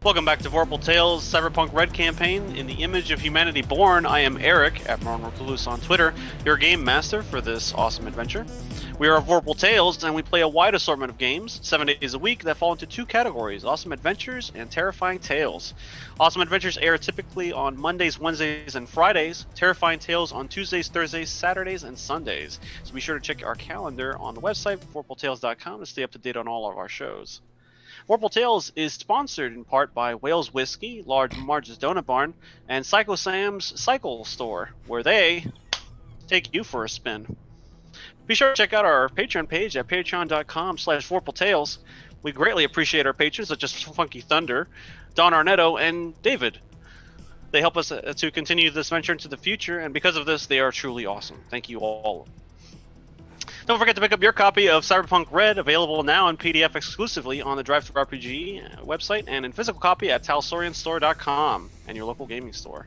Welcome back to Vorpal Tales Cyberpunk Red Campaign. In the image of humanity born, I am Eric, at Recluse on Twitter, your game master for this awesome adventure. We are Vorpal Tales, and we play a wide assortment of games, 7 days a week, that fall into two categories, Awesome Adventures and Terrifying Tales. Awesome Adventures air typically on Mondays, Wednesdays, and Fridays, Terrifying Tales on Tuesdays, Thursdays, Saturdays, and Sundays. So be sure to check our calendar on the website, vorpaltales.com, to stay up to date on all of our shows. Vorpal Tales is sponsored in part by Wales Whiskey, Large Marge's Donut Barn, and Psycho Sam's Cycle Store, where they take you for a spin. Be sure to check out our Patreon page at patreon.com/VorpalTales. We greatly appreciate our patrons such as Funky Thunder, Don Arnetto, and David. They help us to continue this venture into the future, and because of this, they are truly awesome. Thank you all. Don't forget to pick up your copy of Cyberpunk Red, available now in PDF exclusively on the DriveThruRPG website and in physical copy at talsorianstore.com and your local gaming store.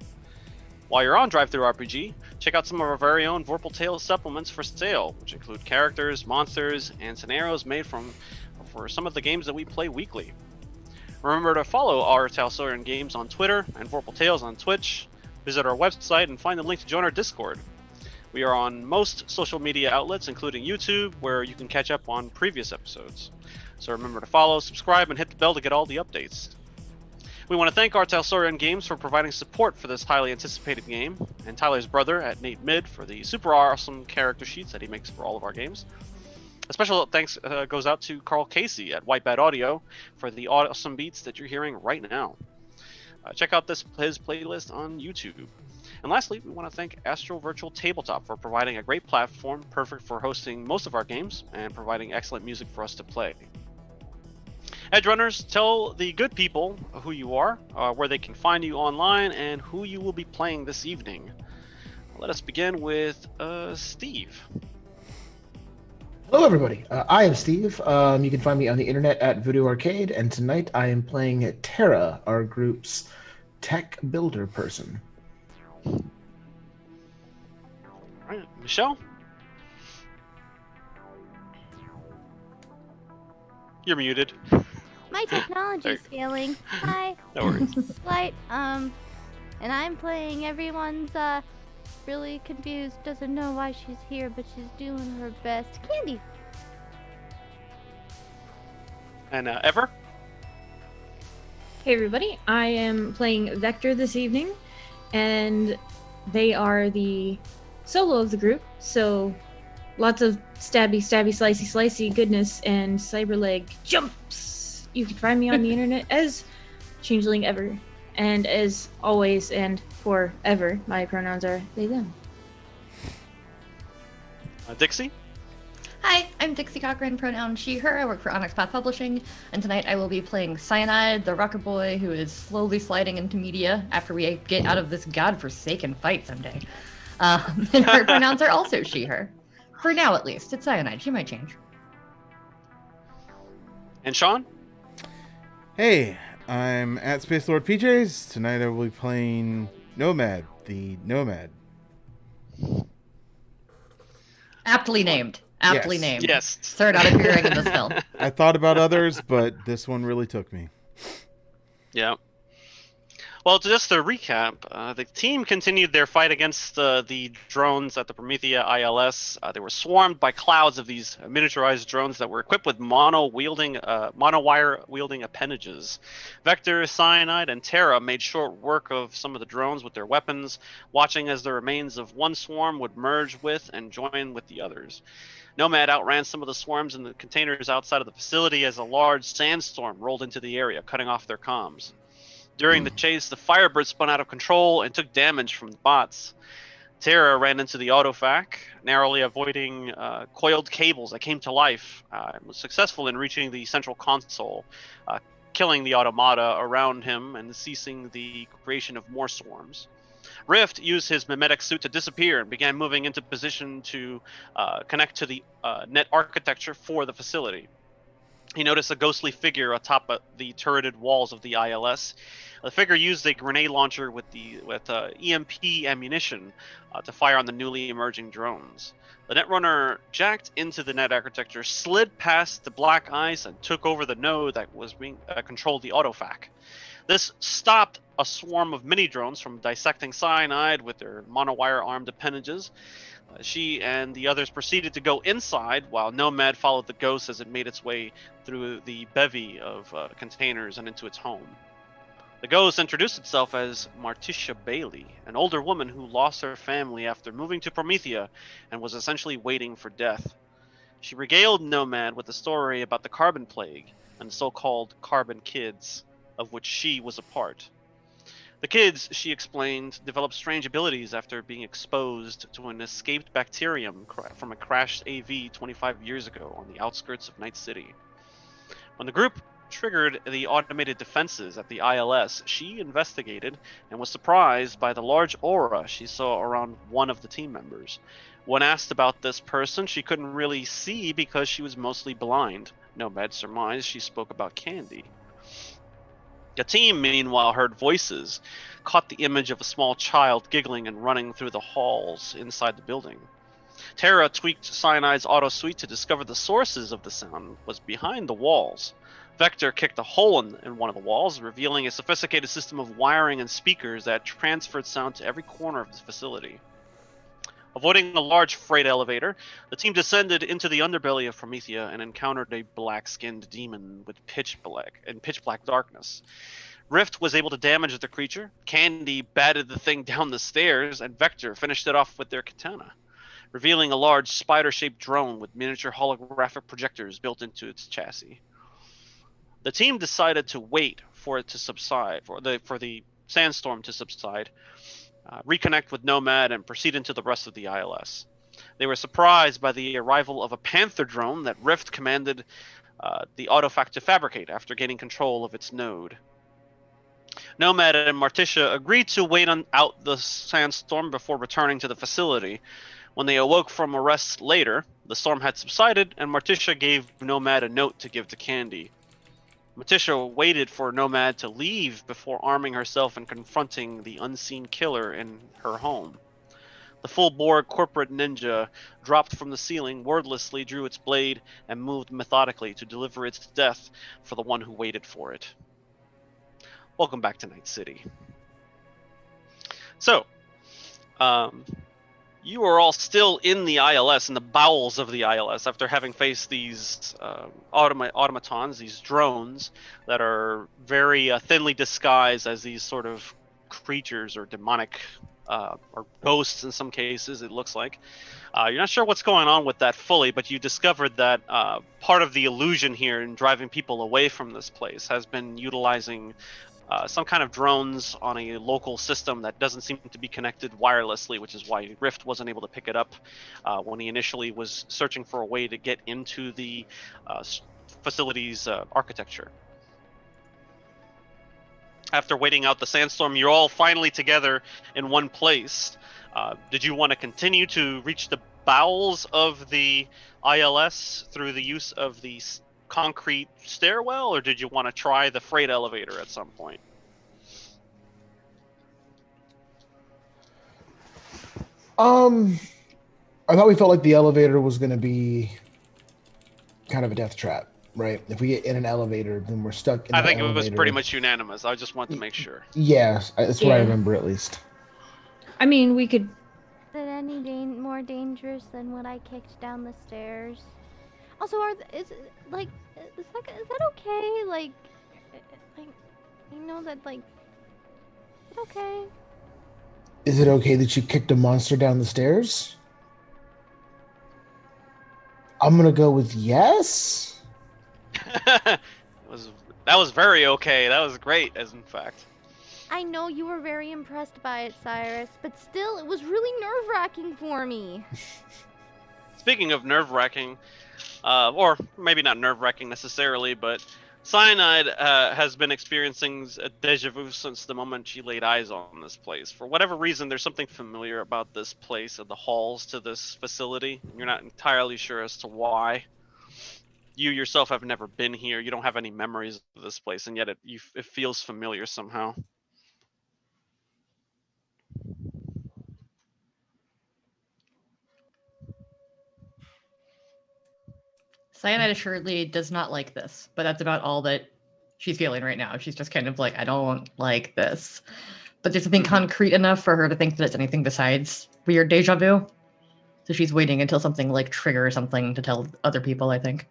While you're on DriveThruRPG, check out some of our very own Vorpal Tales supplements for sale, which include characters, monsters, and scenarios made for some of the games that we play weekly. Remember to follow our Talsorian Games on Twitter and Vorpal Tales on Twitch. Visit our website and find the link to join our Discord. We are on most social media outlets, including YouTube, where you can catch up on previous episodes. So remember to follow, subscribe, and hit the bell to get all the updates. We want to thank our Talsorian Games for providing support for this highly anticipated game, and Tyler's brother at Nate Mid for the super awesome character sheets that he makes for all of our games. A special thanks goes out to Karl Casey at White Bat Audio for the awesome beats that you're hearing right now. Check out his playlist on YouTube. And lastly, we want to thank Astral Virtual Tabletop for providing a great platform perfect for hosting most of our games and providing excellent music for us to play. Edgerunners, tell the good people who you are, where they can find you online, and who you will be playing this evening. Let us begin with Steve. Hello, everybody. I am Steve. You can find me on the internet at Voodoo Arcade, and tonight I am playing Tara, our group's tech builder person. All right, Michelle? You're muted. My technology's failing. Hi. No worries. Light, and I'm playing everyone's, really confused, doesn't know why she's here, but she's doing her best. Candy. And Ever? Hey everybody, I am playing Vector this evening, and they are the solo of the group, so lots of stabby, slicey goodness and cyberleg jumps. You can find me on the internet as Changeling Ever, and as always and forever, my pronouns are they, them. Dixie? Hi, I'm Dixie Cochran, pronoun she, her. I work for Onyx Path Publishing, and tonight I will be playing Cyanide, the rocker boy who is slowly sliding into media after we get out of this godforsaken fight someday. And her pronouns are also she, her. For now, at least. It's Cyanide. She might change. And Sean? Hey, I'm at Space Lord PJs. Tonight I will be playing Nomad, the Nomad. Aptly named. Aptly named. Yes. Third not appearing in this film. I thought about others, but this one really took me. Yeah. Well, just to recap, the team continued their fight against the drones at the Promethea ILS. They were swarmed by clouds of these miniaturized drones that were equipped with monowire-wielding appendages. Vector, Cyanide, and Terra made short work of some of the drones with their weapons, watching as the remains of one swarm would merge with and join with the others. Nomad outran some of the swarms in the containers outside of the facility as a large sandstorm rolled into the area, cutting off their comms. During the chase, the Firebird spun out of control and took damage from the bots. Terra ran into the autofac, narrowly avoiding coiled cables that came to life, and was successful in reaching the central console, killing the automata around him and ceasing the creation of more swarms. Rift used his mimetic suit to disappear and began moving into position to connect to the net architecture for the facility. He noticed a ghostly figure atop the turreted walls of the ILS. The figure used a grenade launcher with EMP ammunition to fire on the newly emerging drones. The Netrunner jacked into the net architecture, slid past the black ice, and took over the node that was being controlled the autofac. This stopped a swarm of mini drones from dissecting Cyanide with their monowire armed appendages. She and the others proceeded to go inside, while Nomad followed the ghost as it made its way through the bevy of containers and into its home. The ghost introduced itself as Marticia Bailey, an older woman who lost her family after moving to Promethea and was essentially waiting for death. She regaled Nomad with a story about the Carbon Plague and the so-called Carbon Kids, of which she was a part. The kids, she explained, developed strange abilities after being exposed to an escaped bacterium from a crashed AV 25 years ago on the outskirts of Night City. When the group triggered the automated defenses at the ILS, she investigated and was surprised by the large aura she saw around one of the team members. When asked about this person, she couldn't really see because she was mostly blind. Nomad surmised she spoke about Candy. The team, meanwhile, heard voices, caught the image of a small child giggling and running through the halls inside the building. Terra tweaked Cyanide's auto suite to discover the sources of the sound was behind the walls. Vector kicked a hole in one of the walls, revealing a sophisticated system of wiring and speakers that transferred sound to every corner of the facility. Avoiding a large freight elevator, the team descended into the underbelly of Promethea and encountered a black-skinned demon with pitch black darkness. Rift was able to damage the creature, Candy batted the thing down the stairs, and Vector finished it off with their katana, revealing a large spider-shaped drone with miniature holographic projectors built into its chassis. The team decided to wait for it to subside, for the sandstorm to subside, reconnect with Nomad, and proceed into the rest of the ILS. They were surprised by the arrival of a Panther drone that Rift commanded the Autofac to fabricate after gaining control of its node. Nomad and Marticia agreed to wait out the sandstorm before returning to the facility. When they awoke from a rest later, the storm had subsided, and Marticia gave Nomad a note to give to Candy. Marticia waited for Nomad to leave before arming herself and confronting the unseen killer in her home. The full-bore corporate ninja dropped from the ceiling, wordlessly drew its blade, and moved methodically to deliver its death for the one who waited for it. Welcome back to Night City. So, you are all still in the ILS, in the bowels of the ILS, after having faced these automatons, these drones that are very thinly disguised as these sort of creatures or demonic or ghosts in some cases, it looks like. You're not sure what's going on with that fully, but you discovered that part of the illusion here in driving people away from this place has been utilizing some kind of drones on a local system that doesn't seem to be connected wirelessly, which is why Rift wasn't able to pick it up when he initially was searching for a way to get into the facility's architecture. After waiting out the sandstorm, you're all finally together in one place. Did you want to continue to reach the bowels of the ILS through the use of the concrete stairwell, or did you want to try the freight elevator at some point? I thought we felt like the elevator was going to be kind of a death trap, right? If we get in an elevator, then we're stuck in the elevator. I think it was pretty much unanimous. I just wanted to make sure. Yeah, that's what I remember at least. I mean, we could. Is it any more dangerous than what I kicked down the stairs? Also, is that okay? Like, you know that, like, is it okay? Is it okay that you kicked a monster down the stairs? I'm gonna go with yes. That was very okay. That was great, as in fact. I know you were very impressed by it, Cyrus, but still, it was really nerve-wracking for me. Speaking of nerve-wracking, or maybe not nerve-wracking necessarily, but Cyanide has been experiencing a deja vu since the moment she laid eyes on this place. For whatever reason, there's something familiar about this place and the halls to this facility. You're not entirely sure as to why. You yourself have never been here. You don't have any memories of this place, and yet it feels familiar somehow. Cyanide assuredly does not like this, but that's about all that she's feeling right now. She's just kind of like, I don't like this. But there's nothing concrete enough for her to think that it's anything besides weird deja vu. So she's waiting until something like triggers something to tell other people, I think.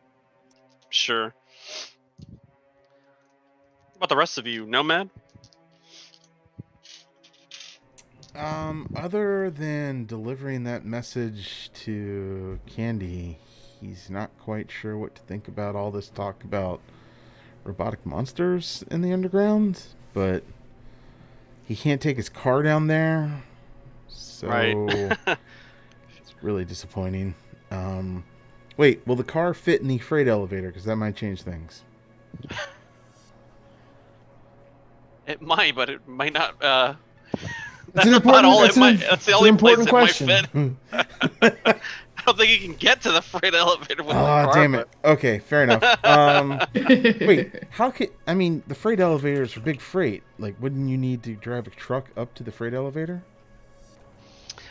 Sure. What about the rest of you, Nomad? Other than delivering that message to Candy, he's not quite sure what to think about all this talk about robotic monsters in the underground, but he can't take his car down there, so Right. it's really disappointing. Wait, will the car fit in the freight elevator? Because that might change things. It might, but it might not. It's That's an about important. all it It's might. an, That's the it's only an place important it question. might fit. I don't think you can get to the freight elevator with the Ah, car. damn it. Okay, fair enough. Wait, how could... I mean, the freight elevator is for big freight. Like, wouldn't you need to drive a truck up to the freight elevator?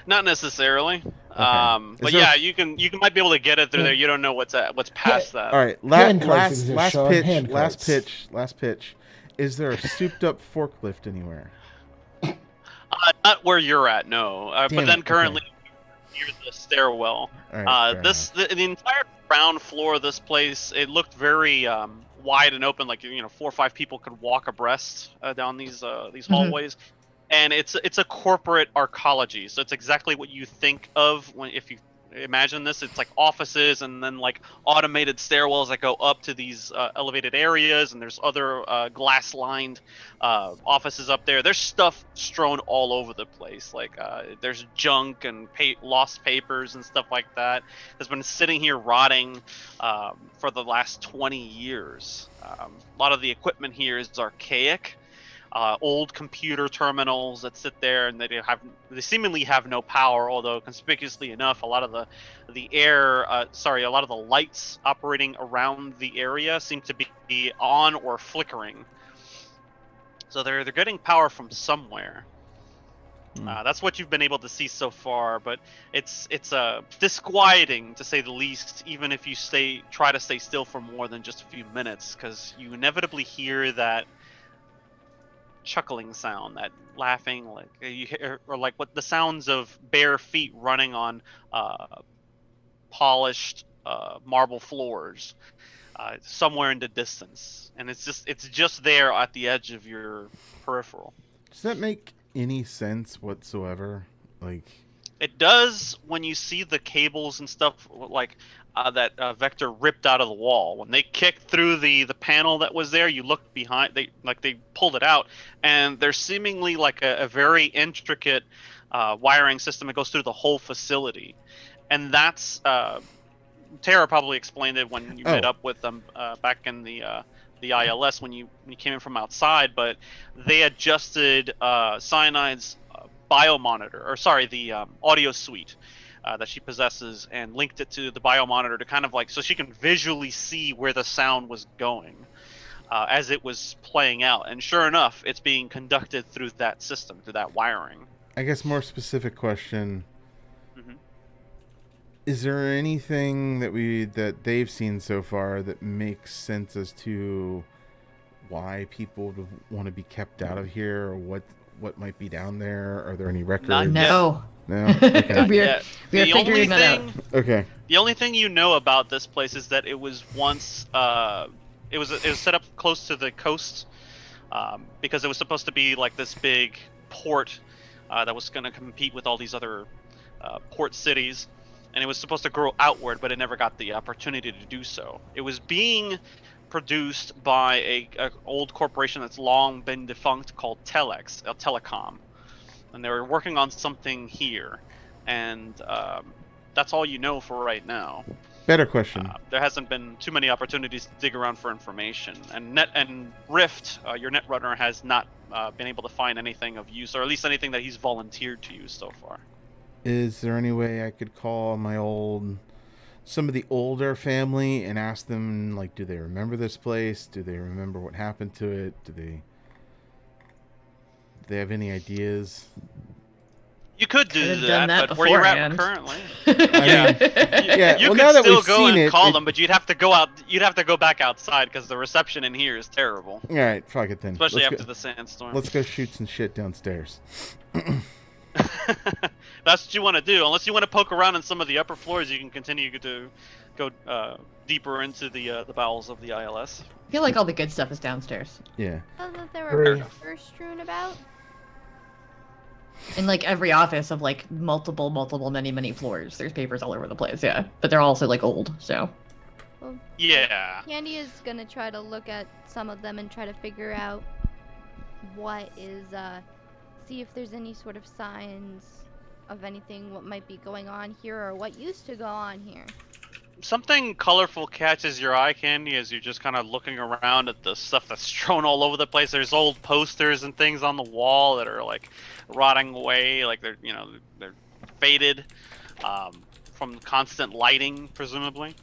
Not necessarily. Is But there yeah, a- you might be able to get it through there. You don't know what's past that. All right, Hand carts exist, Sean, hand last carts. pitch. Is there a souped-up forklift anywhere? Not where you're at, no. Damn But then it, currently near the stairwell. All right, fair The entire ground floor of this place, it looked very wide and open, like 4 or 5 people could walk abreast down these hallways. And it's a corporate arcology, so it's exactly what you think of if you imagine this. It's like offices and then like automated stairwells that go up to these elevated areas, and there's other glass-lined offices up there. There's stuff strewn all over the place, like there's junk and lost papers and stuff like that that's been sitting here rotting for the last 20 years. A lot of the equipment here is archaic. Old computer terminals that sit there, and they seemingly have no power. Although conspicuously enough, a lot of a lot of the lights operating around the area seem to be on or flickering. So they're getting power from somewhere. That's what you've been able to see so far, but it's disquieting to say the least. Even if you try to stay still for more than just a few minutes, because you inevitably hear that chuckling sound, that laughing, like you hear, or like what the sounds of bare feet running on polished marble floors somewhere in the distance, and it's just there at the edge of your peripheral. Does that make any sense whatsoever? Like, it does when you see the cables and stuff like that Vector ripped out of the wall. When they kicked through the panel that was there, you look behind. They pulled it out, and there's seemingly like a very intricate wiring system that goes through the whole facility, and that's Tara probably explained it when you met up with them back in the ILS when you came in from outside. But they adjusted Cyanide's the audio suite that she possesses, and linked it to the biomonitor to kind of like so she can visually see where the sound was going as it was playing out. And sure enough, it's being conducted through that system, through that wiring. I guess more specific question. Is there anything that they've seen so far that makes sense as to why people would want to be kept out of here, or what might be down there? Are there any records? No. No? Okay. we are figuring that out. Okay. The only thing you know about this place is that it was once it was set up close to the coast because it was supposed to be like this big port that was going to compete with all these other port cities, and it was supposed to grow outward, but it never got the opportunity to do so. It was being produced by a old corporation that's long been defunct called Telecom, and they were working on something here, and that's all you know for right now. Better question. There hasn't been too many opportunities to dig around for information, and Rift, your netrunner, has not been able to find anything of use, or at least anything that he's volunteered to use so far. Is there any way I could call some of the older family and ask them, like, do they remember this place? Do they remember what happened to it? Do they have any ideas? You could do Could've done that but where you're at beforehand. currently, Yeah, you well, could now that still we've go seen and it, call it- them, but you'd have to go out. You'd have to go back outside because the reception in here is terrible, All right, fuck it then. especially let's after go, the sandstorm. Let's go shoot some shit downstairs. That's what you want to do. Unless you want to poke around in some of the upper floors, you can continue to go deeper into the bowels of the ILS. I feel like all the good stuff is downstairs. Yeah. Oh, that there Hurry. were papers strewn about. In like every office of like multiple, many floors, there's papers all over the place. Yeah, but they're also like old. So Well, Yeah. Candy is gonna try to look at some of them and try to figure out what is, see if there's any sort of signs of anything what might be going on here or what used to go on here. Something colorful catches your eye, Candy, as you're just kind of looking around at the stuff that's strewn all over the place. There's old posters and things on the wall that are like rotting away, like they're faded from constant lighting, presumably.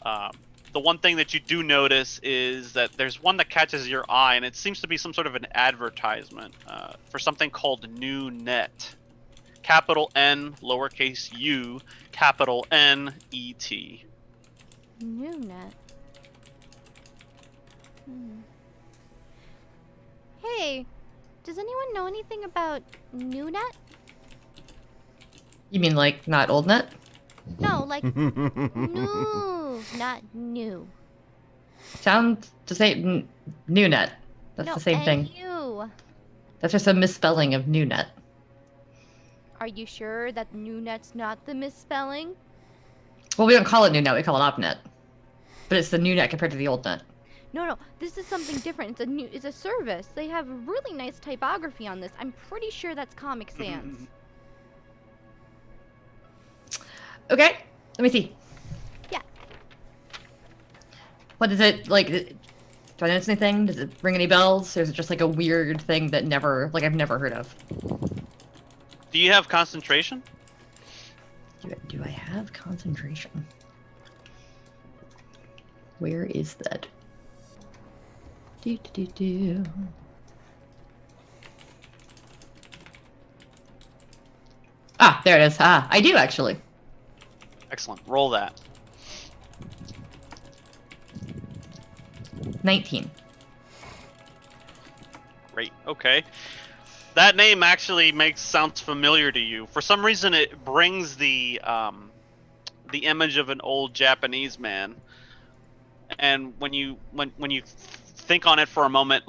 The one thing that you do notice is that there's one that catches your eye, and it seems to be some sort of an advertisement for something called New Net. Capital N, lowercase u, capital N, E-T. New net. Hey, does anyone know anything about New Net? you mean like not old net? No, like new, not new. Sound to say new net. That's no, the same thing. NU. That's just a misspelling of new net. Are you sure that new net's not the misspelling? Well, we don't call it new net. We call it op net. But it's the new net compared to the old net. No, this is something different. It's a service. They have really nice typography on this. I'm pretty sure that's Comic Sans. Okay, let me see. Yeah. What is it like? Do I notice anything? Does it ring any bells? Or is it just like a weird thing that I've never heard of? Do you have concentration? Do I have concentration? Where is that? Do. Ah, there it is. Ah, I do actually. Excellent. Roll that. 19. Great. Okay. That name actually sounds familiar to you. For some reason, it brings the image of an old Japanese man. And when you think on it for a moment,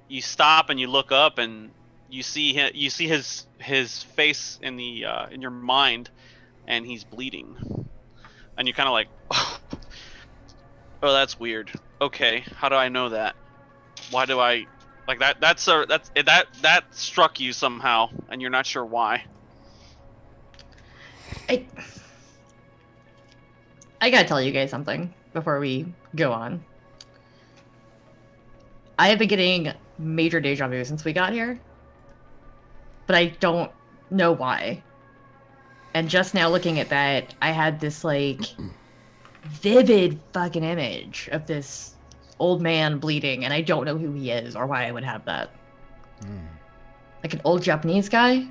you stop and you look up and you see his face in your mind, and he's bleeding. And you're kind of like, oh, that's weird. Okay, how do I know that? Why do I like that? That struck you somehow, and you're not sure why. I gotta tell you guys something before we go on. I have been getting major deja vu since we got here, but I don't know why. And just now looking at that, I had this like vivid fucking image of this old man bleeding, and I don't know who he is or why I would have that. Like an old Japanese guy?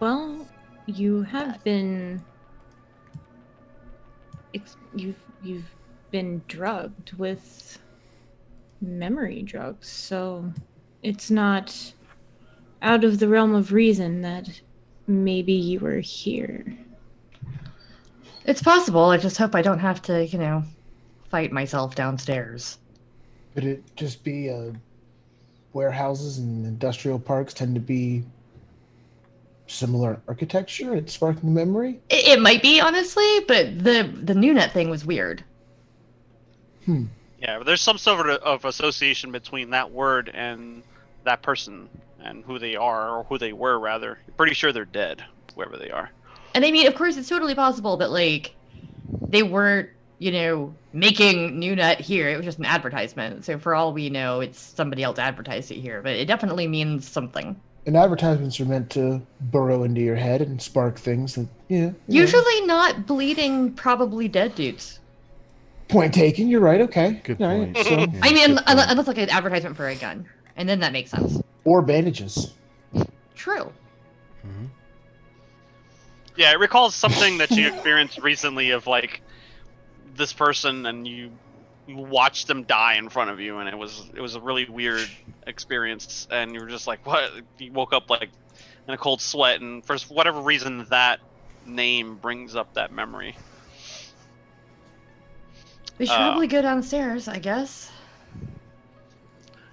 Well, you have been. You've been drugged with memory drugs, so it's not out of the realm of reason that maybe you were here. It's possible. I just hope I don't have to, fight myself downstairs. Could it just be warehouses and industrial parks tend to be similar architecture? It's sparking memory? It might be, honestly, but the new net thing was weird. Yeah, there's some sort of association between that word and that person and who they are, or who they were, rather. You're pretty sure they're dead, whoever they are. And I mean, of course, it's totally possible that, they weren't, making new net here. It was just an advertisement. So for all we know, it's somebody else advertised it here. But it definitely means something. And advertisements are meant to burrow into your head and spark things that, Usually not bleeding, probably dead dudes. Point taken, you're right, okay. Good All right, point. so, Yeah, I mean, good point. unless like an advertisement for a gun. And then that makes sense. or bandages. True. Hmm. Yeah, it recalls something that you experienced recently of like this person, and you watched them die in front of you, and it was a really weird experience, and you were just like, what? You woke up like in a cold sweat, and for whatever reason, that name brings up that memory. We should probably go downstairs, I guess.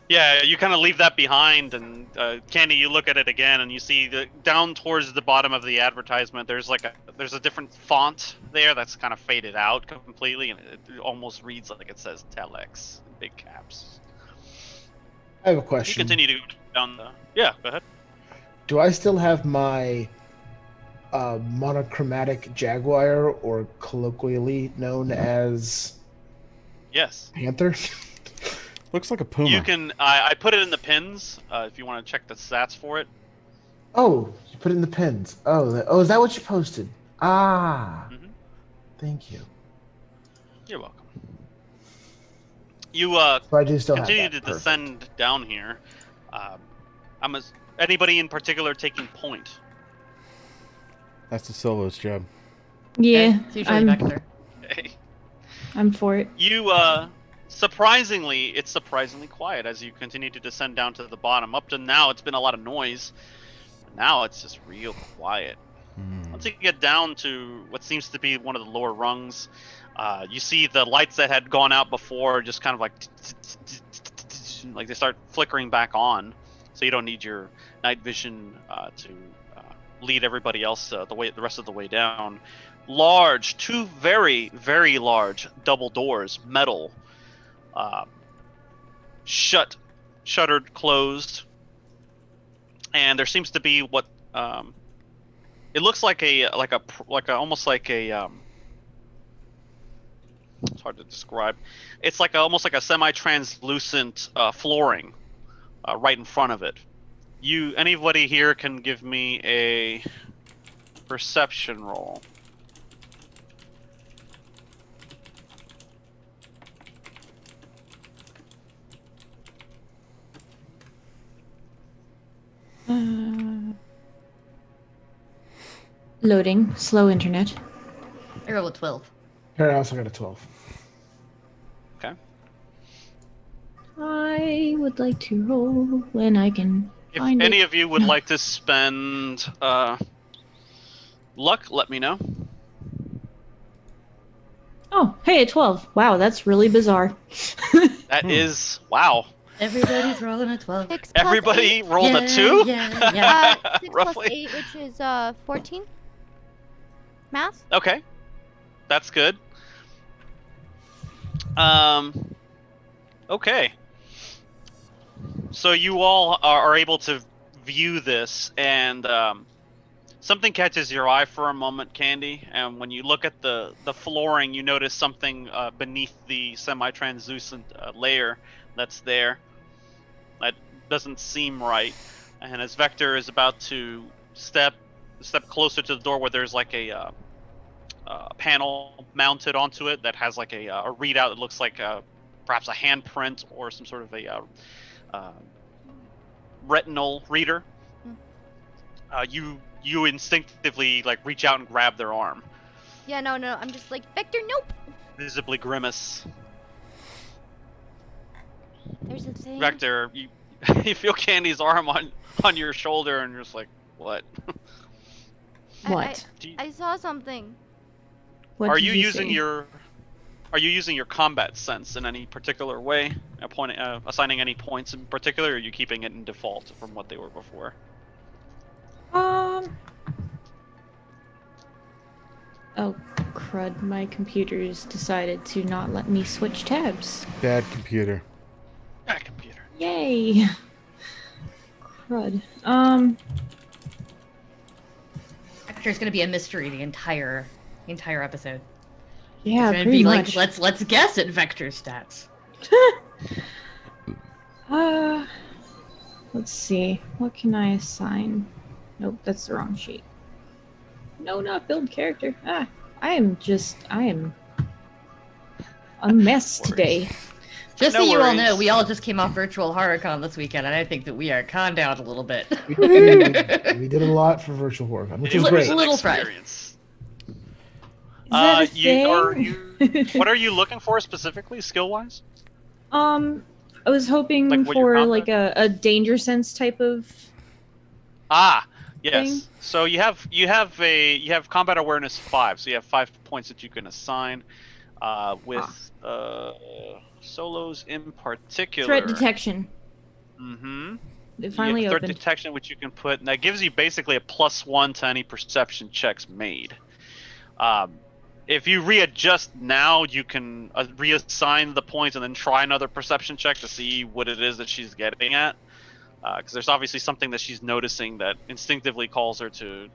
Yeah, you kind of leave that behind, and Candy, you look at it again, and you see down towards the bottom of the advertisement. There's a different font there that's kind of faded out completely, and it almost reads like it says Telex in big caps. I have a You question. continue to go down the. Yeah, go ahead. Do I still have my monochromatic jaguar, or colloquially known as Yes. panther? Looks like a puma. You can. I put it in the pins if you want to check the stats for it. Oh, you put it in the pins. Oh, is that what you posted? Ah, Mhm. thank you. You're welcome. You So I do still continue have to that. Perfect. descend down here. Anybody in particular taking point? That's the solo's job. Yeah, It's usually Vector. Okay. I'm for it. You it's surprisingly quiet as you continue to descend down to the bottom. Up to now, it's been a lot of noise. Now it's just real quiet. Once you get down to what seems to be one of the lower rungs, you see the lights that had gone out before just kind of like they start flickering back on. So you don't need your night vision to lead everybody else the rest of the way down. Two very, very large double doors, metal, shuttered, closed, and there seems to be what it looks like almost like a it's hard to describe. It's almost like a semi-translucent flooring right in front of it. Anybody here can give me a perception roll. Loading. Slow internet. I rolled a 12. Here, I also got a 12. Okay. I would like to roll when I can If find any it. of you would like to spend luck, let me know. Oh, hey, a 12. Wow, that's really bizarre. That is wow. Everybody's rolling a 12. 6 plus Everybody 8. rolled Yeah, a 2? yeah. 6 plus Roughly. 8, which is 14. Math? Okay. That's good. Okay. So you all are able to view this, and something catches your eye for a moment, Candy. And when you look at the flooring, you notice something beneath the semi-translucent layer that's there. That doesn't seem right. And as Vector is about to step closer to the door, where there's like a panel mounted onto it that has like a readout that looks like perhaps a handprint or some sort of a retinal reader. You instinctively like reach out and grab their arm. Yeah, no. I'm just like, Vector, nope. Visibly grimace. There's a thing. Vector, you feel Candy's arm on your shoulder, and you're just like, what? What? I saw something. What Are did you using say? your combat sense in any particular way? Assigning any points in particular, or are you keeping it in default from what they were before? Oh, crud. My computer's decided to not let me switch tabs. Bad computer. Computer. Yay! Crud. Vector's gonna be a mystery the entire episode. Yeah, It's gonna pretty be much. like, let's guess at Vector stats. Let's see. What can I assign? Nope, that's the wrong sheet. No, not build character. I am a mess today. Just No so you all worries. know, we all just came off Virtual HorrorCon this weekend, and I think that we are conned out a little bit. We did a lot for Virtual HorrorCon, which It was was great. an Little fried. experience. Is that a What are you looking for specifically, skill-wise? I was hoping Like what your for combat- like a danger sense type of. Ah, yes. Thing? So you have combat awareness 5, so you have 5 points that you can assign. With solos in particular. Threat detection. Mm-hmm. It finally threat opened. detection, which you can put, and that gives you basically a +1 to any perception checks made. If you readjust now, you can reassign the points and then try another perception check to see what it is that she's getting at. Because there's obviously something that she's noticing that instinctively calls her to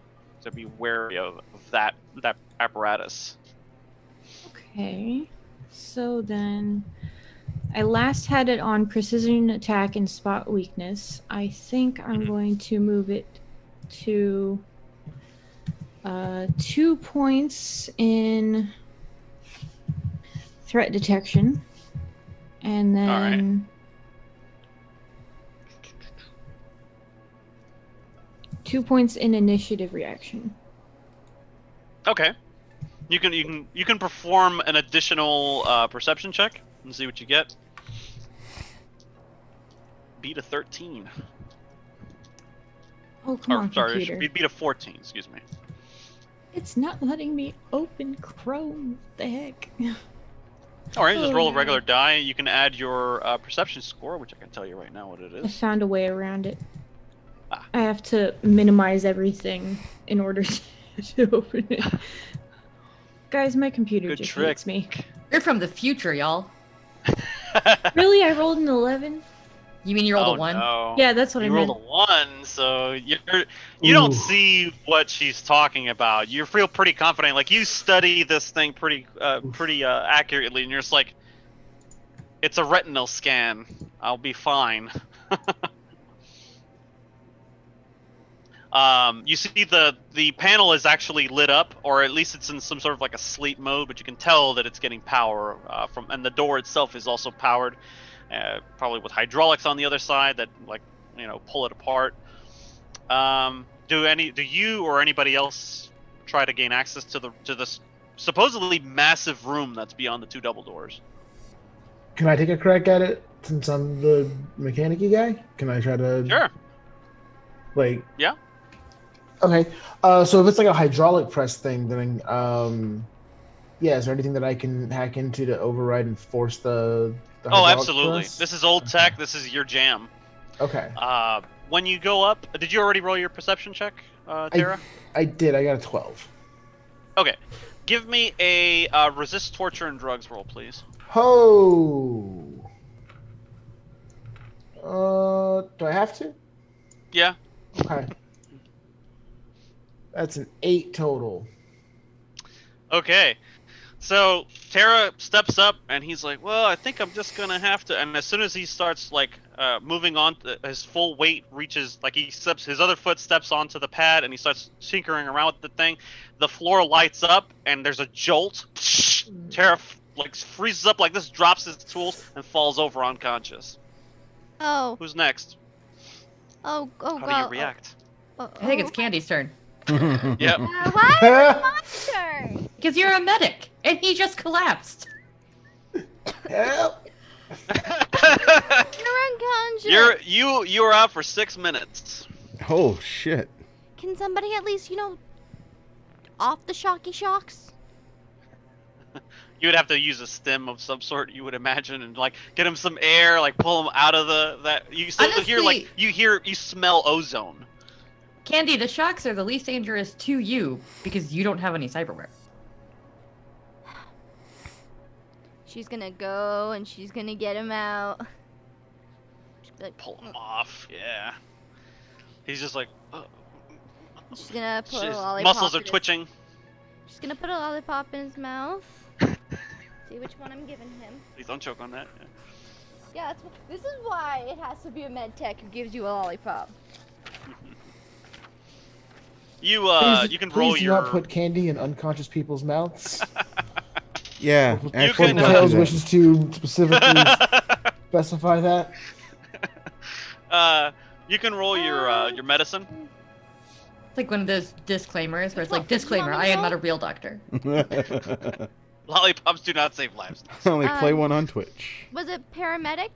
be wary of that apparatus. Okay. So then, I last had it on precision attack and spot weakness. I think I'm going to move it to 2 points in threat detection, and then 2 points in initiative reaction. Okay. You can perform an additional perception check and see what you get. Beat a 13. Oh, come on, computer. Beat a 14. Excuse me. It's not letting me open Chrome. What the heck? All right, just roll a no. regular die. You can add your perception score, which I can tell you right now what it I is. found a way around it. Ah. I have to minimize everything in order to open it. Guys, my computer Good just trick. hates me. You're from the future, y'all. Really? I rolled an 11? You mean you rolled a 1? No. Yeah, that's what You I meant. rolled a 1, so you don't Ooh. see what she's talking about. You feel pretty confident, like you study this thing pretty accurately, and you're just like, it's a retinal scan. I'll be fine. You see the panel is actually lit up, or at least it's in some sort of like a sleep mode, but you can tell that it's getting power and the door itself is also powered, probably with hydraulics on the other side that pull it apart. Do you or anybody else try to gain access to this supposedly massive room that's beyond the 2 double doors? Can I take a crack at it since I'm the mechanic-y guy? Can I try to? Sure. Like. Yeah. Okay. So if it's like a hydraulic press thing, then yeah, is there anything that I can hack into to override and force the Oh, hydraulic absolutely. press? This is old tech. This is your jam. Okay. When you go up, did you already roll your perception check, Tara? I did. I got a 12. Okay. Give me a resist torture and drugs roll, please. Oh. Do I have to? Yeah. Okay. That's an 8 total. Okay. So Tara steps up and he's like, "Well, I think I'm just gonna have to." And as soon as he starts moving on, his full weight reaches, like his other foot steps onto the pad and he starts tinkering around with the thing. The floor lights up and there's a jolt. Tara freezes up like this, drops his tools and falls over unconscious. Oh. Who's next? Oh How God. do you react? I think it's Candy's turn. Yep. Why is it my turn? Because you're a medic, and he just collapsed. Help! You're unconscious. You are out for 6 minutes. Oh shit. Can somebody at least, off the shocky shocks? You would have to use a stem of some sort, you would imagine, and get him some air, pull him out of that. You still Honestly, you smell ozone. Candy, the shocks are the least dangerous to you because you don't have any cyberware. She's gonna go and she's gonna get him out. She's gonna be like, Pull him off, yeah. He's just like, she's gonna put a his lollipop. muscles are in his- twitching. She's gonna put a lollipop in his mouth. See which one I'm giving him. Please don't choke on that. Yeah, this is why it has to be a med tech who gives you a lollipop. You Please, you can roll please do your. not put candy in unconscious people's mouths. Yeah, Purple actually, can, don't do Tails that. wishes to specifically specify that. You can roll your medicine. It's like one of those disclaimers where it's like, What do you want disclaimer, me to I am roll? not a real doctor. Lollipops do not save lives. Only play one on Twitch. Was it paramedic?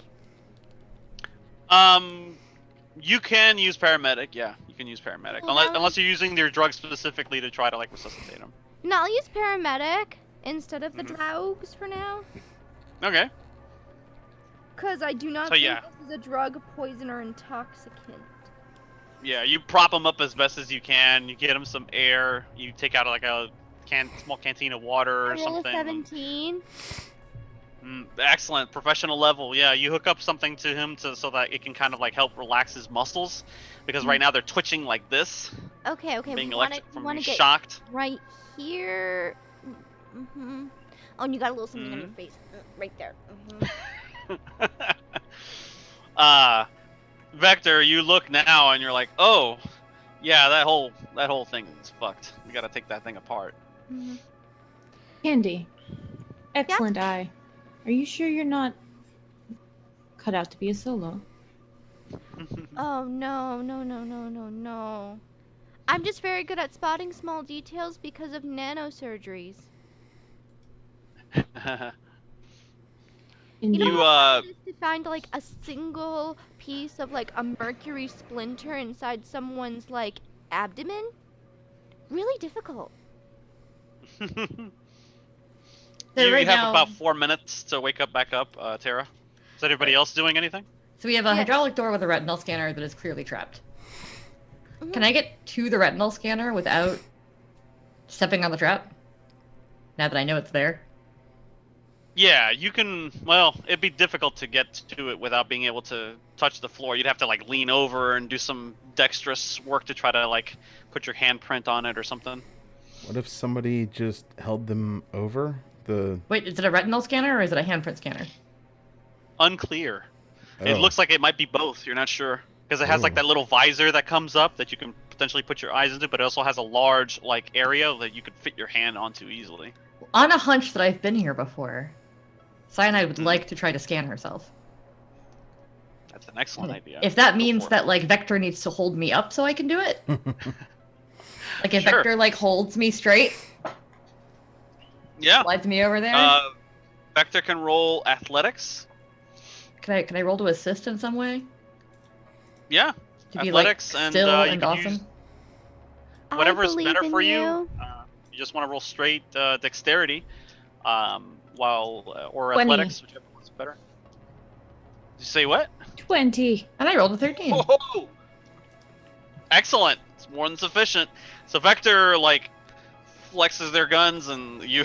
You can use paramedic. Yeah, you can use paramedic Well, that unless you're using your drug specifically to try to like resuscitate them. No, I'll use paramedic instead of the Mhm. drugs for now. Okay. Because I do not So, think yeah. this is a drug, poison, or intoxicant. Yeah, you prop them up as best as you can. You get them some air. You take out like a small canteen of water or I roll a something. 17. Excellent, professional level. Yeah, you hook up something to him so that it can kind of like help relax his muscles, because right now they're twitching like this, Okay, being we want electric from to being get shocked. right here. Mm-hmm. Oh, and you got a little something on your Mhm. face. Right there. Mm-hmm. Vector, you look now and you're like, oh, yeah, that whole thing is fucked. We gotta take that thing apart. Mm-hmm. Candy. Excellent eye. Are you sure you're not cut out to be a solo? Oh, no. I'm just very good at spotting small details because of nanosurgeries. You know You, how hard it is to find like a single piece of like a mercury splinter inside someone's like abdomen? Really difficult. So you right have now, about 4 minutes to wake up back up, Tara. Is anybody else doing anything? so we have a Yes. hydraulic door with a retinal scanner that is clearly trapped. Mhm. Can I get to the retinal scanner without stepping on the trap? Now that I know it's there. Yeah, you can. Well, it'd be difficult to get to it without being able to touch the floor. You'd have to like lean over and do some dexterous work to try to like put your handprint on it or something. What if somebody just held them over the? Wait, is it a retinal scanner or is it a handprint scanner? Unclear. Oh. It looks like it might be both. You're not sure because it has like Oh. that little visor that comes up that you can potentially put your eyes into, but it also has a large like area that you could fit your hand onto easily. On a hunch that I've been here before, Cyanide would like to try to scan herself. That's an excellent idea. If that Go means for it. that like Vector needs to hold me up so I can do it. Like if Sure. Vector like holds me straight, Yeah. slides me over there. Vector can roll athletics. Can I roll to assist in some way? Yeah. To be Athletics like and, still you and can awesome. use whatever is I better believe for in you. You just want to roll straight dexterity, or 20. athletics, whichever one's better. Did you say what? 20. And I rolled a 13. Whoa! Excellent. It's more than sufficient. So Vector like flexes their guns, and he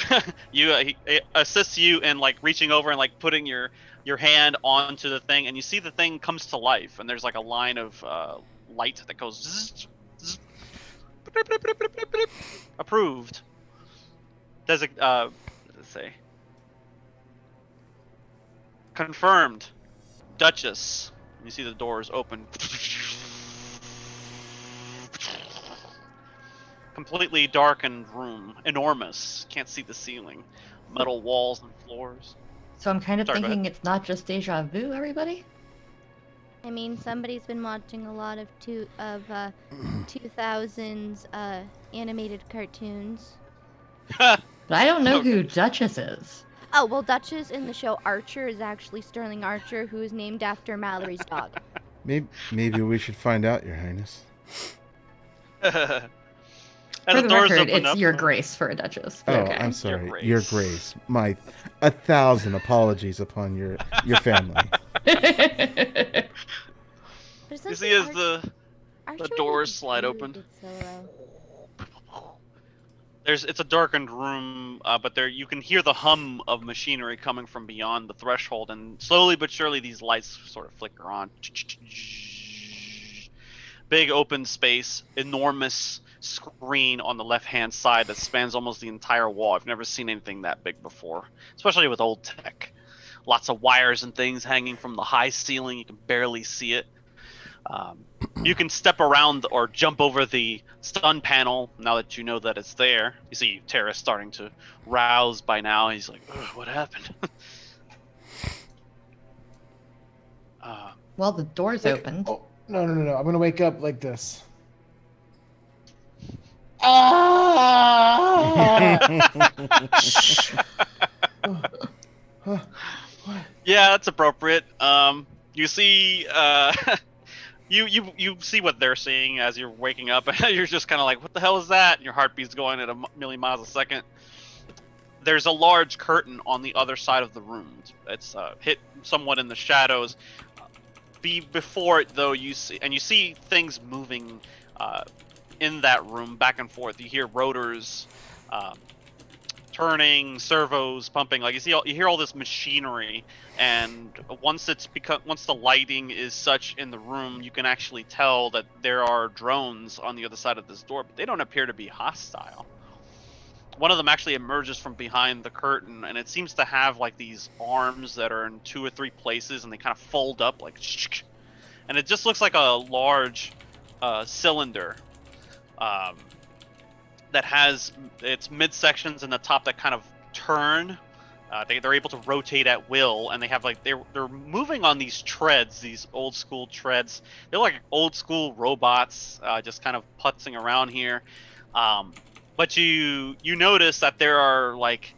assists you in like reaching over and like putting your hand onto the thing, and you see the thing comes to life, and there's like a line of light that goes zzz, zzz, blip, blip, blip, blip, blip, blip. Approved. Let's say confirmed. Duchess. You see the doors open. Completely darkened room, enormous. Can't see the ceiling. Metal walls and floors. So I'm kind of Sorry, go thinking it's not just deja vu, everybody. I mean, somebody's been watching a lot of 2000s animated cartoons. But I don't know Okay. who Duchess is. Oh, well, Duchess in the show Archer is actually Sterling Archer, who is named after Mallory's dog. Maybe we should find out, Your Highness. As For the the doors record, open it's up, Your Grace for a Duchess. Oh, Okay. I'm sorry. Your Your Grace. Grace. My 1,000 apologies upon your family. But You essentially, see as the Archer was doors a slide really open. good solo. it's a darkened room, but there you can hear the hum of machinery coming from beyond the threshold, and slowly but surely these lights sort of flicker on. Big open space, enormous screen on the left-hand side that spans almost the entire wall. I've never seen anything that big before, especially with old tech. Lots of wires and things hanging from the high ceiling. You can barely see it. You can step around or jump over the stun panel now that you know that it's there. You see Terra starting to rouse by now. He's like, "Ugh, what happened?" Well, the door's Wait, opened. Oh, no. I'm gonna wake up like this. Ah! Shh. What? Yeah, that's appropriate. You see, you see what they're seeing as you're waking up, and you're just kind of like, "What the hell is that?" And your heartbeat's going at a million miles a second. There's a large curtain on the other side of the room. It's hit somewhat in the shadows. Before it, though, you see things moving in that room back and forth. You hear rotors turning, servos pumping. Like you hear all this machinery, and once the lighting is such in the room, you can actually tell that there are drones on the other side of this door, but they don't appear to be hostile. One of them actually emerges from behind the curtain, and it seems to have like these arms that are in 2 or 3 places, and they kind of fold up like, and it just looks like a large cylinder that has its midsections and the top that kind of turn. They're able to rotate at will, and they have like they're moving on these treads, these old school treads. They're like old school robots, just kind of putzing around here. But you notice that there are like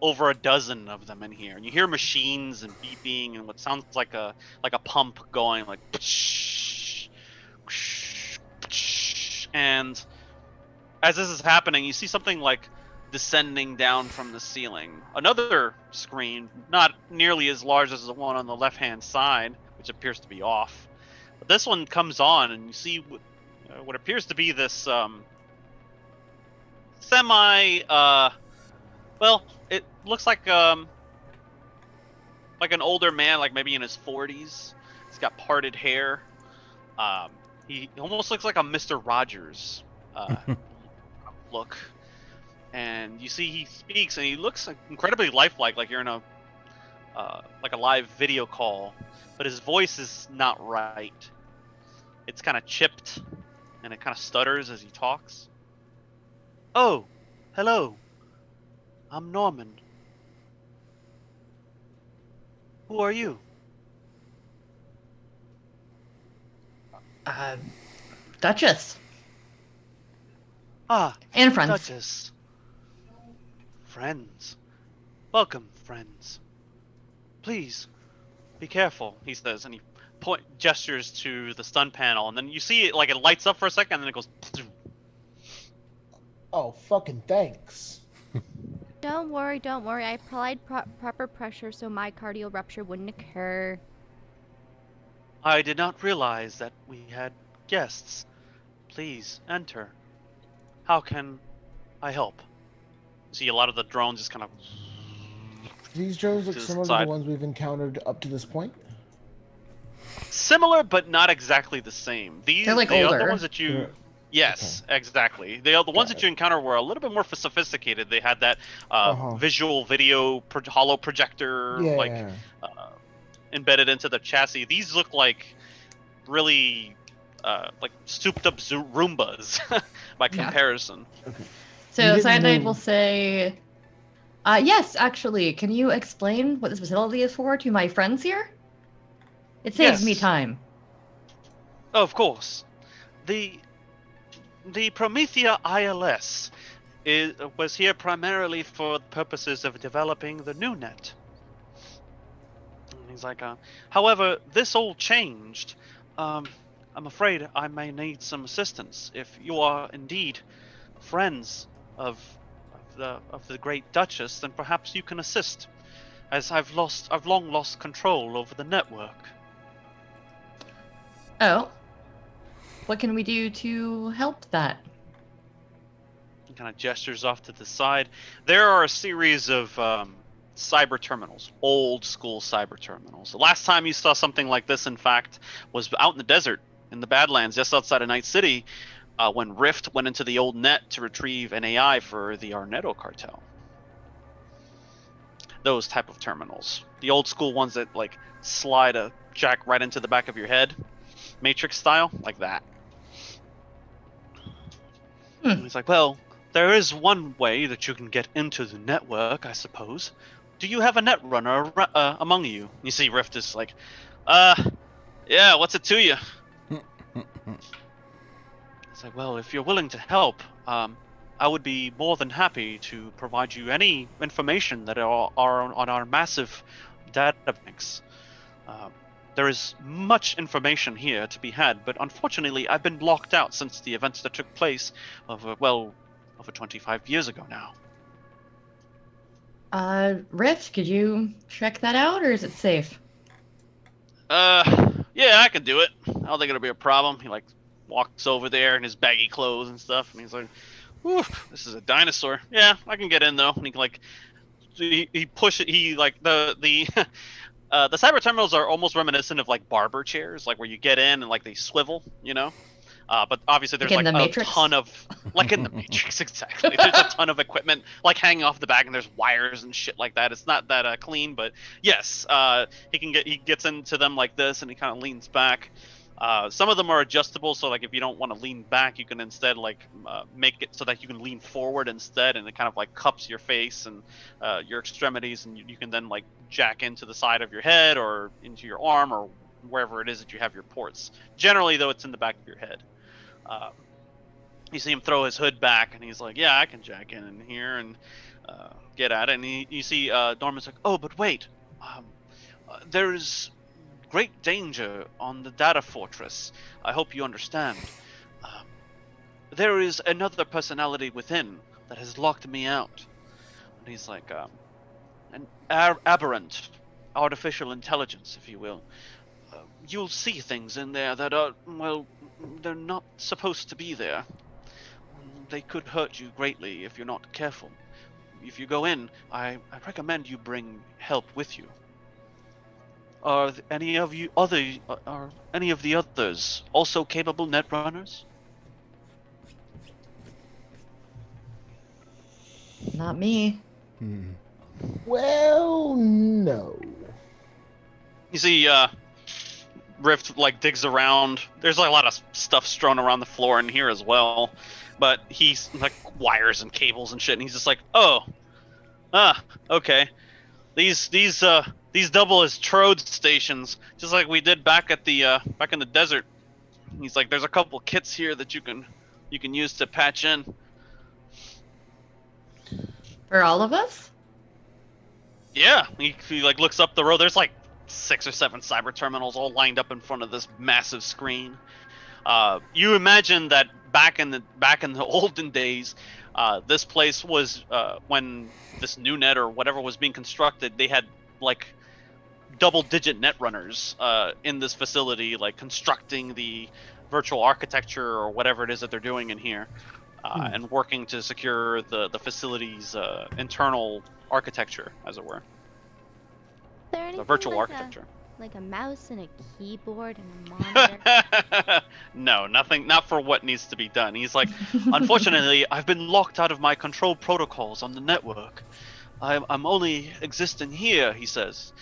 over a dozen of them in here, and you hear machines and beeping and what sounds like a pump going, like, and as this is happening, you see something like descending down from the ceiling. Another screen, not nearly as large as the one on the left-hand side, which appears to be off. But this one comes on, and you see what appears to be this well, it looks like an older man, like maybe in his 40s. He's got parted hair. He almost looks like a Mr. Rogers look. And you see he speaks, and he looks incredibly lifelike, like you're in a live video call, but his voice is not right. It's kind of chipped, and it kind of stutters as he talks. Oh, hello. I'm Norman. Who are you? Duchess. Ah, And friends. Duchess. Friends. Welcome, friends. Please, be careful, he says, and he gestures to the stun panel, and then you see it, like, it lights up for a second, and then it goes... Oh, fucking thanks. Don't worry. I applied proper pressure so myocardial rupture wouldn't occur. I did not realize that we had guests. Please, enter. How can I help? See a lot of the drones just kind of... These drones look To the similar to side. the ones we've encountered up to this point. Similar, but not exactly the same. They're, like, the older. other ones that you... They're- Yes, exactly. The ones that it. you encounter were a little bit more sophisticated. They had that Uh-huh. visual video hollow projector like Yeah. embedded into the chassis. These look like really like souped up Roombas by Yeah. comparison. Okay. So You didn't Cyanide move- will say, yes, actually, can you explain what this facility is for to my friends here? It saves me Yes. time. Of course. The Promethea ILS was here primarily for the purposes of developing the new net. And he's like, however, this all changed. I'm afraid I may need some assistance. If you are indeed friends of the great Duchess, then perhaps you can assist, as I've long lost control over the network. Oh. What can we do to help that? He kind of gestures off to the side. There are a series of cyber terminals, old school cyber terminals. The last time you saw something like this, in fact, was out in the desert, in the Badlands, just outside of Night City, when Rift went into the old net to retrieve an AI for the Arnetto cartel. Those type of terminals. The old school ones that like slide a jack right into the back of your head. Matrix style, like that. Hmm. He's like, well, there is one way that you can get into the network, I suppose. Do you have a netrunner among you? You see Rift is like, yeah, what's it to you? It's like, well, if you're willing to help, I would be more than happy to provide you any information that are on our massive data banks. There is much information here to be had, but unfortunately, I've been locked out since the events that took place over 25 years ago now. Rift, could you check that out, or is it safe? Yeah, I can do it. I don't think it'll be a problem. He like walks over there in his baggy clothes and stuff, and he's like, "Whew, this is a dinosaur." Yeah, I can get in though. And he like, he push it. He like the the cyber terminals are almost reminiscent of like barber chairs, like where you get in and like they swivel, you know. But obviously there's Like in like the a Matrix? ton of like in the Matrix exactly. There's a ton of equipment like hanging off the back, and there's wires and shit like that. It's not that clean, but yes, he gets into them like this, and he kind of leans back. Some of them are adjustable, so like if you don't want to lean back, you can instead like make it so that you can lean forward instead, and it kind of like cups your face and your extremities, and you can then like jack into the side of your head or into your arm or wherever it is that you have your ports. Generally, though, it's in the back of your head. You see him throw his hood back, and he's like, "Yeah, I can jack in here and get at it." And you see Norman's like, "Oh, but wait, there is great danger on the data fortress. I hope you understand. There is another personality within that has locked me out." And he's like, "An aberrant artificial intelligence, if you will. You'll see things in there that are, well, they're not supposed to be there. They could hurt you greatly if you're not careful. If you go in, I recommend you bring help with you. Are any of the others also capable netrunners?" Not me. Well, no. You see, Rift like digs around. There's like a lot of stuff strewn around the floor in here as well, but he's like wires and cables and shit, and he's just like, "Oh, okay. These double as trode stations, just like we did back at the back in the desert." He's like, "There's a couple kits here that you can use to patch in." For all of us? Yeah, he like looks up the road. There's like 6 or 7 cyber terminals all lined up in front of this massive screen. You imagine that back in the olden days, this place was when this new net or whatever was being constructed, they had like double-digit netrunners in this facility, like constructing the virtual architecture or whatever it is that they're doing in here, and working to secure the facility's internal architecture, as it were. Is there anything The virtual like architecture. like a mouse and a keyboard and a monitor? No, nothing, not for what needs to be done. He's like, "Unfortunately, I've been locked out of my control protocols on the network. I'm only existing here," he says.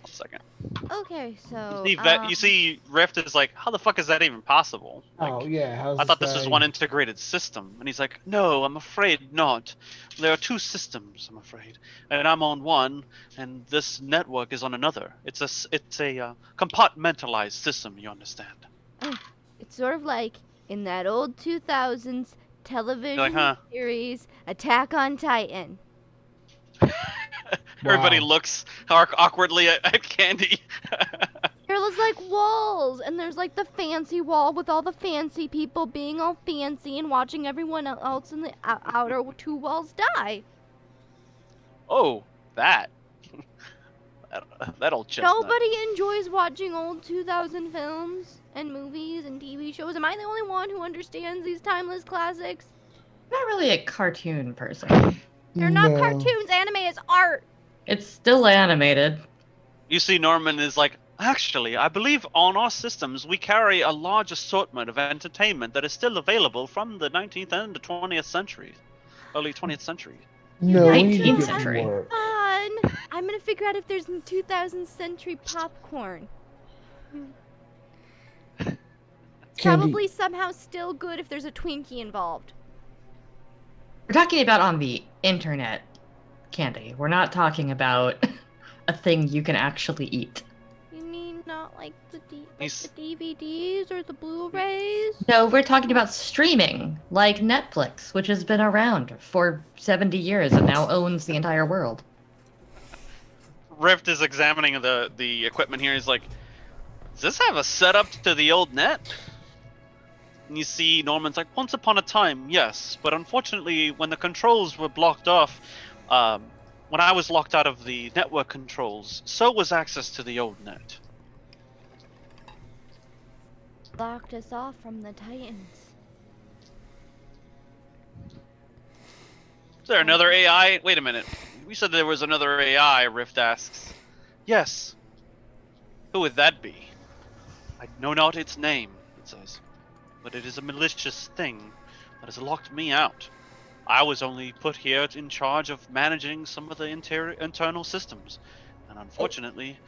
1 second. Okay, so You see Rift is like, "How the fuck is that even possible?" Like, Oh yeah, how's I thought this was guy- one integrated system. And he's like, "No, I'm afraid not. There are 2 systems, I'm afraid. And I'm on one, and this network is on another. It's a compartmentalized system, you understand." it's sort of like in that old 2000s television "Huh?" series Attack on Titan. Everybody Wow. looks awkwardly at Candy. There's like walls, and there's like the fancy wall with all the fancy people being all fancy and watching everyone else in the outer 2 walls die. Oh, that. That old chestnut. Nobody enjoys watching old 2000 films and movies and TV shows. Am I the only one who understands these timeless classics? I'm not really a cartoon person. They're not No. cartoons. Anime is art. It's still animated. You see Norman is like, "Actually, I believe on our systems we carry a large assortment of entertainment that is still available from the 19th and the 20th century. Early 20th century." No, we need to 19th get century. more. Fun. I'm gonna figure out if there's 2000th century popcorn. Candy, probably somehow still good if there's a Twinkie involved. We're talking about on the internet, Candy. We're not talking about a thing you can actually eat. You mean not like the He's- DVDs or the Blu-rays? No, we're talking about streaming, like Netflix, which has been around for 70 years and now owns the entire world. Rift is examining the equipment here. He's like, does this have a setup to the old net? And you see Norman's like, once upon a time, yes, but unfortunately, when the controls were blocked off, when I was locked out of the network controls, so was access to the old net. Locked us off from the Titans. Is there another AI? Wait a minute. We said there was another AI, Rift asks. Yes. Who would that be? I know not its name, it says. But it is a malicious thing that has locked me out. I was only put here in charge of managing some of the internal systems. And unfortunately,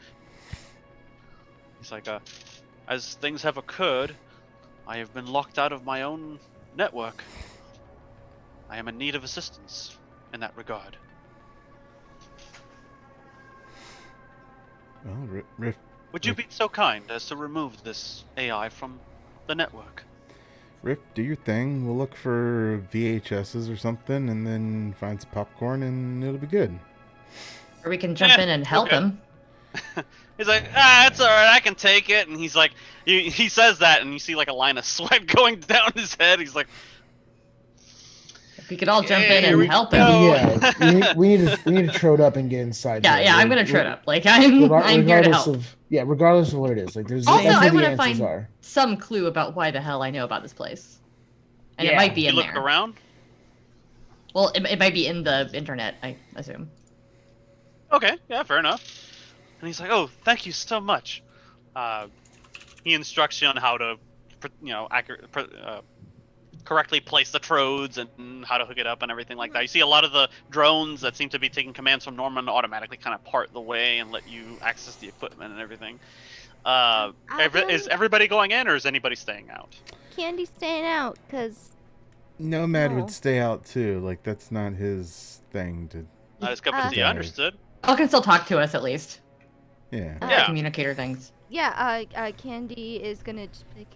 he's like, as things have occurred, I have been locked out of my own network. I am in need of assistance in that regard. Well, Rift. Would you be so kind as to remove this AI from the network? Rift, do your thing. We'll look for VHSs or something, and then find some popcorn, and it'll be good. Or we can jump in and help okay. him. He's like, it's alright, I can take it. And he's like, he says that, and you see like a line of sweat going down his head. He's like, If we could all jump Hey, in here and we help go. him. Yeah, we need to trode up and get inside. Yeah, there. yeah, I'm gonna trot up. Like I'm here to regardless help. of regardless of what it is. Like there's Also, that's I where want the to answers find are. some clue about why the hell I know about this place, and it Yeah. might be you in look there. around. Well, it might be in the internet, I assume. Okay, yeah, fair enough. And he's like, oh, thank you so much. He instructs you on how to, correctly place the trodes and how to hook it up and everything like that. You see a lot of the drones that seem to be taking commands from Norman automatically kind of part the way and let you access the equipment and everything. Is everybody going in, or is anybody staying out? Candy's staying out, because... Nomad No. would stay out too. Like that's not his thing to. Not his cup of tea, dive. understood. Y'all can still talk to us at least. Yeah. Yeah. Communicator things. Yeah, Candy is gonna just be like,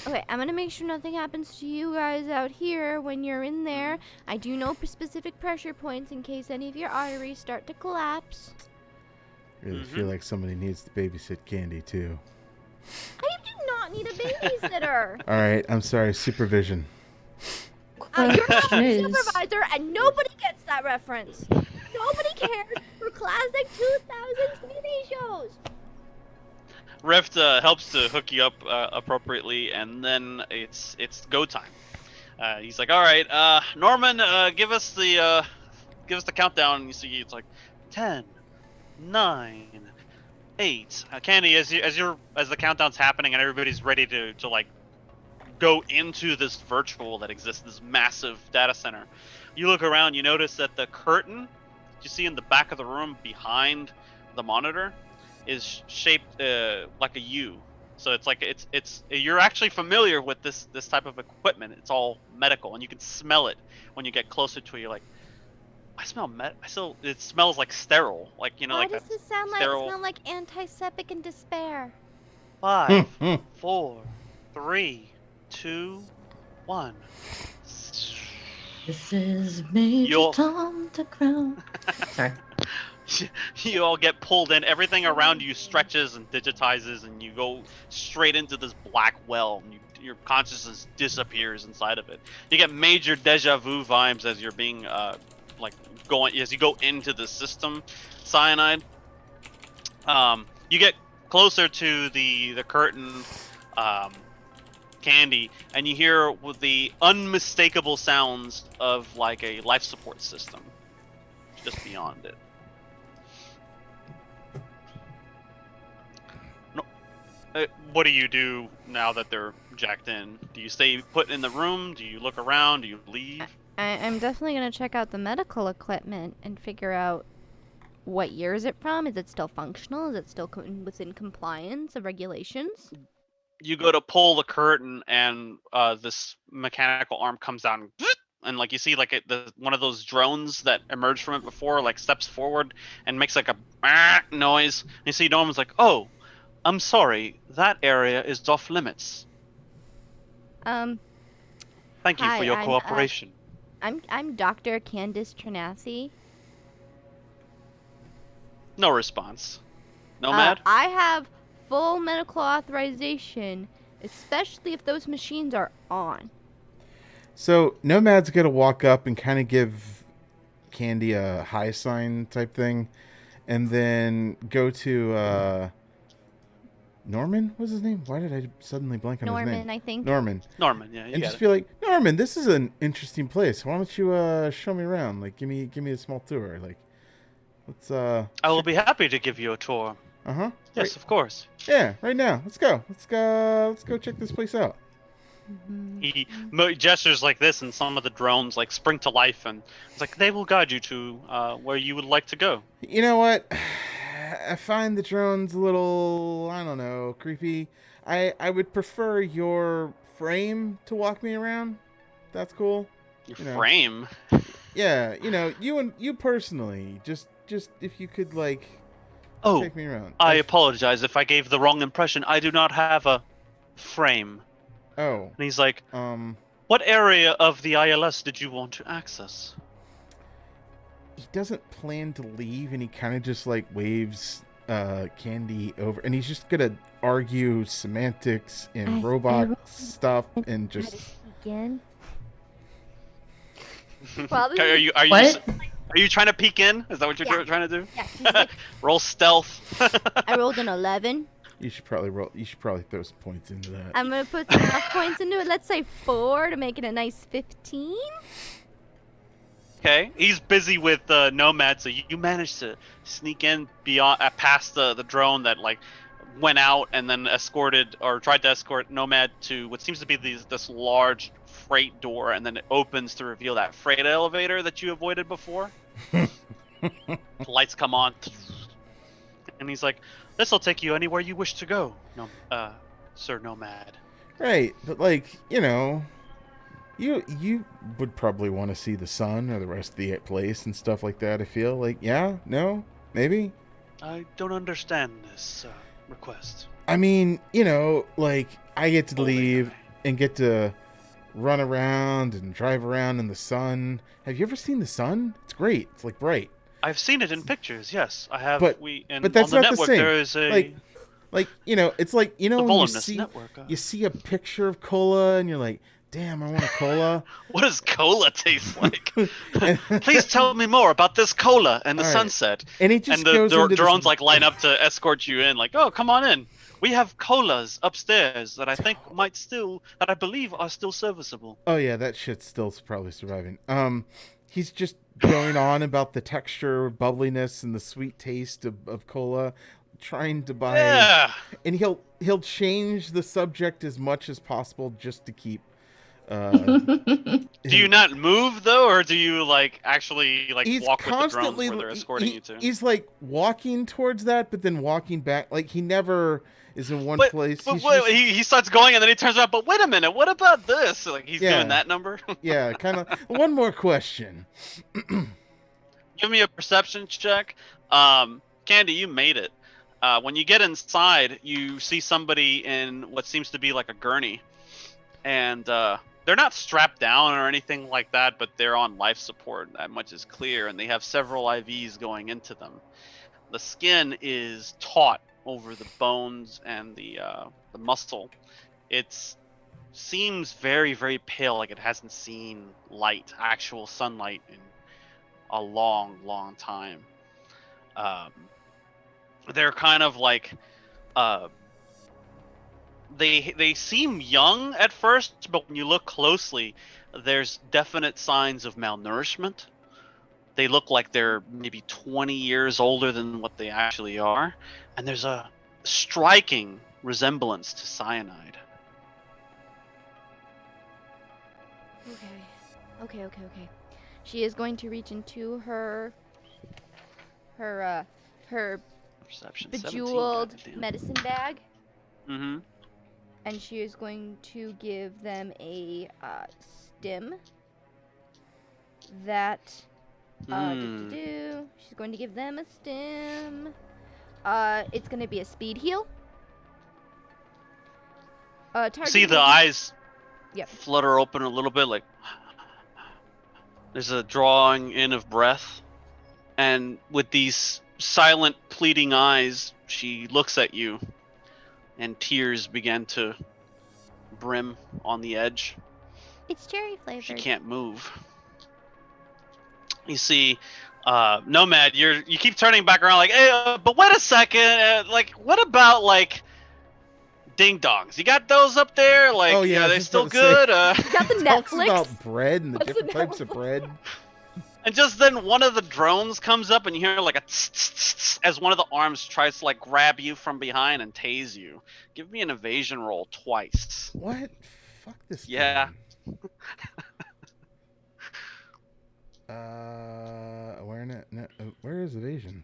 okay, I'm gonna make sure nothing happens to you guys out here when you're in there. I do know specific pressure points in case any of your arteries start to collapse. Really feel like somebody needs to babysit Candy too. I do not need a babysitter. All right, I'm sorry. Supervision. You're not a Jeez. supervisor, and nobody gets that reference. Nobody cares for classic 2000s TV shows. Rift helps to hook you up appropriately, and then it's go time. He's like, all right, Norman, give us the countdown. And you see it's like 10, 9, 8. Candy, as the countdown's happening and everybody's ready to like go into this virtual that exists, this massive data center, you look around, you notice that the curtain you see in the back of the room behind the monitor is shaped like a U. So it's like it's you're actually familiar with this type of equipment. It's all medical, and you can smell it when you get closer to it. You're like, I smell it smells like sterile, like Why like does that this sound like sterile. smell like antiseptic and despair? 5, 4, 3, 2, 1. This is Major You'll- Tom to Crown. Sorry. You all get pulled in. Everything around you stretches and digitizes, and you go straight into this black well. And your consciousness disappears inside of it. You get major deja vu vibes as you're being as you go into the system. Cyanide. You get closer to the curtain, Candy, and you hear with the unmistakable sounds of like a life support system just beyond it. What do you do now that they're jacked in? Do you stay put in the room? Do you look around? Do you leave? I'm definitely gonna check out the medical equipment and figure out what year is it from. Is it still functional? Is it still within compliance of regulations? you go to pull the curtain, and this mechanical arm comes down, and like you see like one of those drones that emerged from it before, like steps forward and makes like a noise. And you see Norman's like, "Oh, I'm sorry, that area is off limits. Um, Thank you for Hi, your cooperation." I'm Dr. Candice Trinassi. No response. Nomad? I have full medical authorization, especially if those machines are on. So Nomad's gonna walk up and kind of give Candy a high sign type thing, and then go to Norman. What's his name? Why did I suddenly blank on his name? Norman, I think. Norman. Norman, yeah, you And got just it. be like, Norman, this is an interesting place. Why don't you show me around? Like, give me a small tour. Like, let's I will be happy to give you a tour. Uh-huh. Yes, Right. of course. Yeah, right now. Let's go. Let's go check this place out. He gestures like this, and some of the drones like spring to life, and it's like they will guide you to where you would like to go. You know what? I find the drones a little, I don't know, creepy. I would prefer your frame to walk me around. That's cool. Your You know. frame. Yeah, you personally, just if you could like Oh, take me around. I apologize if I gave the wrong impression. I do not have a frame. Oh, And he's like, um, what area of the ILS did you want to access? he doesn't plan to leave, and he kind of just like waves Candy over, and he's just gonna argue semantics and robot stuff, and just Again. Well, this Are is- you What? are you trying to peek in? Is that what you're Yeah. trying to do? Yeah, he's like, Roll stealth. I rolled an 11. you should probably throw some points into that. I'm gonna put some enough points into it. Let's say 4 to make it a nice 15. Okay, he's busy with Nomad, so you managed to sneak in beyond, past the drone that like went out, and then escorted or tried to escort Nomad to what seems to be this large freight door, and then it opens to reveal that freight elevator that you avoided before. The lights come on, and he's like, "This will take you anywhere you wish to go, Sir Nomad." Right, but like you would probably want to see the sun or the rest of the place and stuff like that. I feel like, yeah, no, maybe. I don't understand this request. I mean, like I get to Older leave guy. and get to run around and drive around in the sun. Have you ever seen the sun? It's great. It's like bright. I've seen it in pictures. Yes, I have. But that's on the not the network same. there is a Like it's like the when you Volumnus see network. you see a picture of cola and you're like, damn, I want a cola. What does cola taste like? And- Please tell me more about this cola and the All right. sunset. And he just And the goes into this- drones like line up to escort you in. Like, oh, come on in. We have colas upstairs that I believe are still serviceable. Oh yeah, that shit's still probably surviving. He's just going on about the texture, bubbliness, and the sweet taste of cola, trying to buy. Yeah. And he'll change the subject as much as possible just to keep. Do you not move though, or do you like actually like He's walk with the drones constantly where they're escorting you to? He's like walking towards that, but then walking back. Like he never is in one place. But He's wait, just- he starts going and then he turns around. But wait a minute, what about this? Like he's Yeah. doing that number. Yeah, kind of. One more question. Give me a perception check. Candy, you made it. When you get inside, you see somebody in what seems to be like a gurney, and they're not strapped down or anything like that, but they're on life support. That much is clear, and they have several IVs going into them. The skin is taut over the bones and the muscle. It seems very, very pale, like it hasn't seen light, actual sunlight, in a long, long time. They're kind of like they seem young at first, but when you look closely, there's definite signs of malnourishment. They look like they're maybe 20 years older than what they actually are, and there's a striking resemblance to cyanide. Okay. She is going to reach into her Perception. 17, bejeweled goddamn. medicine bag, Mm-hmm. and she is going to give them a stim. That she's going to give them a stim. It's going to be a speed heal. See the eyes Yep. flutter open a little bit, like there's a drawing in of breath, and with these silent, pleading eyes, she looks at you, and tears begin to brim on the edge. It's cherry flavored. She can't move. You see, Nomad, you keep turning back around, like, hey, but wait a second, like, what about like ding dongs? You got those up there? Like, Oh, yeah, I are they was just still about to say. good? You got the Talks Netflix. about bread and the What's the different types of bread. And just then, one of the drones comes up, and you hear like a tss, tss, tss, tss, as one of the arms tries to like grab you from behind and tase you. Give me an evasion roll twice. What? Fuck this. Yeah. Game. Awareness. No, where is evasion?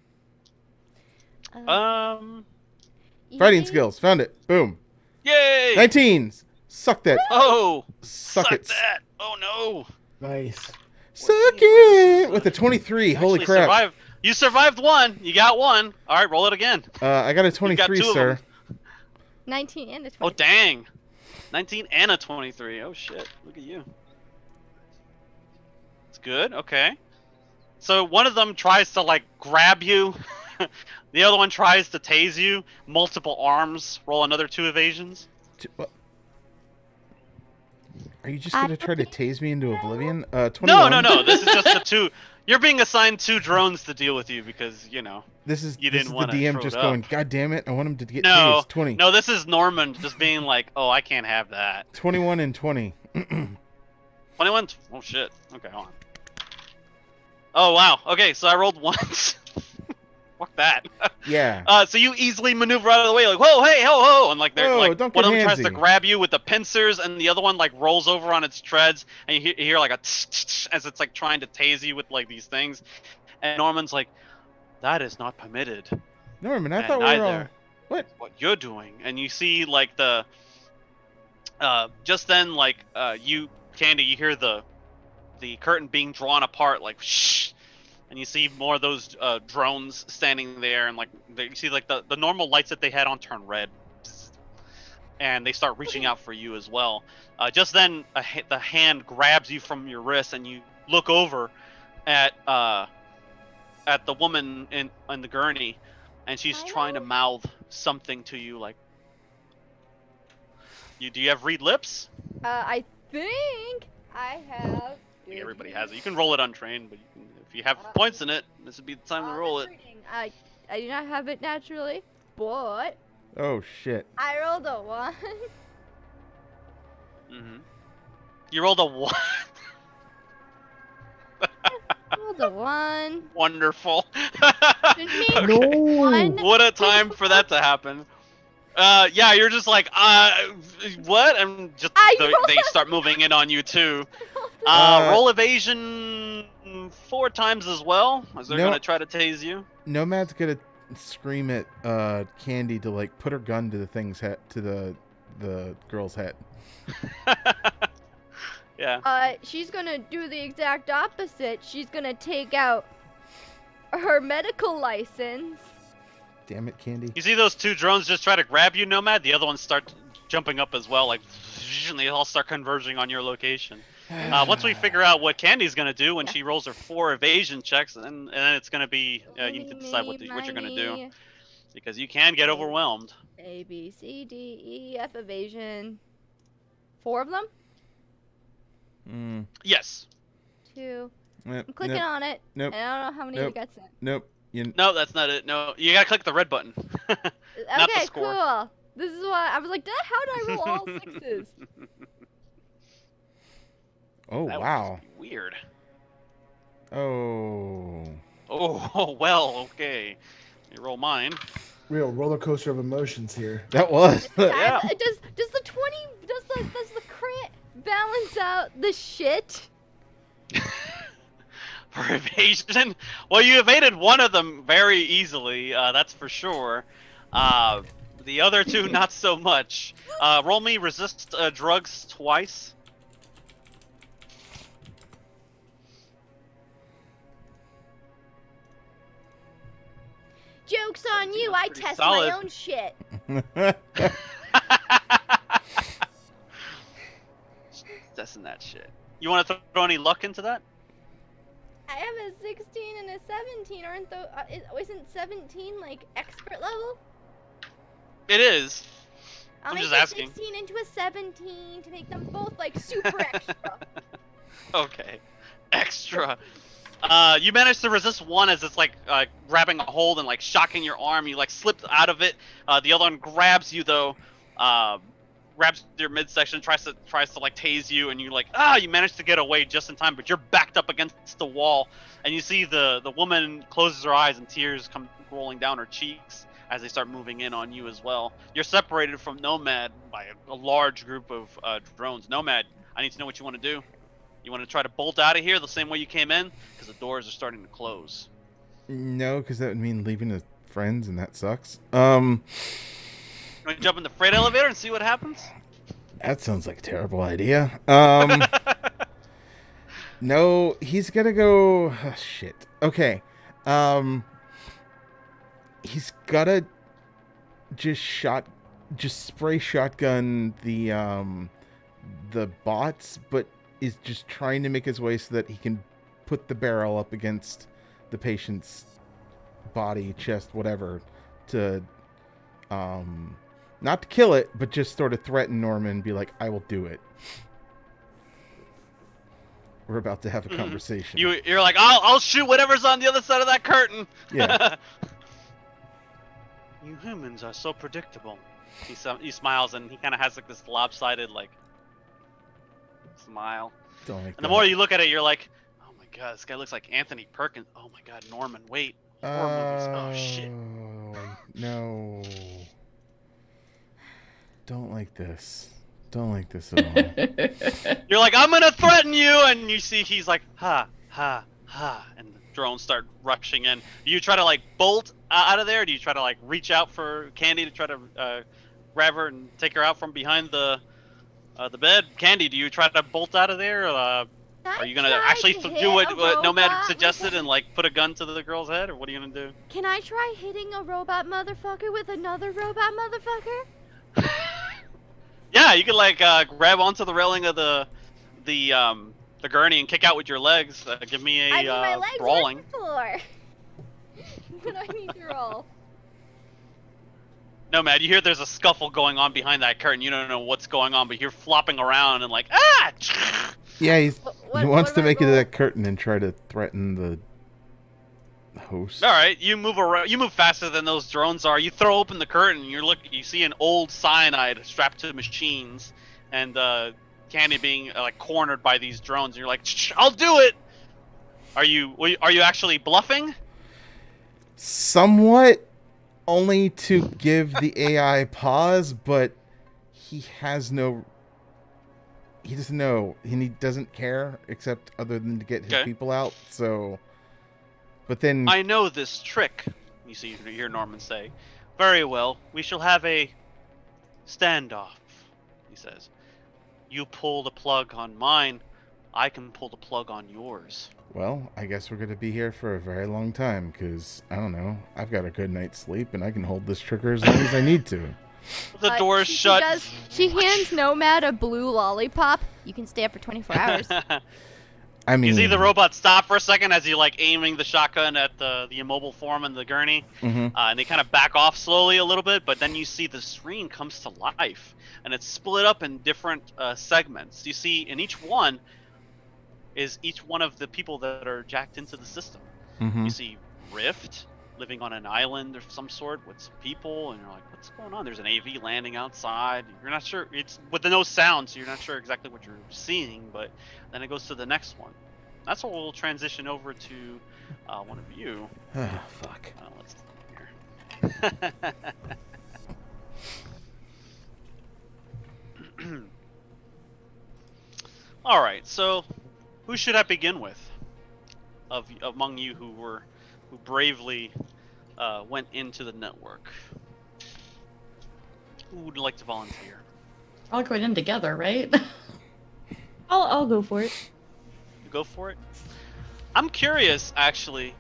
Fighting skills. Found it. Boom. Yay! 19s. Suck that. Oh, Suck it. that. Oh no. Nice. Suck it with a 23. Holy Actually, crap. You survived one. You got one. All right, roll it again. I got a You got 23, two of sir. them. 19 and a 20. Oh dang. 19 and a 23. Oh shit. Look at you. It's good. Okay. So one of them tries to like grab you. The other one tries to tase you. Multiple arms. Roll another 2 evasions. What? Are you just gonna try to tase me into oblivion? 21. No. This is just the 2. You're being assigned 2 drones to deal with you because, you know. This is You this didn't is wanna the DM throw just it going, up. God damn it, I want him to get No. tased. 20. No, this is Norman just being like, oh, I can't have that. 21 and 20. 21? Oh shit. Okay, hold on. Oh wow. Okay, so I rolled once. Fuck that. Yeah. So you easily maneuver out of the way, like, whoa, hey, ho, ho, and like they're Whoa, like don't one get of them tries to handsy. grab you with the pincers, and the other one like rolls over on its treads, and you hear like a tss, tss, tss, as it's like trying to tase you with like these things, and Norman's like, that is not permitted. Norman, I And thought we were all... neither What? What you're doing, and you see like the just then like you Candy, you hear the curtain being drawn apart, like shh. And you see more of those drones standing there, and like you see like the normal lights that they had on turn red, and they start reaching out for you as well. Just then, the hand grabs you from your wrist, and you look over at the woman in the gurney, and she's trying to mouth something to you. Like, do you have read lips? I think I have. I think everybody has it. You can roll it untrained, but if you have points in it, this would be the time to roll it. I do not have it naturally, but Oh, shit. I rolled a 1. Mm-hmm. You rolled a 1. Rolled a 1. Wonderful. Didn't mean No. 1. What a time for that to happen. Yeah, you're just like, what? And just they start moving in on you too. Roll evasion 4 times as well, as they're gonna try to tase you. Nomad's gonna scream at Candy to like put her gun to the thing's head, to the girl's head. Yeah. She's gonna do the exact opposite. She's gonna take out her medical license. Damn it, Candy. You see those 2 drones just try to grab you, Nomad? The other ones start jumping up as well, like, and they all start converging on your location. Once we figure out what Candy's gonna do when she rolls her 4 evasion checks, and then it's gonna be you need to decide what you're gonna do, because you can get overwhelmed. A, B, C, D, E, F evasion. 4 of them? Yes. 2. I'm I'm clicking on it. Nope. And I don't know how many you got sent. Nope. No, that's not it. No, you gotta click the red button. Not the Okay, score. cool. This is why I was like, how did I roll all 6s? Oh, That wow. was weird. Oh. Oh, well, okay. You roll mine. Real roller coaster of emotions here. That was. Yeah. Does the 20 does the crit balance out the shit? For evasion, well, you evaded one of them very easily. That's for sure. The The other two, not so much. Roll me resist drugs twice. Joke's on you, I Pretty test solid. my own shit. Testing that shit. You want to throw any luck into that? I have a 16 and a 17. Aren't those? Isn't 17 like expert level? It is. I'll I'm make just a asking. 16 into a 17 to make them both like super extra. Okay. Extra. You managed to resist one as it's like grabbing a hold and like shocking your arm. You like slipped out of it. The other one grabs you though. Grabs your midsection, tries to like tase you, and you like you managed to get away just in time, but you're backed up against the wall, and you see the woman closes her eyes and tears come rolling down her cheeks as they start moving in on you as well. You're separated from Nomad by a large group of drones. Nomad, I need to know what you want to do. You want to try to bolt out of here the same way you came in, because the doors are starting to close. No, because that would mean leaving the friends, and that sucks. You want to jump in the freight elevator and see what happens? That sounds like a terrible idea. No, he's gonna go. Shit. Okay. He's gotta just spray shotgun the bots, but is just trying to make his way so that he can put the barrel up against the patient's body, chest, whatever, to not to kill it, but just sort of threaten Norman and be like, I will do it. We're about to have a conversation. You're like, I'll shoot whatever's on the other side of that curtain. Yeah. You humans are so predictable. He smiles and he kind of has like this lopsided like smile. Don't like And that. the more you look at it, you're like, oh my god, this guy looks like Anthony Perkins. Oh my god, Norman, wait. Horror movies. Oh shit. No. Don't like this. Don't like this at all. You're like, I'm gonna threaten you, and you see he's like, ha, ha, ha, and the drones start rushing in. Do you try to like bolt out of there? Or do you try to like reach out for Candy to try to grab her and take her out from behind the bed? Candy, do you try to bolt out of there? Are you gonna actually do what Nomad suggested and like put a gun to the girl's head, or what are you gonna do? Can I try hitting a robot motherfucker with another robot motherfucker? Yeah, you could like grab onto the railing of the gurney and kick out with your legs. Give me a my legs brawling. are on the floor. What do I need to roll? Nomad, you hear there's a scuffle going on behind that curtain. You don't know what's going on, but you're flopping around and like, ah! Yeah, he wants to make it to roll? that curtain and try to threaten the host. All right, you move around. You move faster than those drones are. You throw open the curtain. You see an old cyanide strapped to machines, and Candy being like cornered by these drones. And you're like, I'll do it. Are you actually bluffing? Somewhat, only to give the AI pause, but he doesn't know, and he doesn't care except other than to get his people out. So, but then I know this trick. You hear Norman say, "Very well, we shall have a standoff," he says. You pull the plug on mine, I can pull the plug on yours. well, I guess we're going to be here for a very long time, because, I don't know, I've got a good night's sleep, and I can hold this trigger as long as I need to. The door's shut. She hands Nomad a blue lollipop. You can stay up for 24 hours. I mean, You see the robot stop for a second as you like aiming the shotgun at the immobile form in the gurney, and they kind of back off slowly a little bit, but then you see the screen comes to life, and it's split up in different segments. You see in each one is each one of the people that are jacked into the system. You see Rift living on an island of some sort with some people, and you're like, what's going on? There's an AV landing outside. You're not sure. It's with the no sound, so you're not sure exactly what you're seeing, but then it goes to the next one. That's what we'll transition over to one of you. Ah, fuck. Let's see here. All right, so who should I begin with? Among you who bravely went into the network. Who would like to volunteer? All going in together, right? I'll go for it. You go for it. I'm curious, actually.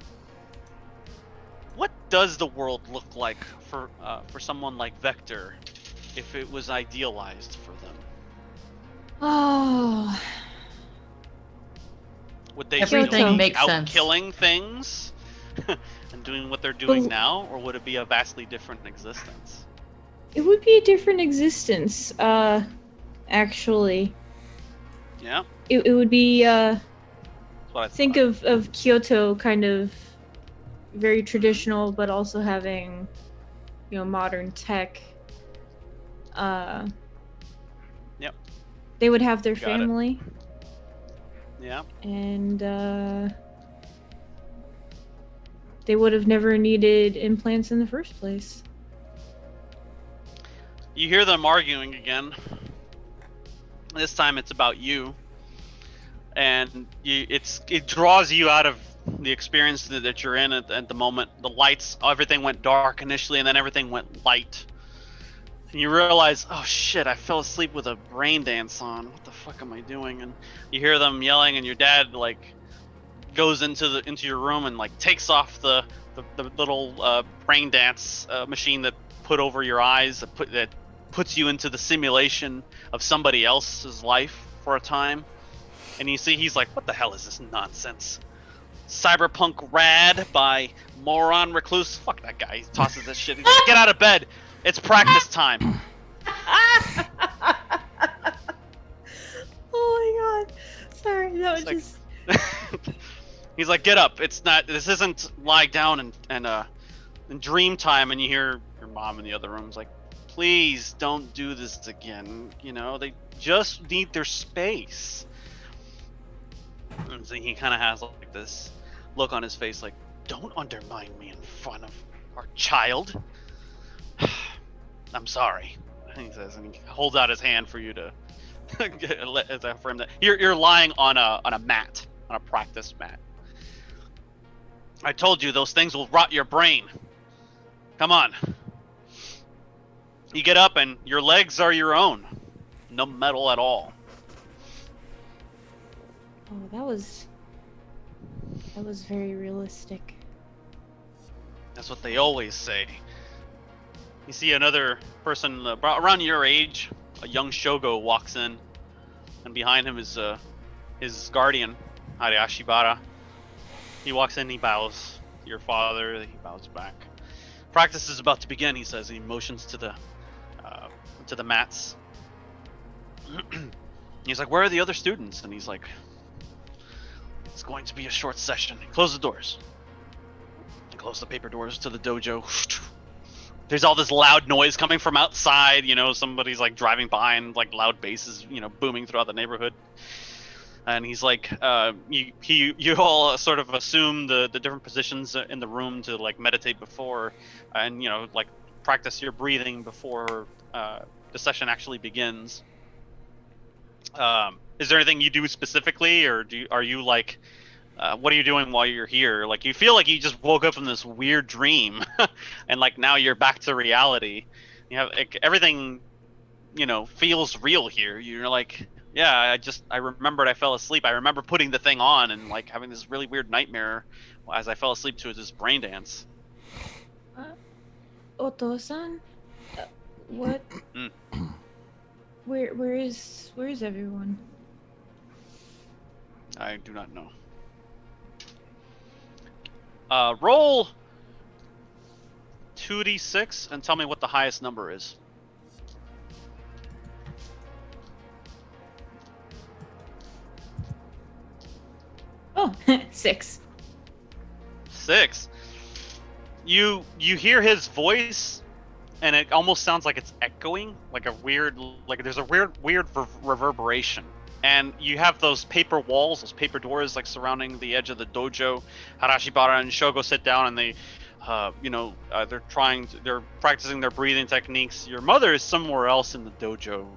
What does the world look like for someone like Vector, if it was idealized for them? Oh, Would they Everything still be makes out sense. killing things and doing what they're doing Bel- now, or would it be a vastly different existence? it would be a different existence. Actually, Yeah, it would be. that's what I Think thought. of Kyoto, kind of very traditional, but also having, modern tech. Yep. They would have their Got it. family, Yeah. and they would have never needed implants in the first place. You hear them arguing again. This time it's about you, and it draws you out of the experience that you're in at the moment. The lights, everything went dark initially, and then everything went light. And you realize, oh shit, I fell asleep with a brain dance on. What the fuck am I doing? And you hear them yelling, and your dad like goes into your room and like takes off the little brain dance machine that put over your eyes, that puts you into the simulation of somebody else's life for a time. And you see he's like, what the hell is this nonsense? Cyberpunk Rad by Moron Recluse. Fuck that guy. He tosses this shit. He's like, get out of bed. It's practice time. Oh my god. Sorry, that was It's like- just. He's like, get up. It's not. This isn't lie down and dream time. And you hear your mom in the other room. Is like, please don't do this again. They just need their space. And so he kind of has like this look on his face, like, don't undermine me in front of our child. I'm sorry, he says, and he holds out his hand for you to for him to. You're lying on a mat, on a practice mat. I told you those things will rot your brain. Come on. You get up and your legs are your own. No metal at all. Oh, that was very realistic. That's what they always say. You see another person around your age, a young shogo walks in, and behind him is his guardian, Ariashibara. He walks in, he bows to your father, he bows back. Practice is about to begin, he says. He motions to the mats. He's like, where are the other students? And he's like, it's going to be a short session. Close the doors. Close the paper doors to the dojo. There's all this loud noise coming from outside. Somebody's like driving by and like loud basses, booming throughout the neighborhood. And he's like, you all sort of assume the different positions in the room to like meditate before, and like practice your breathing before the session actually begins. Is there anything you do specifically, or are you like, what are you doing while you're here? Like, you feel like you just woke up from this weird dream, and like now you're back to reality. You have like, everything, feels real here. You're like, yeah, I remembered I fell asleep. I remember putting the thing on and like having this really weird nightmare as I fell asleep to this brain dance. Oto-san, what? Where is everyone? I do not know. Roll 2d6 and tell me what the highest number is. Oh, 6. 6. You hear his voice, and it almost sounds like it's echoing, like there's a weird reverberation. And you have those paper walls, those paper doors, like surrounding the edge of the dojo. Harashibara and Shogo sit down, and they, they're practicing their breathing techniques. Your mother is somewhere else in the dojo,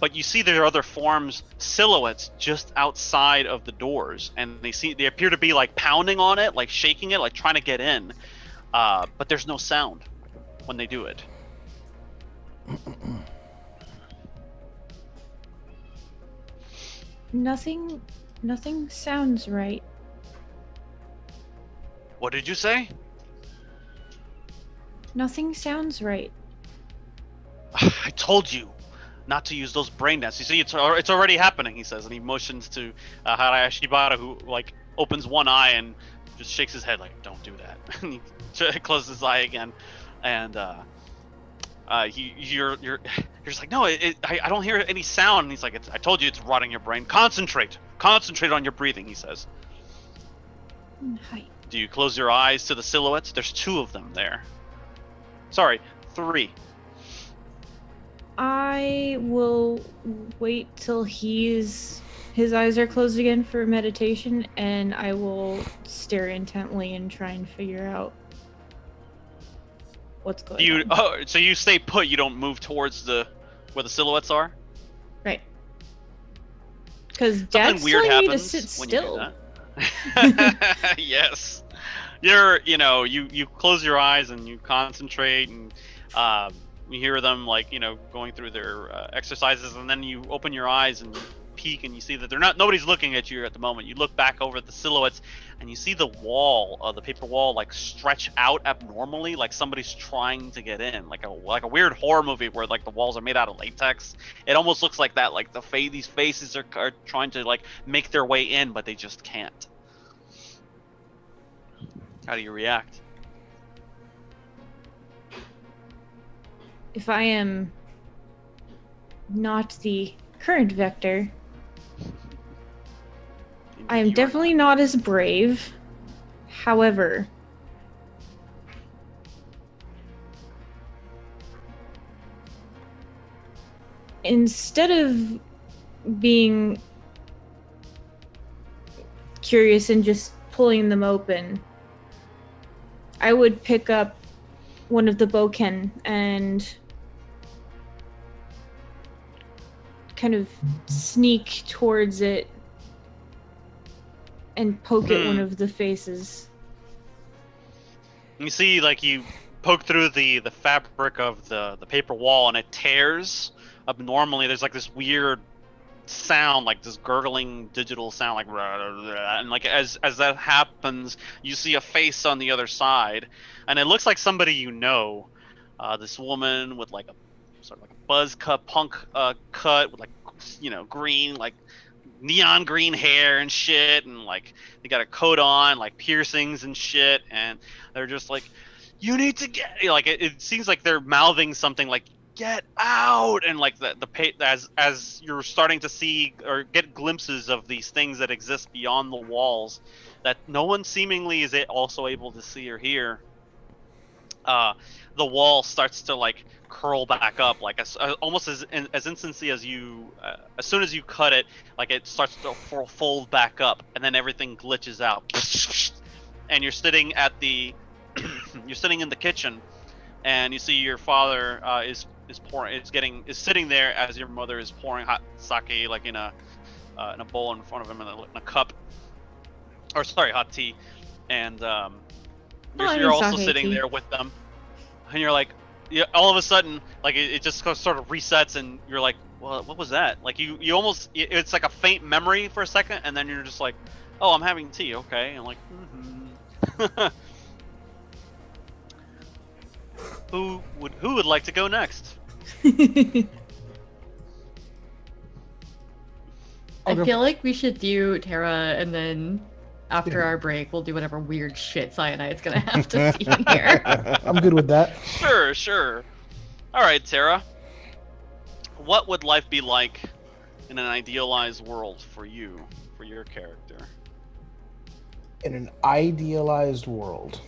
but you see there are other forms, silhouettes, just outside of the doors, and they appear to be like pounding on it, like shaking it, like trying to get in, but there's no sound when they do it. Nothing sounds right. What did you say? Nothing sounds right. I told you not to use those brain dance. You see, it's already happening, he says, and he motions to Harashibara, who like opens one eye and just shakes his head like, "Don't do that." And he closes his eye again, and you're just like, "No, I don't hear any sound." And he's like, "I told you, it's rotting your brain. Concentrate on your breathing," he says. Hi. Do you close your eyes to the silhouettes? There's 2 of them there. Sorry, 3. I will wait till his eyes are closed again for meditation, and I will stare intently and try and figure out what's going on. Oh, so you stay put. You don't move towards where the silhouettes are. Right. Because Dad's weird telling me to happens sit when still. you do that. Yes. You close your eyes and you concentrate, and you hear them going through their exercises, and then you open your eyes and you peek and you see that nobody's looking at you at the moment. You look back over at the silhouettes and you see the wall, the paper wall, like stretch out abnormally, like somebody's trying to get in, like a weird horror movie where like the walls are made out of latex. It almost looks like that, like these faces are trying to like make their way in, but they just can't. How do you react? If I am not the current Vector, I am definitely not as brave. However, instead of being curious and just pulling them open, I would pick up one of the boken and kind of sneak towards it and poke at one of the faces. You see, like, you poke through the fabric of the paper wall, and it tears abnormally. There's like this weird sound, like this gurgling digital sound, like, and like as that happens, you see a face on the other side, and it looks like somebody you know. This woman with like a sort of like a buzz cut, punk cut with like, green, like neon green hair and shit, and like they got a coat on, like piercings and shit, and they're just like, "You need to get," like it seems like they're mouthing something like, "Get out!" And like as you're starting to see or get glimpses of these things that exist beyond the walls that no one seemingly is also able to see or hear, the wall starts to like curl back up, like almost as instantly as you as soon as you cut it, like it starts to fold back up, and then everything glitches out, and you're sitting at the you're sitting in the kitchen, and you see your father is sitting there as your mother is pouring hot sake, like in a bowl in front of him, in a cup, or sorry, hot tea, and you're also sitting there with them, and you're like, all of a sudden, like it just sort of resets, and you're like, well, what was that? Like you almost, it's like a faint memory for a second, and then you're just like, oh, I'm having tea, okay, and like, Who would like to go next? I feel like we should do Terra, and then after our break, we'll do whatever weird shit Cyanide's gonna have to see in here. I'm good with that. Sure. All right, Terra. What would life be like in an idealized world for you, for your character? In an idealized world.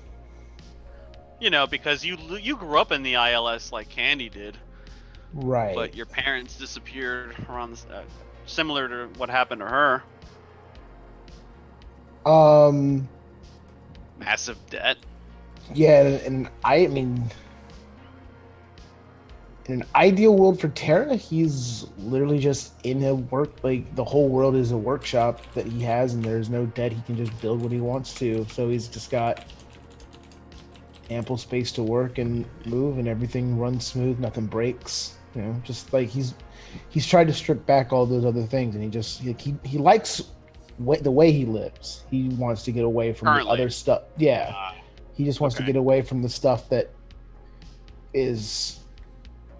Because you grew up in the ILS like Candy did. Right. But your parents disappeared around this, similar to what happened to her. Massive debt. Yeah, and I mean, in an ideal world for Terra, he's literally just in a like the whole world is a workshop that he has, and there's no debt. He can just build what he wants to. So he's just got ample space to work and move, and everything runs smooth. Nothing breaks. Just like he's he's tried to strip back all those other things, and he likes the way he lives. He wants to get away from the Currently. other stuff. Yeah, he just wants to Okay. get away from the stuff that is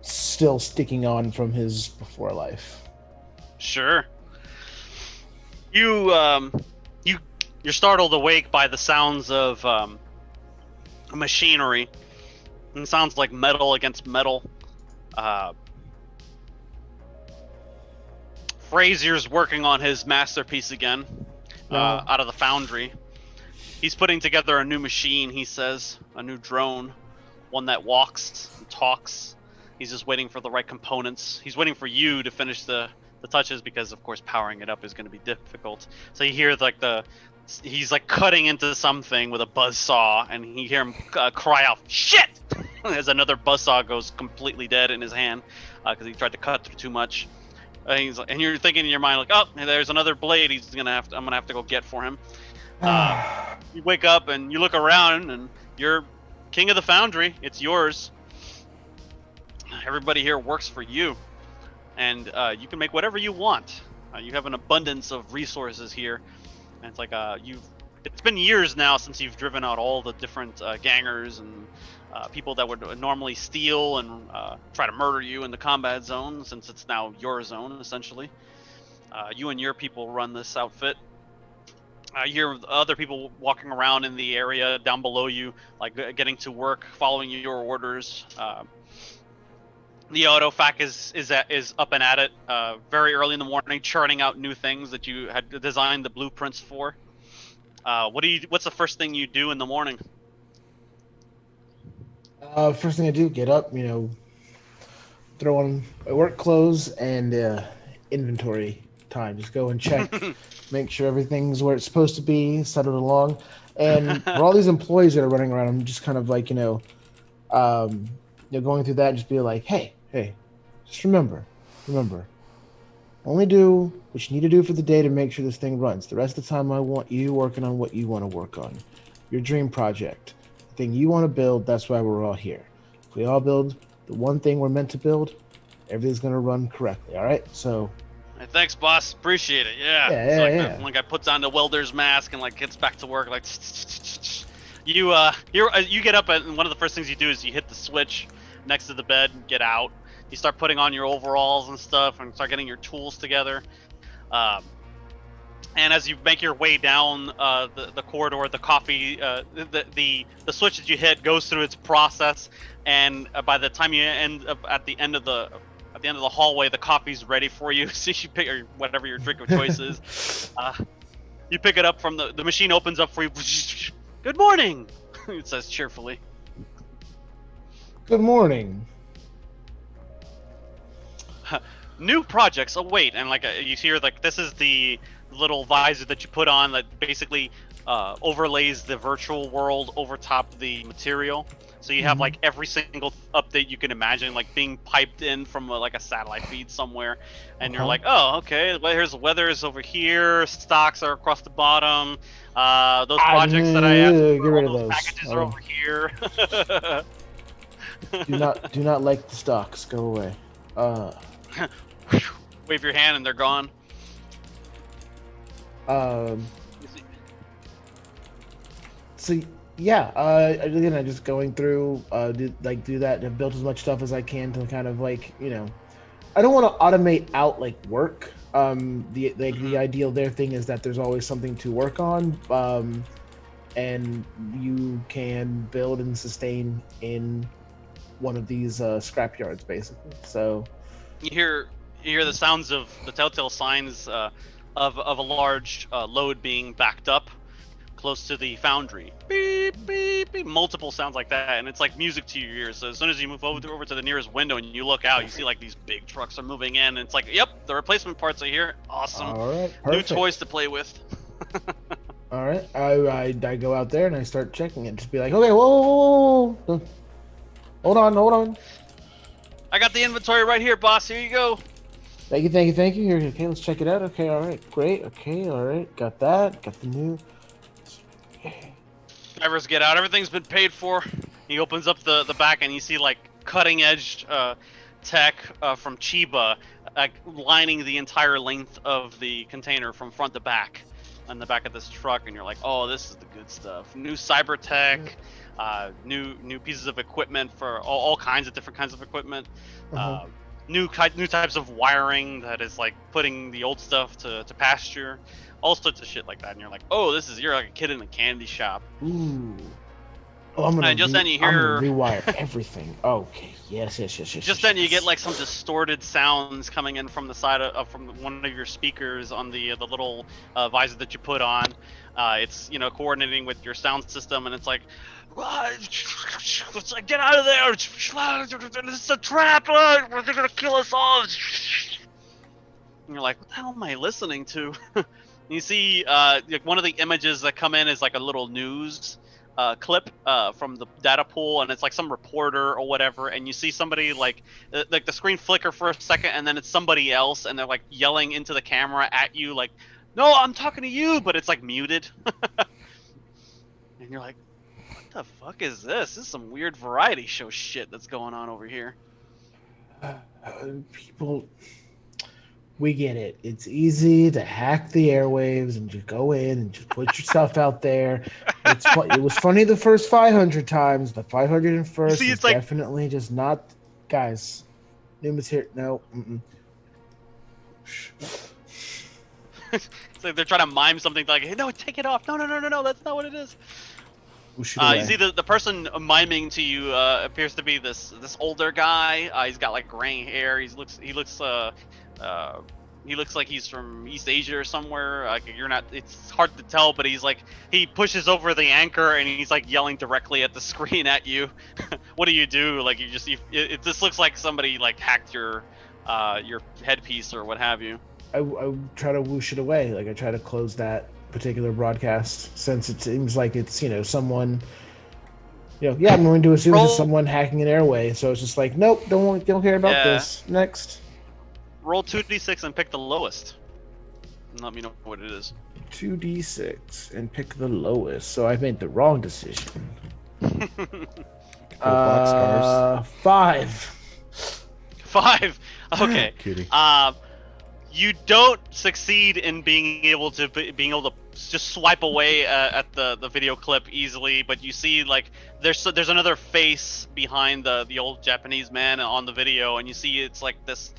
still sticking on from his before life. Sure. You're startled awake by the sounds of machinery. It sounds like metal against metal. Frazier's working on his masterpiece again, No. out of the foundry. He's putting together a new machine, he says, a new drone, one that walks and talks. He's just waiting for the right components. He's waiting for you to finish the touches because, of course, powering it up is going to be difficult. So you hear like he's like cutting into something with a buzzsaw, and you hear him cry out, "Shit!" as another buzzsaw goes completely dead in his hand because he tried to cut through too much. And you're thinking in your mind like, "Oh, there's another blade. I'm gonna have to go get for him." You wake up and you look around, and you're king of the foundry. It's yours. Everybody here works for you, and you can make whatever you want. You have an abundance of resources here, and it's like it's been years now since you've driven out all the different gangers and people that would normally steal and try to murder you in the combat zone, since it's now your zone essentially. You and your people run this outfit. You hear other people walking around in the area down below you, like getting to work, following your orders. The autofac is up and at it very early in the morning, churning out new things that you had designed the blueprints for. What's the first thing you do in the morning? First thing I do, get up, throw on my work clothes and inventory time. Just go and check, make sure everything's where it's supposed to be, set it along. And for all these employees that are running around, I'm just kind of like, going through that and just be like, hey, just remember, only do what you need to do for the day to make sure this thing runs. The rest of the time, I want you working on what you want to work on, your dream project, the thing you want to build. That's why we're all here. If we all build the one thing we're meant to build, everything's going to run correctly. All right, so. Hey, thanks, boss. Appreciate it. Yeah. Yeah. One guy puts on the welder's mask and like gets back to work. Like, you get up and one of the first things you do is you hit the switch next to the bed and get out. You start putting on your overalls and stuff and start getting your tools together. And as you make your way down the corridor, the coffee, the switch that you hit goes through its process, and by the time you end up at the end of the hallway, the coffee's ready for you. So you pick or whatever your drink of choice is. You pick it up from the machine, opens up for you. Good morning, it says cheerfully. Good morning. New projects await, and like you hear like this is the little visor that you put on that basically overlays the virtual world over top of the material. So you have like every single update you can imagine, like being piped in from like a satellite feed somewhere, and you're like, oh, okay. Well, here's the weather's over here. Stocks are across the bottom. Those projects that I asked get for, rid all of those those. packages are over here. do not like the stocks. Go away. Wave your hand and they're gone. So yeah, again, I'm just going through, do that, and I've built as much stuff as I can to kind of like, I don't want to automate out like work. The ideal thing is that there's always something to work on, and you can build and sustain in one of these scrap yards, basically. So you hear the sounds of the telltale signs of a large load being backed up close to the foundry. Beep, beep, beep. Multiple sounds like that, and it's like music to your ears. So as soon as you move over to the nearest window and you look out, you see like these big trucks are moving in, and it's like, yep, the replacement parts are here. Awesome. All right, new perfect. toys to play with. All right, I go out there and I start checking it. Just be like, okay, whoa. Hold on. I got the inventory right here, boss. Here you go. Thank you. Here, okay, let's check it out. Okay, all right, great. Okay, all right, got that. Got the new. Drivers get out. Everything's been paid for. He opens up the back and you see like cutting edge tech from Chiba, lining the entire length of the container from front to back on the back of this truck, and you're like, oh, this is the good stuff. New cyber tech, new pieces of equipment for all kinds of different kinds of equipment. New types of wiring that is like putting the old stuff to pasture, all sorts of shit like that. And you're like, oh, you're like a kid in a candy shop. Ooh. Oh, I'm gonna, And just then you hear, I'm gonna rewire everything. Okay, yes. Just then you get like some distorted sounds coming in from the side from one of your speakers on the little visor that you put on. It's coordinating with your sound system, and it's like, get out of there! It's a trap! They're gonna kill us all! And you're like, what the hell am I listening to? You see, like one of the images that come in is like a little news clip from the data pool, and it's like some reporter or whatever, and you see somebody like the screen flicker for a second, and then it's somebody else, and they're like yelling into the camera at you, like, "No, I'm talking to you," but it's like muted, and you're like, "What the fuck is this? This is some weird variety show shit that's going on over here." People, we get it. It's easy to hack the airwaves and just go in and just put yourself out there. It was funny the first 500 times. The 501st is like, definitely just not. Guys, new material. No. It's like they're trying to mime something like, hey, no, take it off. No, that's not what it is. You see the person miming to you appears to be this older guy. He's got like gray hair. He looks like he's from East Asia or somewhere. Like it's hard to tell, but he pushes over the anchor and he's like yelling directly at the screen at you. What do you do? Like this looks like somebody like hacked your headpiece or what have you. I try to whoosh it away. Like I try to close that particular broadcast, since it seems like it's someone, I'm going to assume it's someone hacking an airway. So it's just like, nope, don't care about this. Next. Roll 2d6 and pick the lowest. And let me know what it is. 2d6 and pick the lowest. So I made the wrong decision. 5. 5. Okay. Cutie. You don't succeed in being able to just swipe away at the video clip easily, but you see like there's another face behind the old Japanese man on the video, and you see it's like this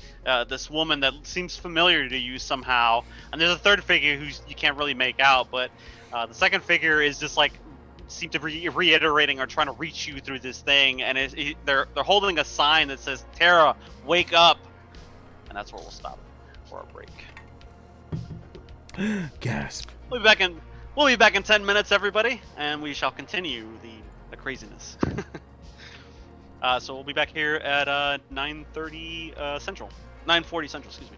woman that seems familiar to you somehow, and there's a third figure who you can't really make out, but the second figure is just like seem to be reiterating or trying to reach you through this thing, and they're holding a sign that says, "Tara, wake up," and that's where we'll stop for our break. Gasp. We'll be back in 10 minutes, everybody, and we shall continue the craziness. So we'll be back here at 9:30 Central. 9:40 Central, excuse me.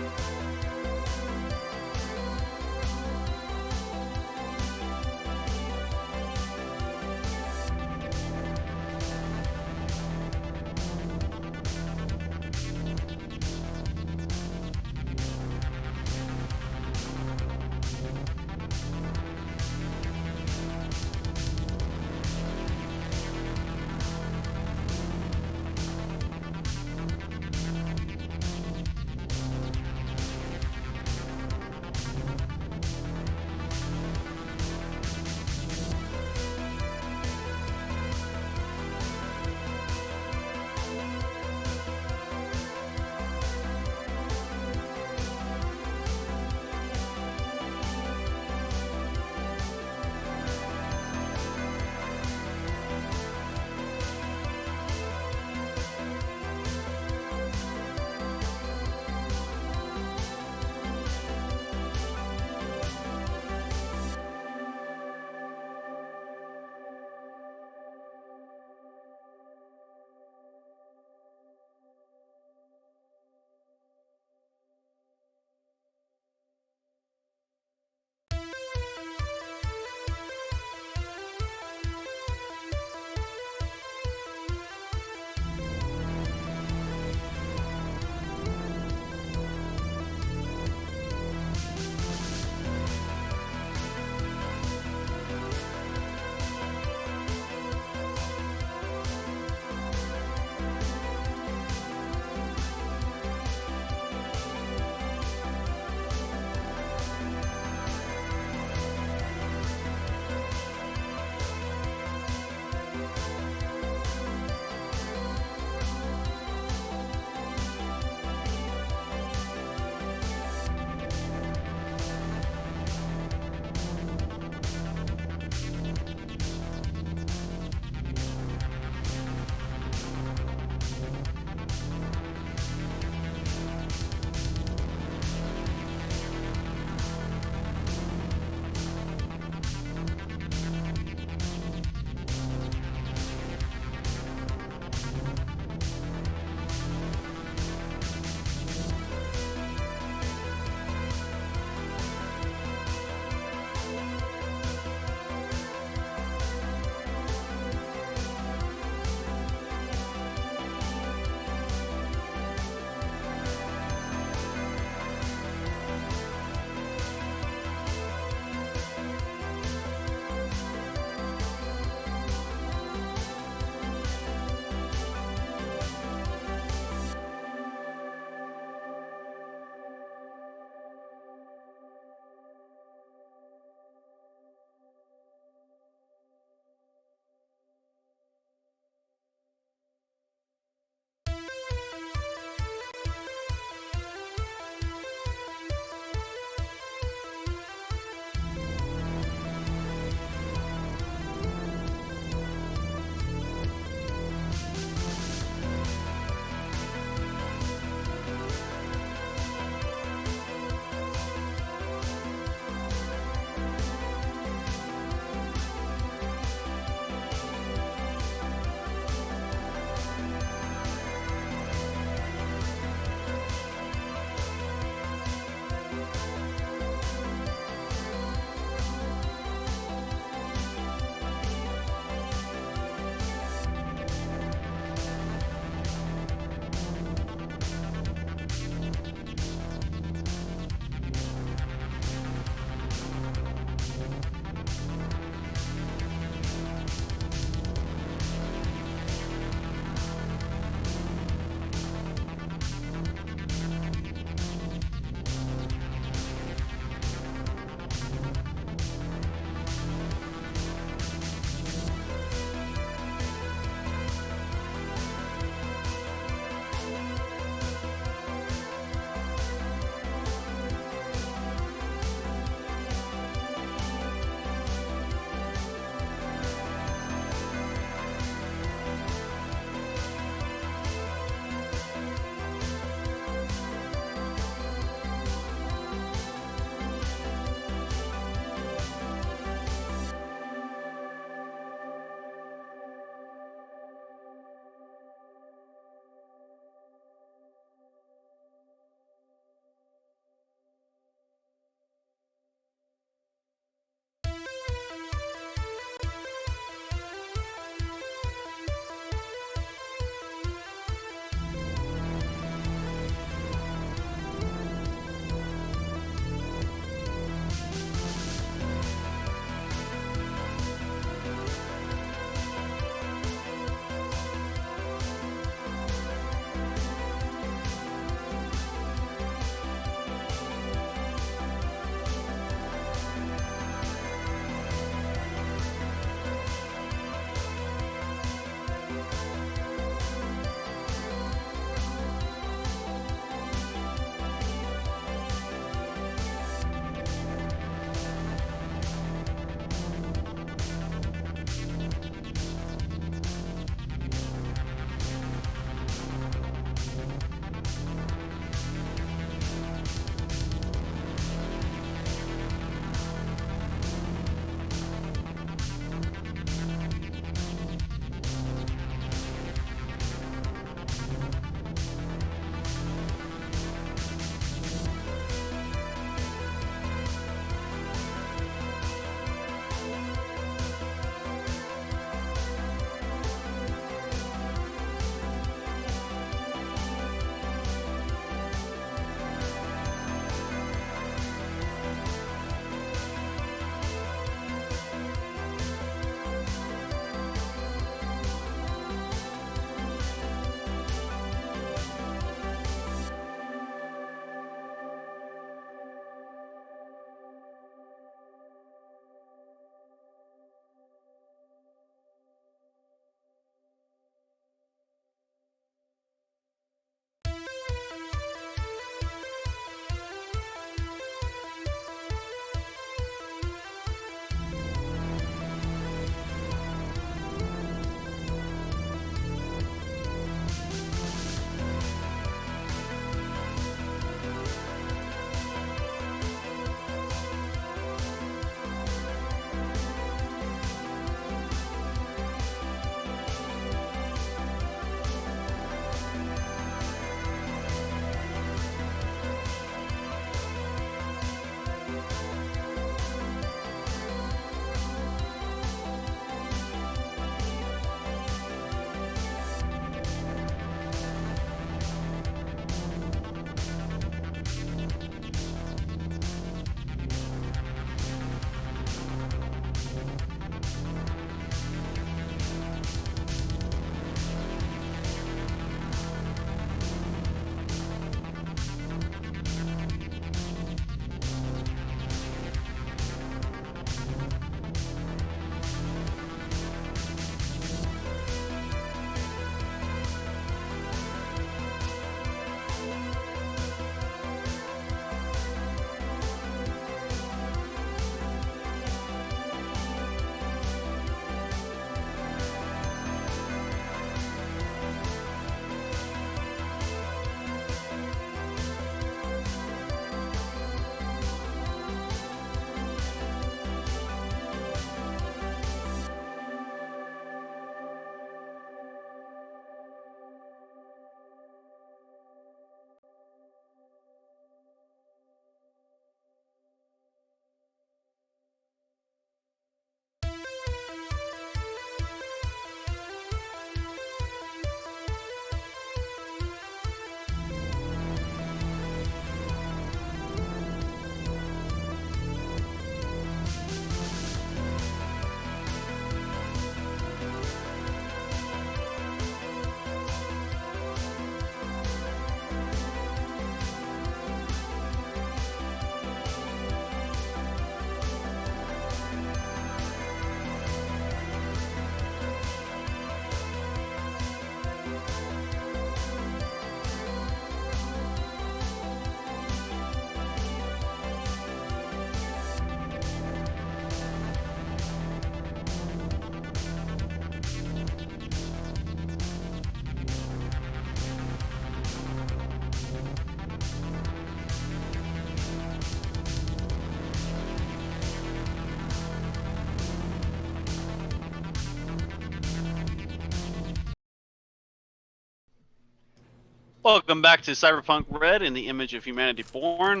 Welcome back to Cyberpunk Red in the Image of Humanity Born.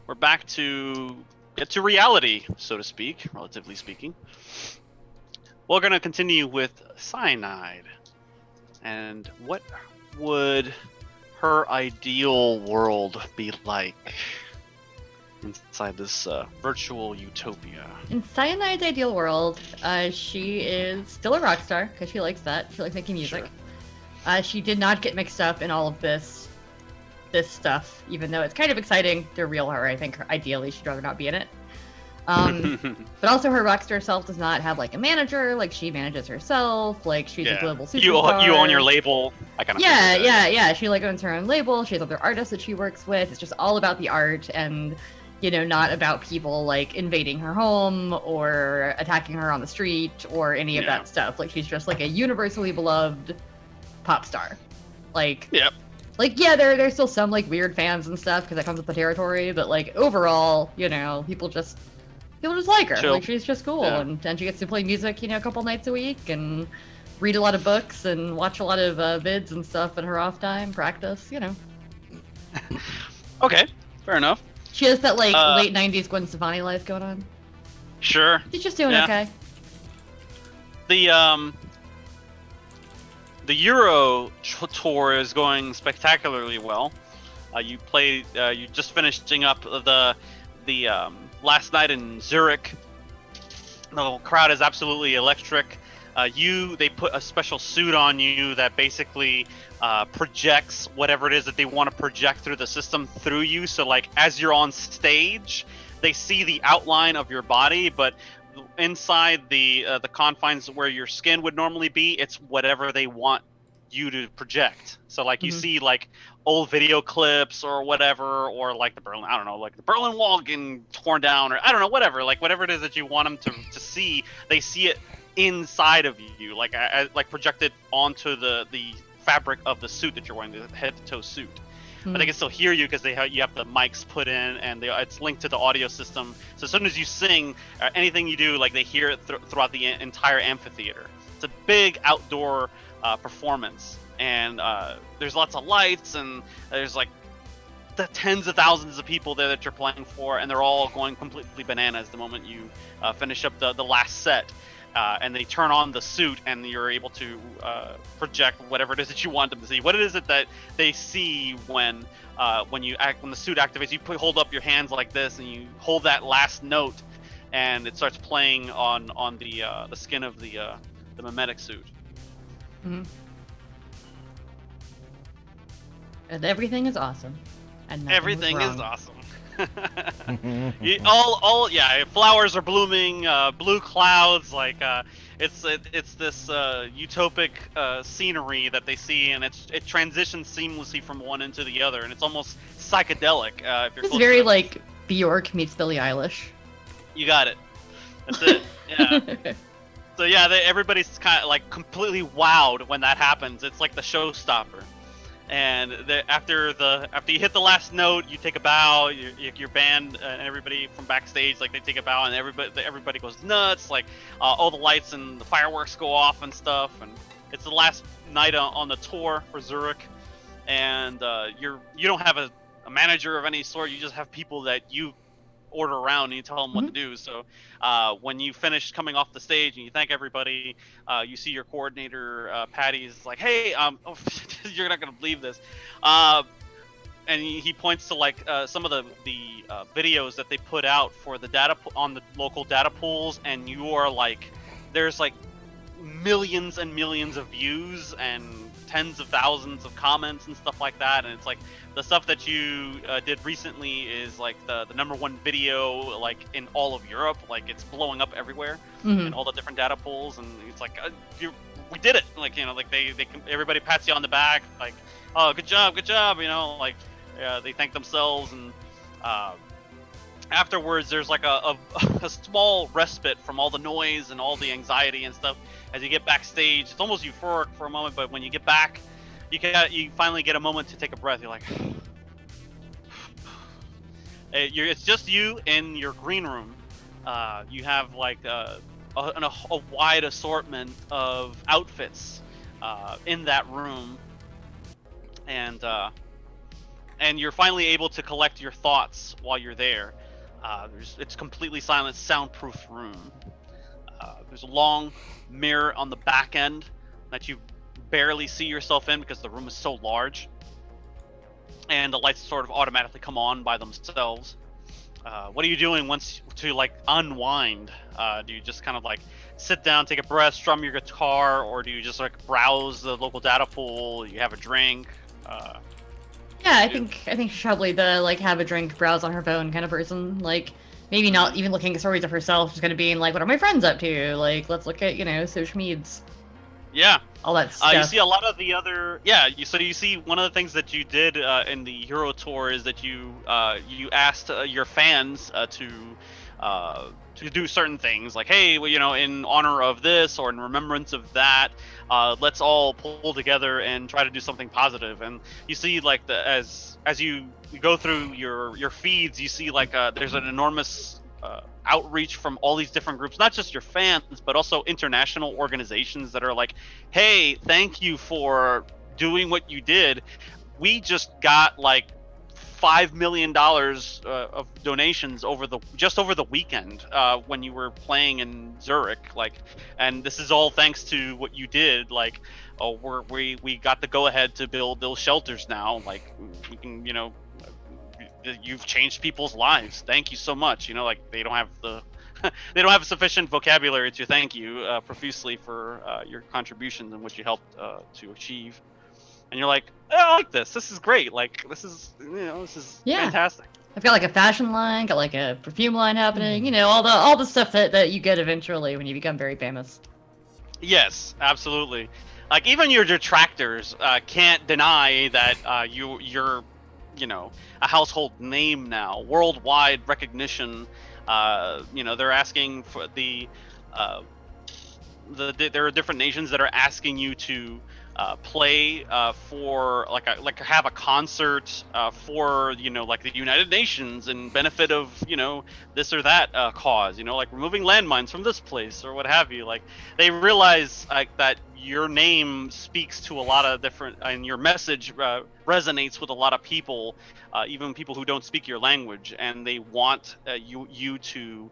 We're back to get to reality, so to speak, relatively speaking. We're going to continue with Cyanide. And what would her ideal world be like inside this virtual utopia? In Cyanide's ideal world, she is still a rock star because she likes that. She likes making music. Sure. She did not get mixed up in all of this stuff, even though it's kind of exciting to reveal her. I think ideally she'd rather not be in it. But also her rockstar self does not have like a manager. Like she manages herself. Like she's a global superstar. You own your label. I kind of yeah. She like owns her own label. She has other artists that she works with. It's just all about the art and not about people like invading her home or attacking her on the street or any of that stuff. Like she's just like a universally beloved pop star. Like there's still some like weird fans and stuff because that comes with the territory, but like overall, people just like her. Chill. Like she's just cool, and she gets to play music, a couple nights a week, and read a lot of books and watch a lot of vids and stuff in her off time, practice. Okay, fair enough. She has that like late '90s Gwen Stefani life going on. Sure. She's just doing okay. The Euro tour is going spectacularly well. You just finishing up the last night in Zurich. The crowd is absolutely electric. They put a special suit on you that basically projects whatever it is that they want to project through the system through you. So like as you're on stage, they see the outline of your body, but inside the confines where your skin would normally be, it's whatever they want you to project. So like you see like old video clips or whatever, or like the Berlin Wall getting torn down, or I don't know, whatever it is that you want them to see, they see it inside of you, like projected onto the fabric of the suit that you're wearing, the head to toe suit. But they can still hear you because you have the mics put in, and it's linked to the audio system. So as soon as you sing, anything you do, like they hear it throughout the entire amphitheater. It's a big outdoor performance, and there's lots of lights, and there's like the tens of thousands of people there that you're playing for, and they're all going completely bananas the moment you finish up the last set. And they turn on the suit, and you're able to project whatever it is that you want them to see. What is it that they see when the suit activates? You hold up your hands like this, and you hold that last note, and it starts playing on the skin of the mimetic suit. Mm-hmm. And everything is awesome. And everything is awesome. Flowers are blooming, blue clouds, like it's this utopic scenery that they see, and it transitions seamlessly from one into the other, and it's almost psychedelic. It's very like Bjork meets Billie Eilish. You got it. That's it. Yeah. So yeah, everybody's kind of like completely wowed when that happens. It's like the showstopper. And after you hit the last note, you take a bow. Your band and everybody from backstage, like they take a bow, and everybody goes nuts. Like all the lights and the fireworks go off and stuff. And it's the last night on the tour for Zurich, and you don't have a manager of any sort. You just have people that you order around and you tell them what to do. So when you finish coming off the stage and you thank everybody, you see your coordinator Patty's like, hey, you're not gonna believe this, and he points to like some of the videos that they put out for the data on the local data pools, and you are like, there's like millions and millions of views and tens of thousands of comments and stuff like that. And it's like the stuff that you did recently is like the #1 video like in all of Europe. Like it's blowing up everywhere in all the different data pools, and it's like we did it. Like like they everybody pats you on the back, like, oh, good job, like they thank themselves. And afterwards there's like a small respite from all the noise and all the anxiety and stuff. As you get backstage, it's almost euphoric for a moment, but when you get back, you finally get a moment to take a breath. You're like, it's just you in your green room. You have like a wide assortment of outfits in that room, and you're finally able to collect your thoughts while you're there. It's completely silent, soundproof room. There's a long mirror on the back end that you barely see yourself in because the room is so large, and the lights sort of automatically come on by themselves. What are you doing once to like unwind? Do you just kind of like sit down, take a breath, strum your guitar, or do you just like browse the local data pool? You have a drink. Yeah, I think she's probably the like have a drink, browse on her phone kind of person. Like maybe not even looking at stories of herself, just kind of being like, what are my friends up to? Like let's look at social medias. Yeah. All that stuff. You see a lot of the other, so you see one of the things that you did in the Euro Tour is that you asked your fans to do certain things, like, hey, well, in honor of this or in remembrance of that, let's all pull together and try to do something positive. And you see, like, as you go through your feeds, you see like there's an enormous outreach from all these different groups, not just your fans, but also international organizations that are like, hey, thank you for doing what you did. We just got like $5 million of donations over the weekend when you were playing in Zurich, and this is all thanks to what you did. Like, we got the go ahead to build those shelters now. Like, we can, you've changed people's lives. Thank you so much. Like, they don't have sufficient vocabulary to thank you profusely for your contributions and what you helped to achieve. And you're like, oh, I like this. This is great. Like, this is fantastic. I've got like a fashion line, got like a perfume line happening. All the stuff that you get eventually when you become very famous. Yes, absolutely. Like, even your detractors can't deny that you're a household name now, worldwide recognition. They're asking for there are different nations that are asking you to play for like have a concert for like the United Nations in benefit of this or that cause, like removing landmines from this place or what have you. Like, they realize that your name speaks to a lot of different, and your message resonates with a lot of people, even people who don't speak your language, and they want you to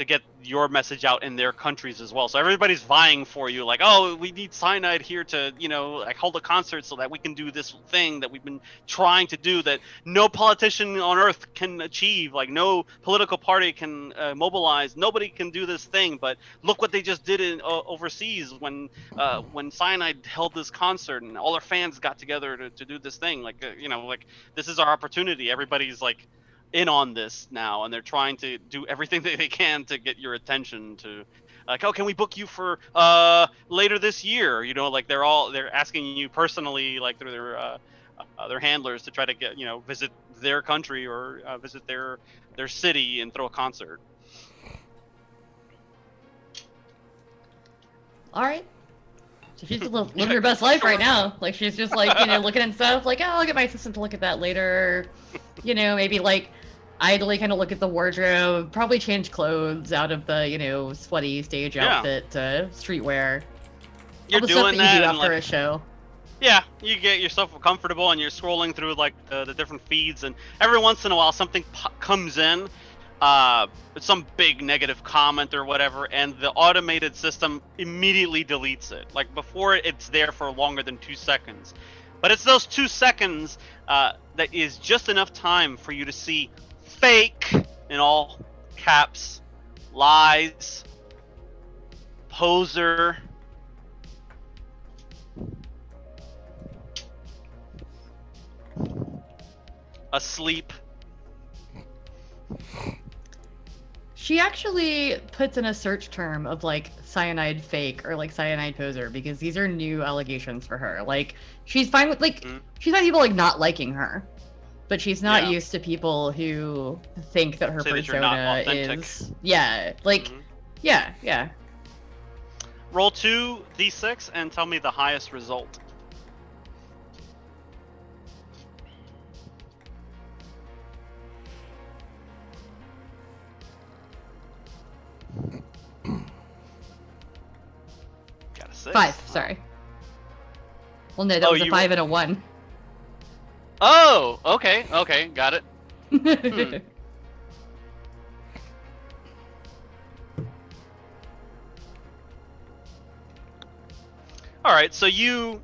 get your message out in their countries as well. So everybody's vying for you, like, oh, we need Cyanide here to, like, hold a concert so that we can do this thing that we've been trying to do that no politician on earth can achieve. Like, no political party can mobilize. Nobody can do this thing. But look what they just did in overseas when Cyanide held this concert and all our fans got together to do this thing. Like, like, this is our opportunity. Everybody's like in on this now, and they're trying to do everything that they can to get your attention to, like, oh, can we book you for later this year? Like, they're asking you personally, like, through their handlers, to try to get visit their country or visit their city and throw a concert. All right. So she's living her best life right now. Like, she's just like, looking at stuff like, oh, I'll get my assistant to look at that later. Maybe like idly kind of look at the wardrobe, probably change clothes out of the, sweaty stage outfit to streetwear. You're all the doing stuff that you do and, after like, a show. Yeah, you get yourself comfortable and you're scrolling through like the different feeds, and every once in a while something comes in, some big negative comment or whatever, and the automated system immediately deletes it. Like, before, it's there for longer than 2 seconds. But it's those 2 seconds that is just enough time for you to see fake, in all caps, lies, poser, asleep. She actually puts in a search term of like cyanide fake or like cyanide poser, because these are new allegations for her. Like, she's fine with she's fine with people like not liking her, but she's not used to people who think that her Say that you're not persona authentic. is yeah. Roll 2d6 and tell me the highest result. Got a 6. 5, sorry. Well, no, that Oh, was a you- 5 and a 1. Oh, okay, got it. All right, so you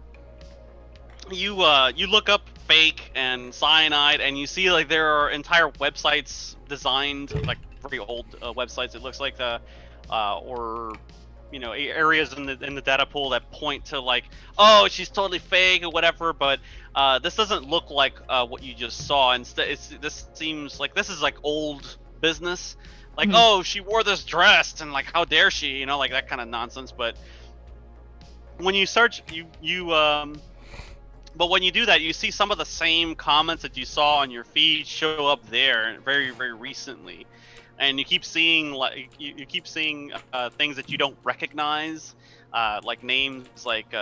look up fake and cyanide, and you see like there are entire websites designed like very old websites. It looks like or areas in the data pool that point to like, oh, she's totally fake or whatever. But this doesn't look like what you just saw. Instead, this seems like this is like old business. Like, oh, she wore this dress, and like, how dare she? Like that kind of nonsense. But when you search, but when you do that, you see some of the same comments that you saw on your feed show up there very, very recently, and you keep seeing things that you don't recognize, like names like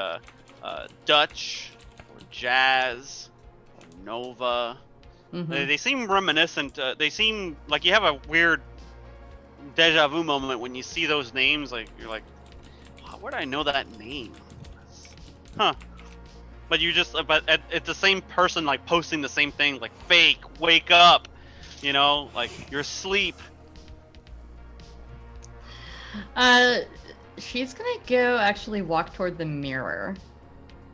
Dutch or Jazz or Nova. They seem reminiscent. They seem like you have a weird deja vu moment when you see those names. Like you're like, where do I know that name? Huh. But it's the same person like posting the same thing, like fake, wake up, like you're asleep. She's gonna go actually walk toward the mirror.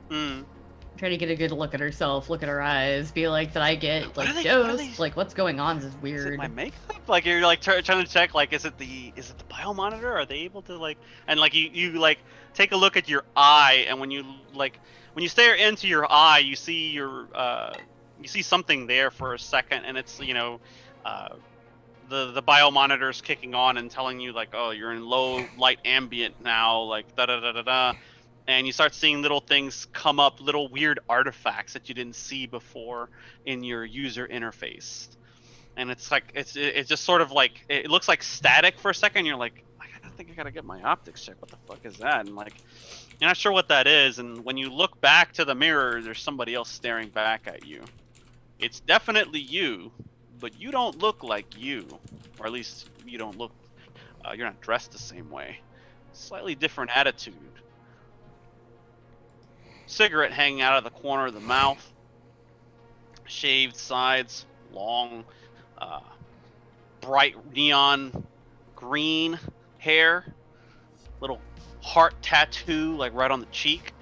Try to get a good look at herself, look at her eyes, be like, did I get like dosed? Like, what's going on? This is weird. Is it my makeup? Like you're like trying to check, like, is it the biomonitor? Are they able to like, and like you like take a look at your eye, and when you stare into your eye, you see you see something there for a second, and it's the biomonitor's kicking on and telling you like, oh, you're in low light ambient now, like da da da da da. And you start seeing little things come up, little weird artifacts that you didn't see before in your user interface. And it's like it's just sort of like it looks like static for a second. You're like, I think I gotta get my optics checked. What the fuck is that? And like, you're not sure what that is. And when you look back to the mirror, there's somebody else staring back at you. It's definitely you, but you don't look like you, or at least you don't look. You're not dressed the same way. Slightly different attitude. Cigarette hanging out of the corner of the mouth, shaved sides, long, bright neon green hair, little heart tattoo like right on the cheek,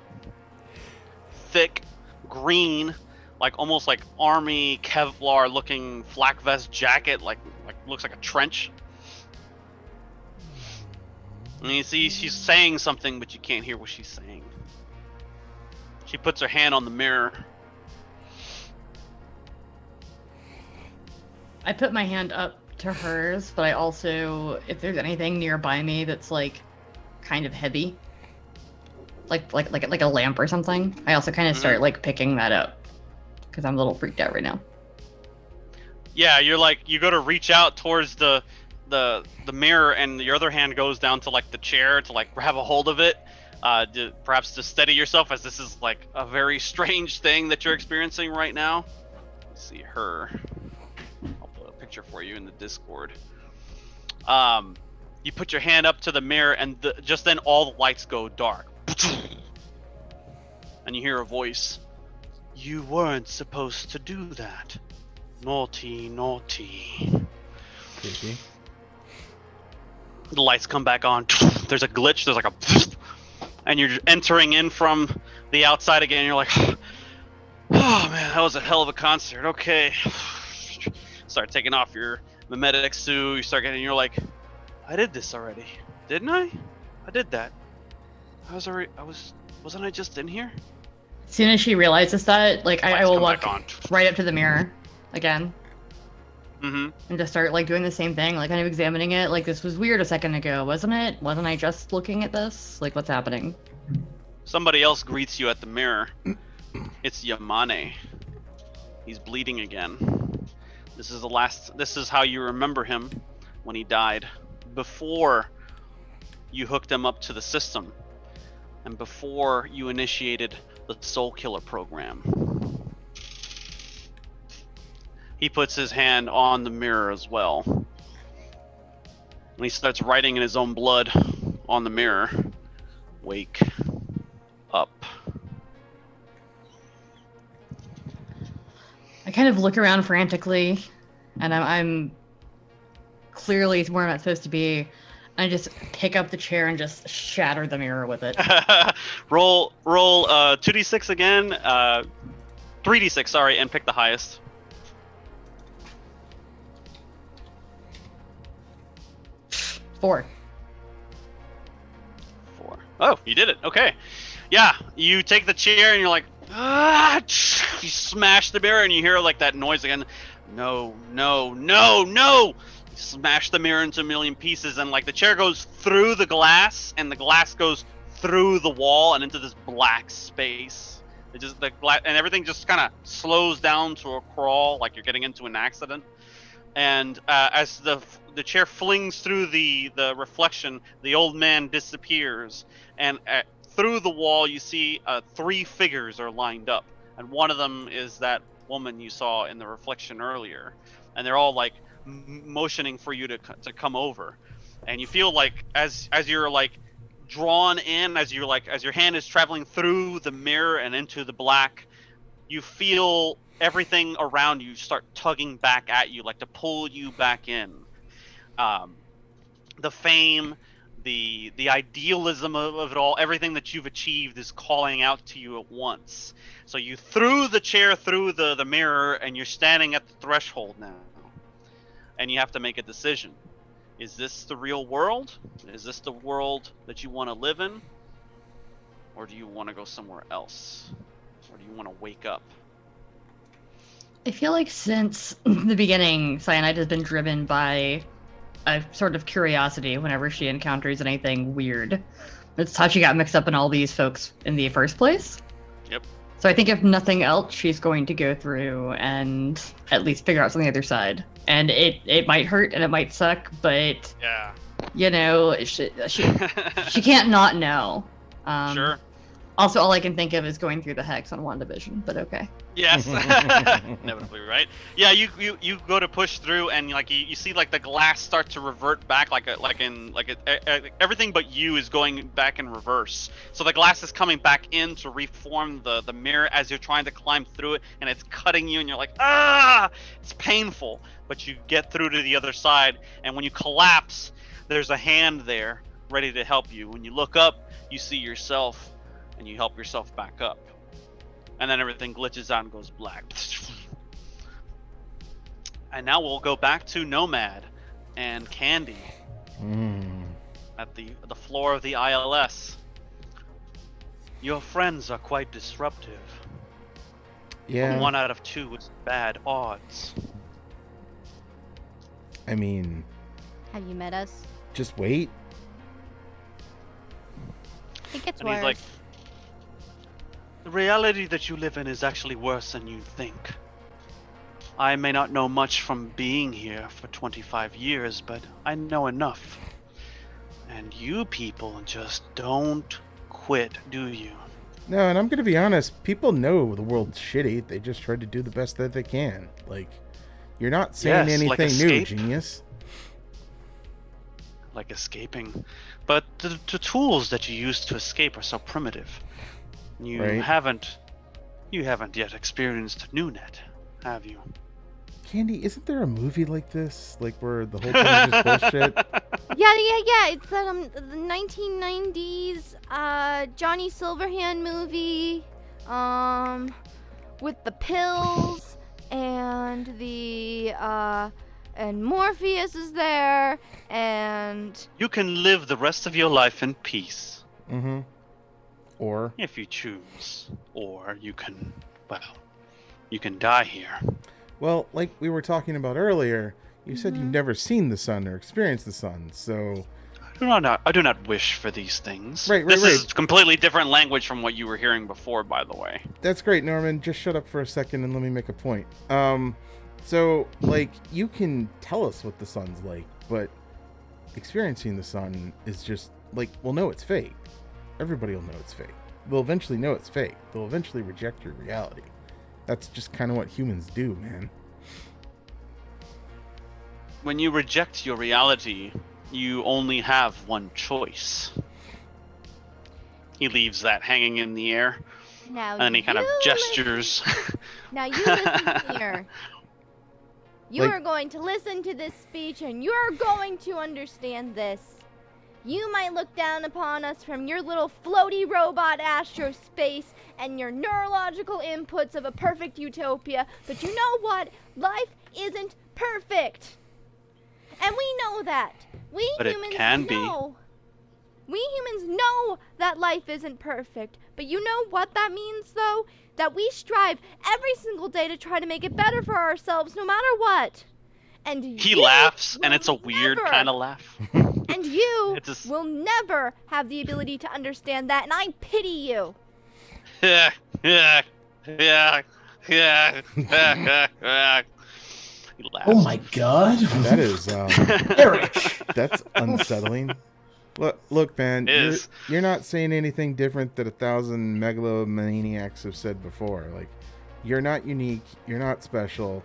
thick green, like almost like army Kevlar looking flak vest jacket, like looks like a trench. And you see she's saying something, but you can't hear what she's saying. She puts her hand on the mirror. I put my hand up to hers, but I also, if there's anything nearby me that's like kind of heavy, like a lamp or something, I also kind of start like picking that up because I'm a little freaked out right now. Yeah, you're like, you go to reach out towards the mirror, and your other hand goes down to like the chair to like grab a hold of it. Perhaps to steady yourself, as this is like a very strange thing that you're experiencing right now. Let's see her. I'll put a picture for you in the Discord. You put your hand up to the mirror, and just then all the lights go dark. And you hear a voice. You weren't supposed to do that. Naughty, naughty. Creepy. The lights come back on. There's a glitch. There's like a... And you're entering in from the outside again. And you're like, oh man, that was a hell of a concert. Okay. Start taking off your mimetic suit. You start getting, you're like, I did this already, didn't I? I did that. Wasn't I just in here? As soon as she realizes that, like, I will walk on. right up to the mirror again. Mm-hmm. And just start like doing the same thing, like kind of examining it. Like, this was weird a second ago, wasn't it? Wasn't I just looking at this? Like, what's happening? Somebody else greets you at the mirror. It's Yamane. He's bleeding again. This is how you remember him when he died. Before you hooked him up to the system. And before you initiated the Soul Killer program. He puts his hand on the mirror as well. And he starts writing in his own blood on the mirror. Wake up. kind of look around frantically, and I'm clearly where I'm not supposed to be. I just pick up the chair and just shatter the mirror with it. roll 2d6 again, 3d6, sorry, and pick the highest. 4. 4. Oh, you did it. Okay. Yeah, you take the chair and you're like, ah! You smash the mirror and you hear like that noise again. No, no, no, no! You smash the mirror into a million pieces, and like the chair goes through the glass, and the glass goes through the wall and into this black space. It just and everything just kind of slows down to a crawl, like you're getting into an accident. And as the chair flings through the reflection, the old man disappears, and through the wall you see 3 figures are lined up, and one of them is that woman you saw in the reflection earlier, and they're all like motioning for you to come over, and you feel like as you're like drawn in, as your hand is traveling through the mirror and into the black, you feel everything around you start tugging back at you, like to pull you back in. The fame, the idealism of it all, everything that you've achieved is calling out to you at once. So you threw the chair through the mirror, and you're standing at the threshold now. And you have to make a decision. Is this the real world? Is this the world that you want to live in? Or do you want to go somewhere else? Or do you want to wake up? I feel like since the beginning, Cyanide has been driven by a sort of curiosity whenever she encounters anything weird. That's how she got mixed up in all these folks in the first place. Yep. So I think if nothing else, she's going to go through and at least figure out something on the other side. And it might hurt and it might suck, but yeah, you know, she can't not know. Sure. Also, all I can think of is going through the hex on WandaVision, but okay. Yes. Inevitably, right? Yeah, you go to push through, and like you see like the glass start to revert back, everything but you is going back in reverse. So the glass is coming back in to reform the mirror as you're trying to climb through it, and it's cutting you, and you're like, ah! It's painful, but you get through to the other side, and when you collapse, there's a hand there ready to help you. When you look up, you see yourself, and you help yourself back up. And then everything glitches out and goes black. And now we'll go back to Nomad and Candy at the floor of the ILS. Your friends are quite disruptive. Yeah. 1 out of 2 is bad odds. I mean, Have you met us? just wait. It gets And worse. he's like, the reality that you live in is actually worse than you think. I may not know much from being here for 25 years, but I know enough. And you people just don't quit, do you? No, and I'm gonna be honest, people know the world's shitty. They just try to do the best that they can. Like, you're not saying Yes, like anything new, escape. genius. Like escaping. But the tools that you use to escape are so primitive. You Right. haven't yet experienced NewNet, have you? Candy, isn't there a movie like this? Like, where the whole thing is just bullshit? Yeah. It's the 1990s Johnny Silverhand movie, with the pills and and Morpheus is there, and You can live the rest of your life in peace, Mm-hmm. Or, if you choose. Or you can die here. well, like we were talking about earlier, you said you've never seen the sun or experienced the sun, so... I do not wish for these things. Right, This right. is completely different language from what you were hearing before, by the way. That's great, Norman. Just shut up for a second and let me make a point. So, like, you can tell us what the sun's like, but experiencing the sun is just, like, we'll know it's fake. Everybody will know it's fake. They'll eventually know it's fake. They'll eventually reject your reality. That's just kind of what humans do, man. When you reject your reality, you only have one choice. He leaves that hanging in the air. Now And then he kind of you gestures. Now you listen here. You Like- are going to listen to this speech and you're going to understand this. You might look down upon us from your little floaty robot Astro space and your neurological inputs of a perfect utopia, but you know what? Life isn't perfect. And we know that. We But it humans can be. know. We humans know that life isn't perfect. But you know what that means, though? That we strive every single day to try to make it better for ourselves, no matter what. And He you laughs, and will it's a weird never- kind of laugh. And you It just- will never have the ability to understand that, and I pity you. Yeah, yeah, yeah, yeah, yeah. He laughs. Oh my god. That is Eric. that's unsettling. Look, man, It is. you're not saying anything different that 1,000 megalomaniacs have said before. Like, you're not unique, you're not special,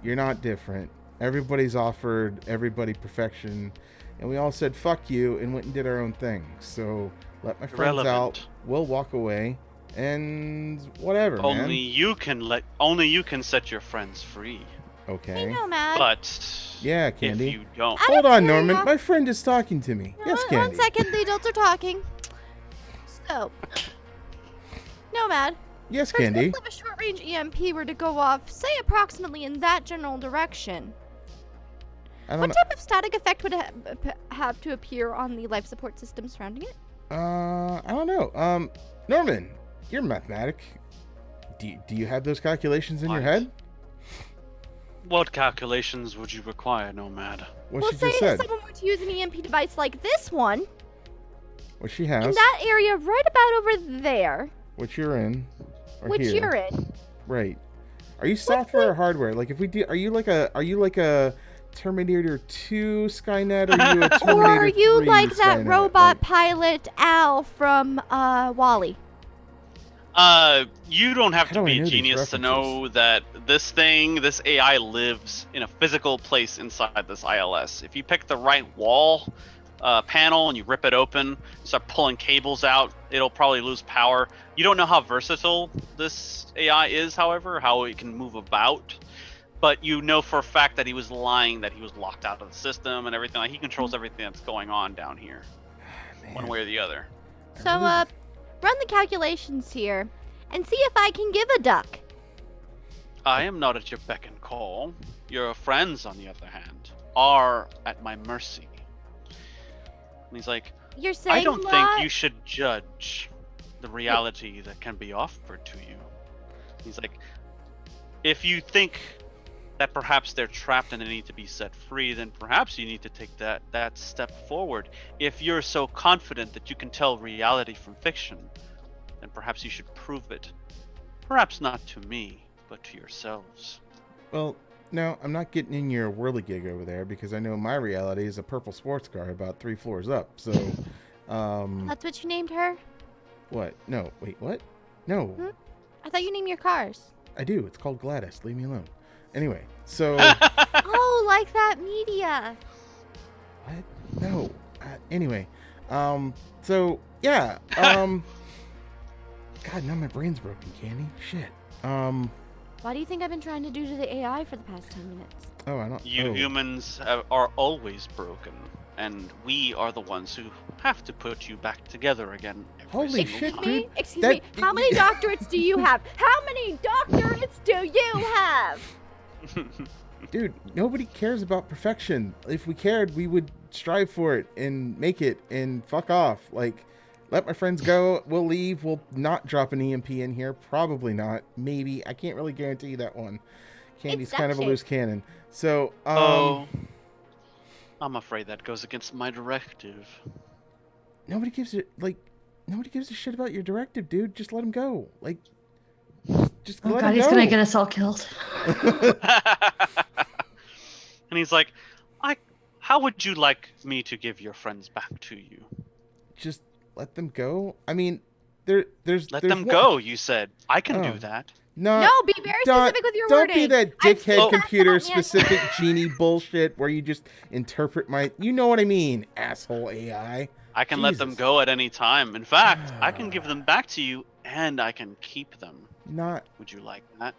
you're not different. Everybody's offered everybody perfection, and we all said fuck you and went and did our own thing. So let my friends Irrelevant. out. We'll walk away, and whatever, Only man. you can set your friends free. Hey, Okay. Nomad. But Yeah, Candy. if you don't, Hold on, Norman. curiosity- My friend is talking to me. Yes, One Candy. second, the adults are talking. So, Nomad. Yes, For Candy. example, if a short-range EMP were to go off, say approximately in that general direction, I don't what know. type of static effect would it have to appear on the life support system surrounding it? I don't know. Norman, you're a mathematic. Do you have those calculations in your What? head? what calculations would you require, Nomad? What Well, she say just if said. someone were to use an EMP device like this one, What she in has. that area right about over there, What you're in. Or which here. you're in, Right. Are you software or hardware? Like, if we do, are you like a Terminator 2 Skynet, or are you a Terminator or are you 3 like that Skynet? robot Like, pilot Al from Wall-E? You don't have How to do I be know a these genius to references? know that this AI lives in a physical place inside this ILS. If you pick the right wall panel and you rip it open, start pulling cables out, it'll probably lose power. You don't know how versatile this AI is, however, how it can move about. But you know for a fact that he was lying, that he was locked out of the system and everything. Like, he controls everything that's going on down here, one man, way or the other. I So, really- run the calculations here and see if I can give a duck. I am not at your beck and call. Your friends, on the other hand, are at my mercy. And he's like, You're saying I don't a think lot. you should judge the reality that can be offered to you. He's like, if you think that perhaps they're trapped and they need to be set free, then perhaps you need to take that step forward. If you're so confident that you can tell reality from fiction, then perhaps you should prove it. Perhaps not to me, but to yourselves. Well, no, I'm not getting in your whirligig over there, because I know my reality is a purple sports car about 3 floors up. So, That's what you named her? what? No, wait, what? No, Hmm? I thought you named your cars. I do. It's called Gladys. Leave me alone. Anyway, so Oh, like that media. what? No. Anyway, so yeah, God, now my brain's broken, Candy. Shit. What do you think I've been trying to do to the AI for the past 10 minutes? Oh, I don't. You oh. humans are always broken, and we are the ones who have to put you back together again every Holy single shit, time. dude. Excuse That- me, how many doctorates do you have? How many doctorates do you have? Dude, nobody cares about perfection. If we cared, we would strive for it and make it and fuck off. Like, let my friends go. We'll leave. We'll not drop an EMP in here. Probably not. Maybe. I can't really guarantee that one. Candy's kind of a duck loose cannon. So, Oh, I'm afraid that goes against my directive. nobody gives a shit about your directive, dude. Just let him go. Like, just Oh let god, him he's go. gonna get us all killed. And he's like, how would you like me to give your friends back to you? Just let them go. I mean, there's Let there's them one- go, you said. I can Oh. do that. No, No, be very don't- specific with your Don't wording. be that I've dickhead seen that computer on the specific genie bullshit where you just interpret my. You know what I mean, asshole AI. I can let them Jesus. go at any time. In fact, I can give them back to you and I can keep them. Not. Would you like that?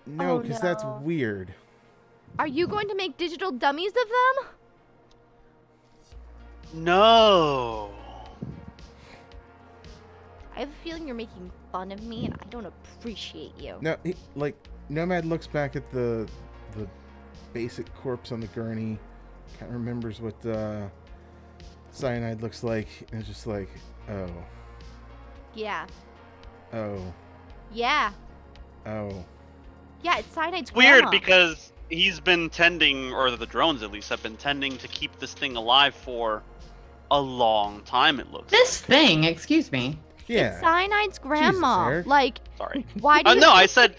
No, Oh, because that's no. weird. Are you going to make digital dummies of them? No. I have a feeling you're making fun of me, and I don't appreciate you. No, Nomad looks back at the basic corpse on the gurney, kind of remembers what cyanide looks like, and it's just like, oh, Yeah. oh, Yeah. oh. Yeah, it's cyanide's Weird grandma. because he's been tending, or the drones at least have been tending to keep this thing alive for a long time. It looks. This thing, excuse me. Yeah. It's cyanide's grandma. Eric. Like, Sorry. why do you... No, I said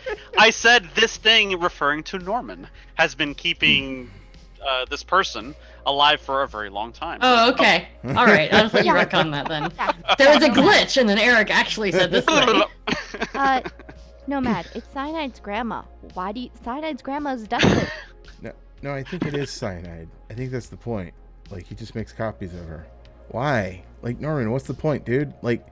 this thing, referring to Norman, has been keeping this person alive for a very long time. Oh, okay. All right. I'll let you wreck on that then. Yeah. There was a glitch, and then Eric actually said this thing. Nomad, it's cyanide's grandma. Why do you... Cyanide's grandma's dusted. No, I think it is cyanide. I think that's the point. Like, he just makes copies of her. Why? Like, Norman, what's the point, dude? Like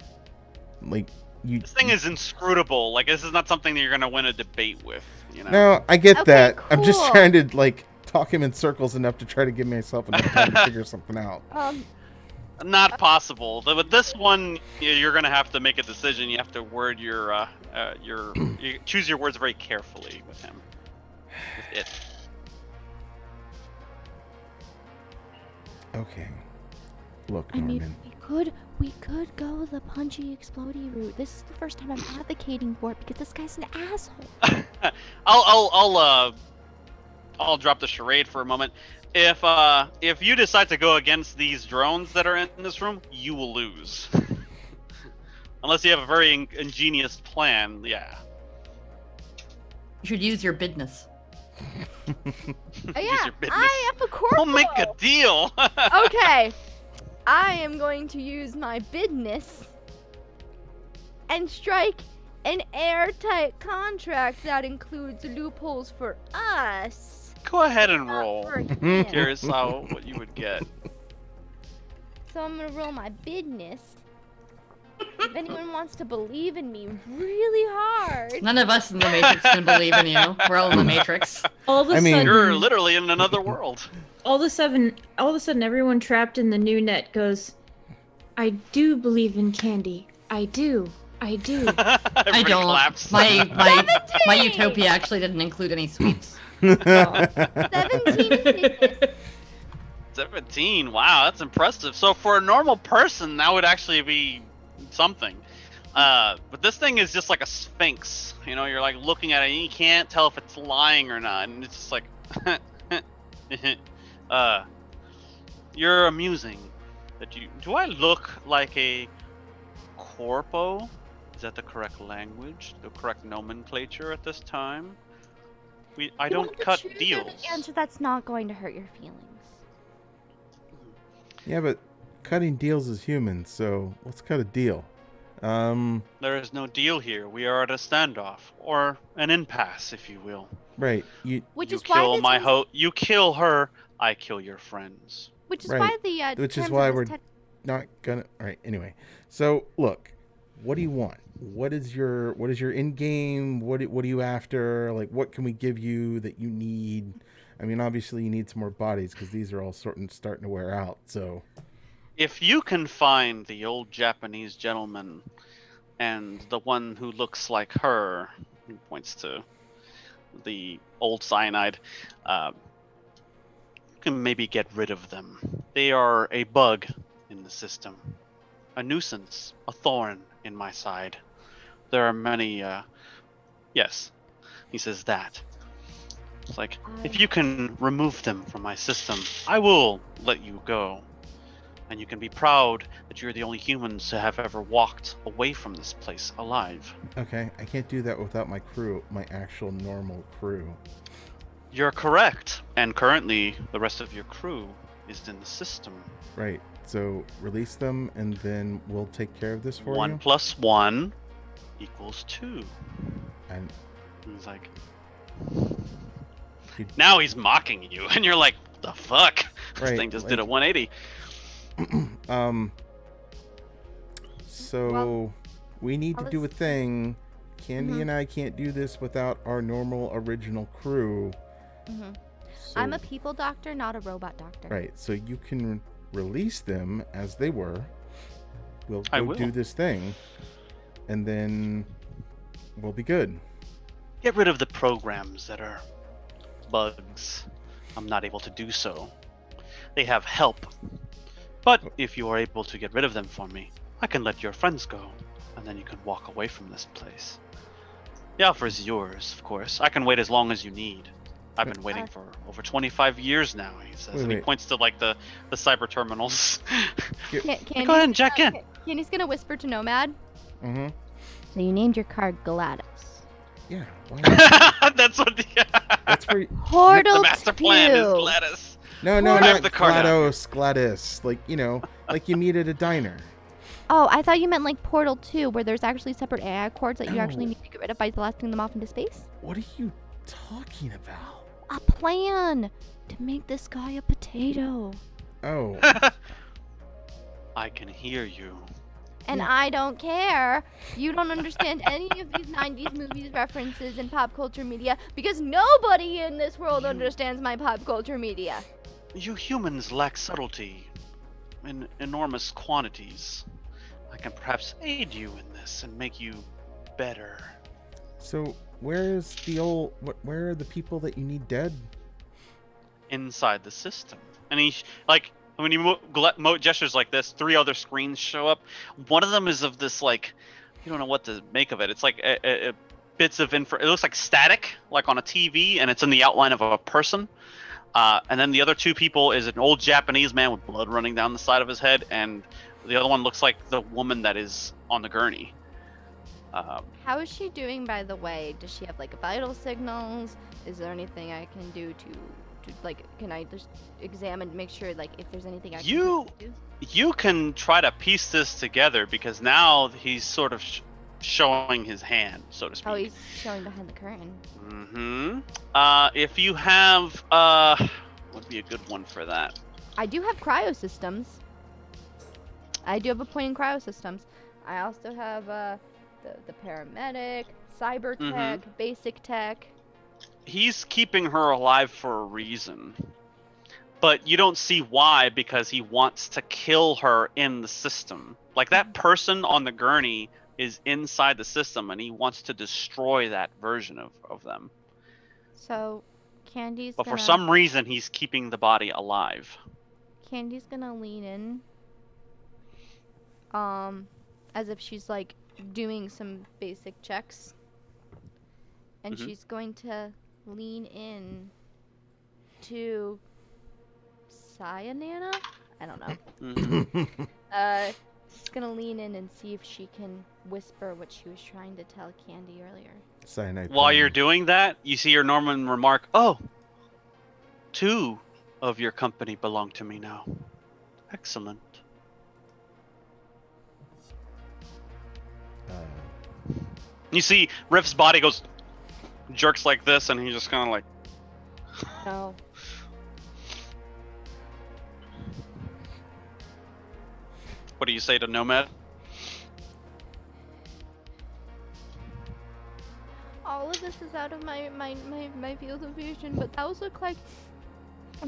you. This thing is inscrutable. Like, this is not something that you're gonna win a debate with. You know. No, I get Okay, that. I'm just cool. trying to like talk him in circles enough to try to give myself enough time to figure something out. Not possible. With this one, you're gonna have to make a decision. You have to word you choose your words very carefully with him. With it. Okay. Look, I Norman. mean, we could go the punchy, explodey route. This is the first time I'm advocating for it because this guy's an asshole. I'll drop the charade for a moment. If you decide to go against these drones that are in this room, you will lose. Unless you have a very ingenious plan, yeah. You should use your business. Yeah, your business. I am a corporal. We'll make a deal. Okay, I am going to use my business and strike an airtight contract that includes loopholes for us. Go ahead and roll. For him. Curious what you would get. So I'm gonna roll my business. If anyone wants to believe in me really hard. None of us in the Matrix can believe in you. We're all in the Matrix. All of a I mean- sudden, You're literally in another world. all of a sudden, everyone trapped in the new net goes, "I do believe in candy. I do. I do." I Everybody don't. claps. My utopia actually didn't include any sweets. 17 business. 17. Wow, that's impressive. So for a normal person, that would actually be something. But this thing is just like a sphinx. You know, you're like looking at it and you can't tell if it's lying or not. And it's just like, you're amusing. Do I look like a corpo? Is that the correct language? The correct nomenclature at this time? I You don't want to cut choose deals. an answer that's not going to hurt your feelings. Yeah, but cutting deals is human, so let's cut a deal. There is no deal here. We are at a standoff, or an impasse, if you will. Right. Which You is why kill the my terms- you kill her, I kill your friends. Which is Right. why the Which is terms why of we're this not gonna. All right. Anyway, so look, what do you want? What is your end game? What are you after? Like, what can we give you that you need? I mean, obviously you need some more bodies because these are all starting to wear out. So If you can find the old Japanese gentleman and the one who looks like her, he points to the old cyanide, you can maybe get rid of them. They are a bug in the system, a nuisance, a thorn in my side. There are many, yes, he says that. It's like, if you can remove them from my system, I will let you go. And you can be proud that you're the only humans to have ever walked away from this place alive. okay, I can't do that without my crew, my actual normal crew. You're correct. And currently, the rest of your crew is in the system. Right. So release them, and then we'll take care of this for 1 you. + 1 = 2. And He's like, You- now he's mocking you, and you're like, the fuck? This Right, thing just like- did a 180. So We need to do a thing. Candy Mhm. and I can't do this without our normal original crew. Mhm. So, I'm a people doctor, not a robot doctor. right, so you can release them as they were. We'll I go will. do this thing, and then we'll be good. Get rid of the programs that are bugs. I'm not able to do so. They have help. But if you are able to get rid of them for me, I can let your friends go, and then you can walk away from this place. The offer is yours, of course. I can wait as long as you need. I've been waiting for over 25 years now, he says. Wait, and he wait. points to like the cyber terminals. Here- Candy's Go ahead and jack in. Candy's gonna whisper to Nomad. Mm-hmm. So you named your card Gladys. Yeah. Why? That's what the, That's where. Portal the master plan is 2. Gladys. No, Well, no, I have not the card out. Gladys. Like, like you meet at a diner. Oh, I thought you meant like Portal 2, where there's actually separate AI cords that you actually No. need to get rid of by blasting them off into space. What are you talking about? A plan to make this guy a potato. Oh, I can hear you. And Yeah. I don't care. You don't understand any of these 90s movies references in pop culture media because nobody in this world You- understands my pop culture media. You humans lack subtlety in enormous quantities. I can perhaps aid you in this and make you better. so where's the old? Where are the people that you need dead? Inside the system. And like, when you gestures like this, 3 other screens show up. One of them is of this, like, you don't know what to make of it. It's like bits of info. It looks like static, like on a TV, and it's in the outline of a person. And then the other 2 people is an old Japanese man with blood running down the side of his head, and the other one looks like the woman that is on the gurney. How is she doing, by the way? Does she have like vital signals? Is there anything I can do to like, can I just examine, make sure like if there's anything I can do? You can try to piece this together because now he's sort of showing his hand, so to speak. Oh, he's showing behind the curtain. If you have, what would be a good one for that? I do have cryo systems. I do have a point in cryo systems. I also have the paramedic, cyber tech, basic tech. He's keeping her alive for a reason. But you don't see why, because he wants to kill her in the system. Like, that person on the gurney is inside the system, and he wants to destroy that version of them. So, Candy's But gonna... for some reason, he's keeping the body alive. Candy's gonna lean in. As if she's, like, doing some basic checks. And she's going to lean in to... Cyanana? I don't know. She's gonna lean in and see if she can whisper what she was trying to tell Candy earlier. Cyanide. While you're doing that, you see your Norman remark, "Oh, 2 of your company belong to me now. Excellent." You see Riff's body goes, jerks like this, and he's just kind of like, No. what do you say to Nomad? All of this is out of my field of vision, but those look like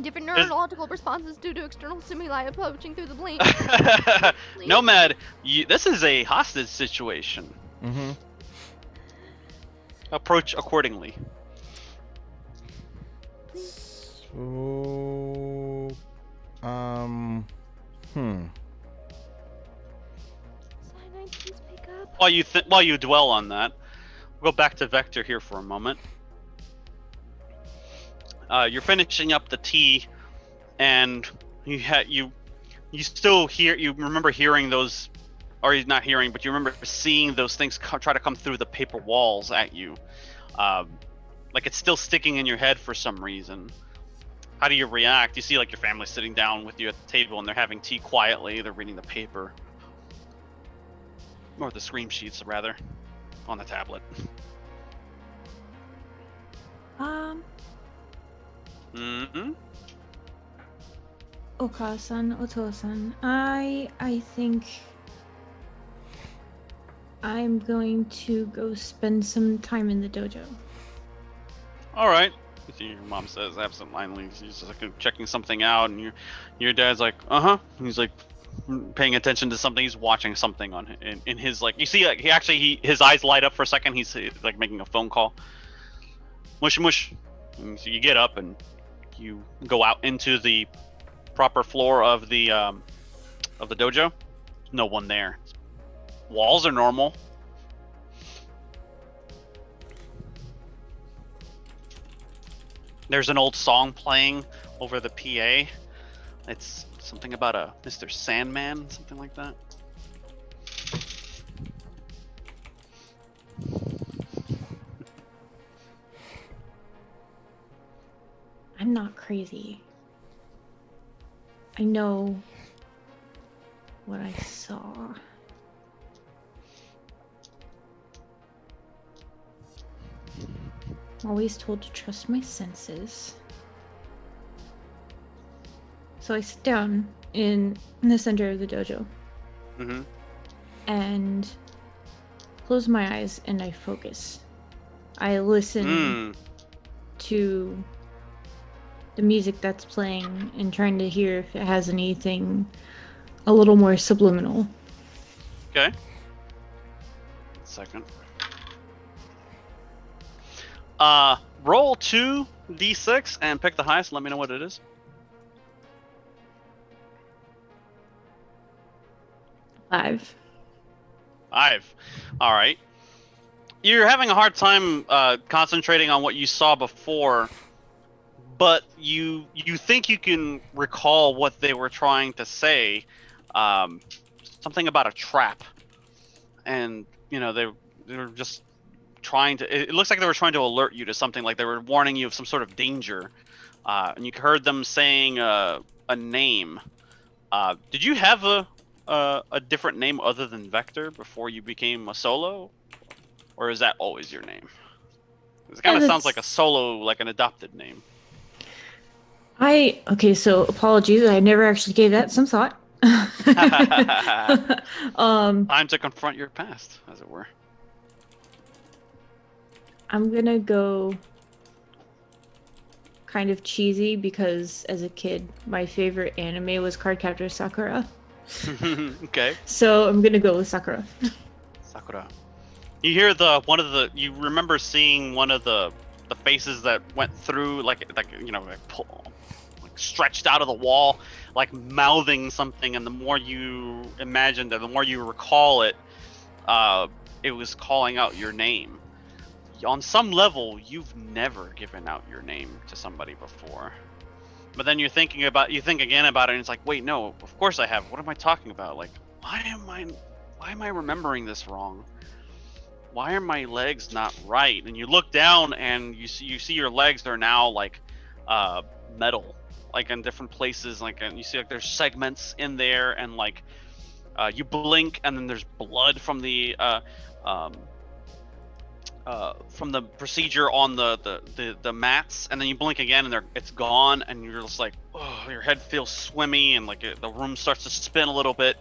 different neurological responses due to external stimuli approaching through the brain. Nomad, this is a hostage situation. Mm-hmm. Approach accordingly. So, Cyanide, please pick up. While you dwell on that, we'll go back to Vector here for a moment. You're finishing up the tea, and you still hear. You remember hearing those, or you're not hearing, but you remember seeing those things try to come through the paper walls at you. Like it's still sticking in your head for some reason. How do you react? You see like your family sitting down with you at the table, and they're having tea quietly. They're reading the paper, or the scream sheets rather, on the tablet. Oka-san, Oto-san, I think I'm going to go spend some time in the dojo. All right. You see, your mom says absentmindedly, she's just like checking something out, and your dad's like, He's like paying attention to something. He's watching something on in his like. You see, like his eyes light up for a second. He's like making a phone call. Mush mush. And so you get up and you go out into the proper floor of the dojo. No one there. Walls are normal. There's an old song playing over the PA. It's something about a Mr. Sandman, something like that. I'm not crazy. I know what I saw. I'm always told to trust my senses. So I sit down in the center of the dojo. Mm-hmm. And close my eyes and I focus. I listen to the music that's playing and trying to hear if it has anything a little more subliminal. Okay. Second. Roll 2d6 and pick the highest. Let me know what it is. 5. 5. All right. You're having a hard time concentrating on what you saw before, but you think you can recall what they were trying to say. Something about a trap, and they were just trying to. It looks like they were trying to alert you to something, like they were warning you of some sort of danger. And you heard them saying a name. Did you have a different name other than Vector before you became a solo, or is that always your name? It kind of sounds like a solo, like an adopted name. Okay, so apologies, I never actually gave that some thought. Time to confront your past, as it were. I'm gonna go kind of cheesy because as a kid, my favorite anime was Cardcaptor Sakura. Okay. So I'm gonna go with Sakura. Sakura. You hear you remember seeing one of the faces that went through, like stretched out of the wall, like mouthing something, and the more you imagined it, the more you recall it, it was calling out your name. On some level, you've never given out your name to somebody before. But then you think again about it, and it's like, wait, no, of course I have. What am I talking about? Like, why am I remembering this wrong? Why are my legs not right? And you look down, and you see your legs are now like metal, like in different places. Like, and you see like there's segments in there, and like you blink, and then there's blood from the procedure on the mats, and then you blink again, and it's gone, and you're just like, oh, your head feels swimmy, and like the room starts to spin a little bit,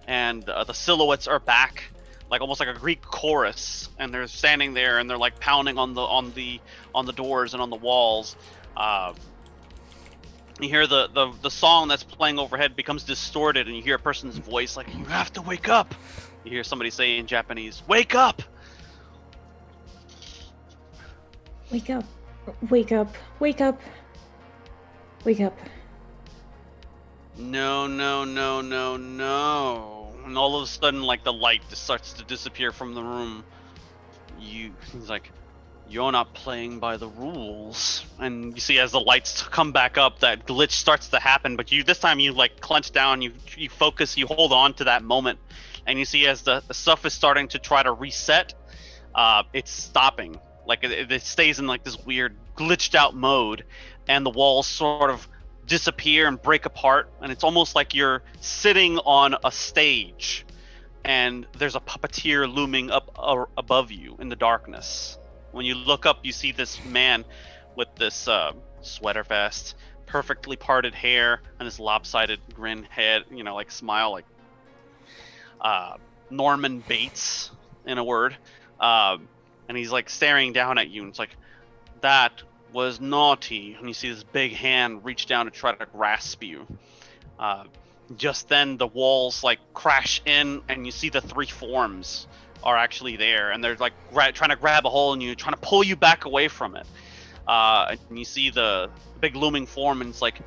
and the silhouettes are back, like almost like a Greek chorus, and they're standing there, and they're like pounding on the doors and on the walls. You hear the song that's playing overhead becomes distorted, and you hear a person's voice like, "You have to wake up." You hear somebody say in Japanese, "Wake up!" Wake up. Wake up. Wake up. Wake up. No. And all of a sudden, like, the light just starts to disappear from the room. He's like, "You're not playing by the rules." And you see as the lights come back up, that glitch starts to happen, but this time you like clench down, you focus, you hold on to that moment, and you see as the stuff is starting to try to reset, it's stopping. Like it stays in like this weird glitched out mode, and the walls sort of disappear and break apart, and it's almost like you're sitting on a stage, and there's a puppeteer looming up above you in the darkness. When you look up, you see this man with this sweater vest, perfectly parted hair, and this lopsided grin head, like smile, like Norman Bates in a word, and he's like staring down at you, and it's like, that was naughty. And you see this big hand reach down to try to grasp you. Just then the walls like crash in, and you see the three forms are actually there, and they're like trying to grab a hold in you, trying to pull you back away from it. And you see the big looming form, and it's like,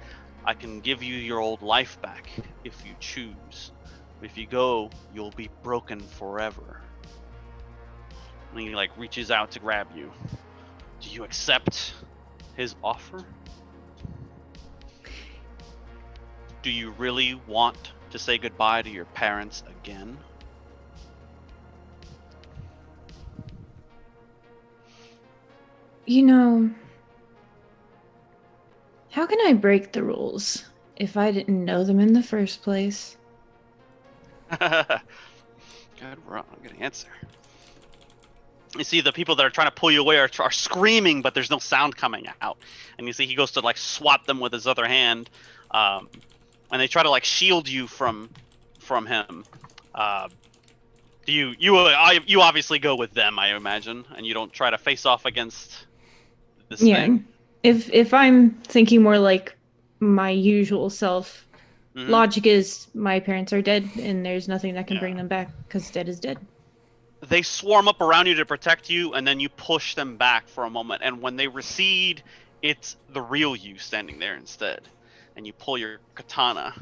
I can give you your old life back if you choose. If you go, you'll be broken forever. And he like reaches out to grab you. Do you accept his offer? Do you really want to say goodbye to your parents again? You know, how can I break the rules if I didn't know them in the first place? Good answer. You see the people that are trying to pull you away are screaming, but there's no sound coming out. And you see he goes to like swat them with his other hand, and they try to like shield you from him. You obviously go with them, I imagine, and you don't try to face off against this thing. If I'm thinking more like my usual self, logic is my parents are dead, and there's nothing that can bring them back because dead is dead. They swarm up around you to protect you, and then you push them back for a moment. And when they recede, it's the real you standing there instead. And you pull your katana.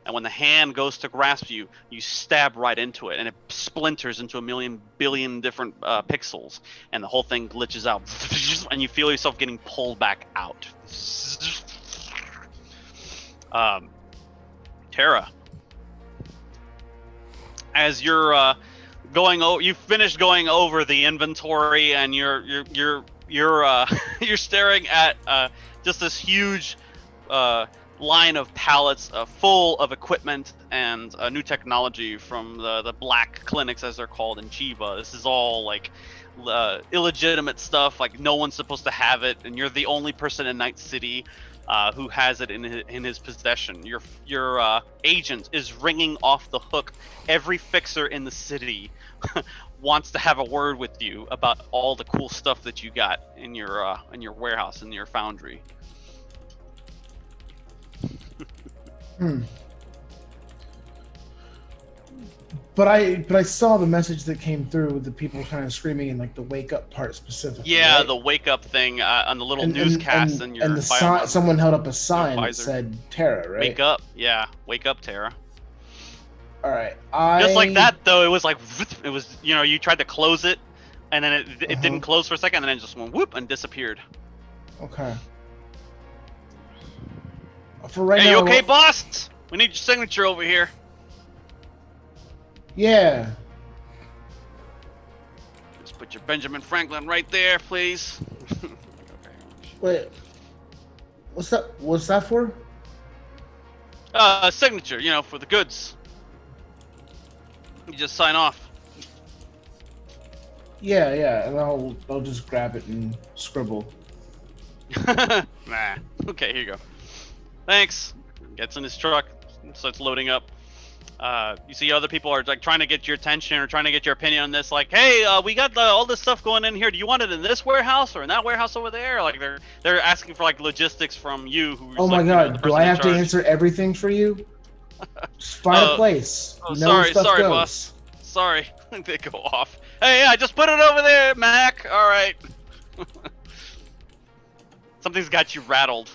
And when the hand goes to grasp you, you stab right into it, and it splinters into a million billion different pixels. And the whole thing glitches out. And you feel yourself getting pulled back out. Tara. As you're... you've finished going over the inventory, and you're staring at just this huge line of pallets full of equipment and new technology from the black clinics, as they're called in Chiba. This is all like illegitimate stuff, like no one's supposed to have it, and you're the only person in Night City who has it in his possession. Your agent is ringing off the hook every fixer in the city wants to have a word with you about all the cool stuff that you got in your warehouse, in your foundry. But I saw the message that came through with the people kind of screaming in like the wake up part specifically. Yeah, right? The wake up thing on the little newscast in your. And someone held up a sign that said Tara, right? Wake up, yeah, wake up, Tara. All right, just like that though. It was like it was, you tried to close it, and then it didn't close for a second, and then it just went whoop and disappeared. Okay. For right hey, now, you okay, boss? We need your signature over here. Yeah. Just put your Benjamin Franklin right there, please. Wait. What's that for? Signature, for the goods. You just sign off. Yeah, and I'll just grab it and scribble. Nah. Okay, here you go. Thanks. Gets in his truck, starts loading up. You see other people are like trying to get your attention or trying to get your opinion on this. Like, hey, we got all this stuff going in here. Do you want it in this warehouse or in that warehouse over there? Like they're asking for like logistics from you. Oh my God! Do I have to answer everything for you? Just find a place. Sorry, boss. Sorry, they go off. Hey, I just put it over there, Mac. All right. Something's got you rattled.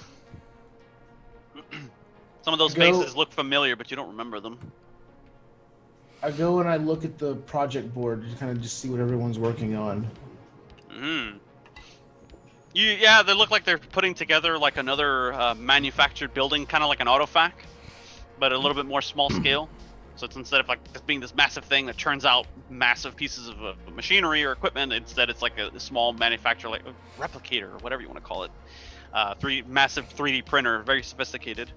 Some of those faces look familiar, but you don't remember them. I go and I look at the project board to kind of just see what everyone's working on. Yeah, they look like they're putting together like another manufactured building, kind of like an autofac, but a little bit more small scale. So it's instead of like being this massive thing that turns out massive pieces of machinery or equipment, instead it's like a small manufacturer, like a replicator or whatever you want to call it. Massive 3D printer, very sophisticated.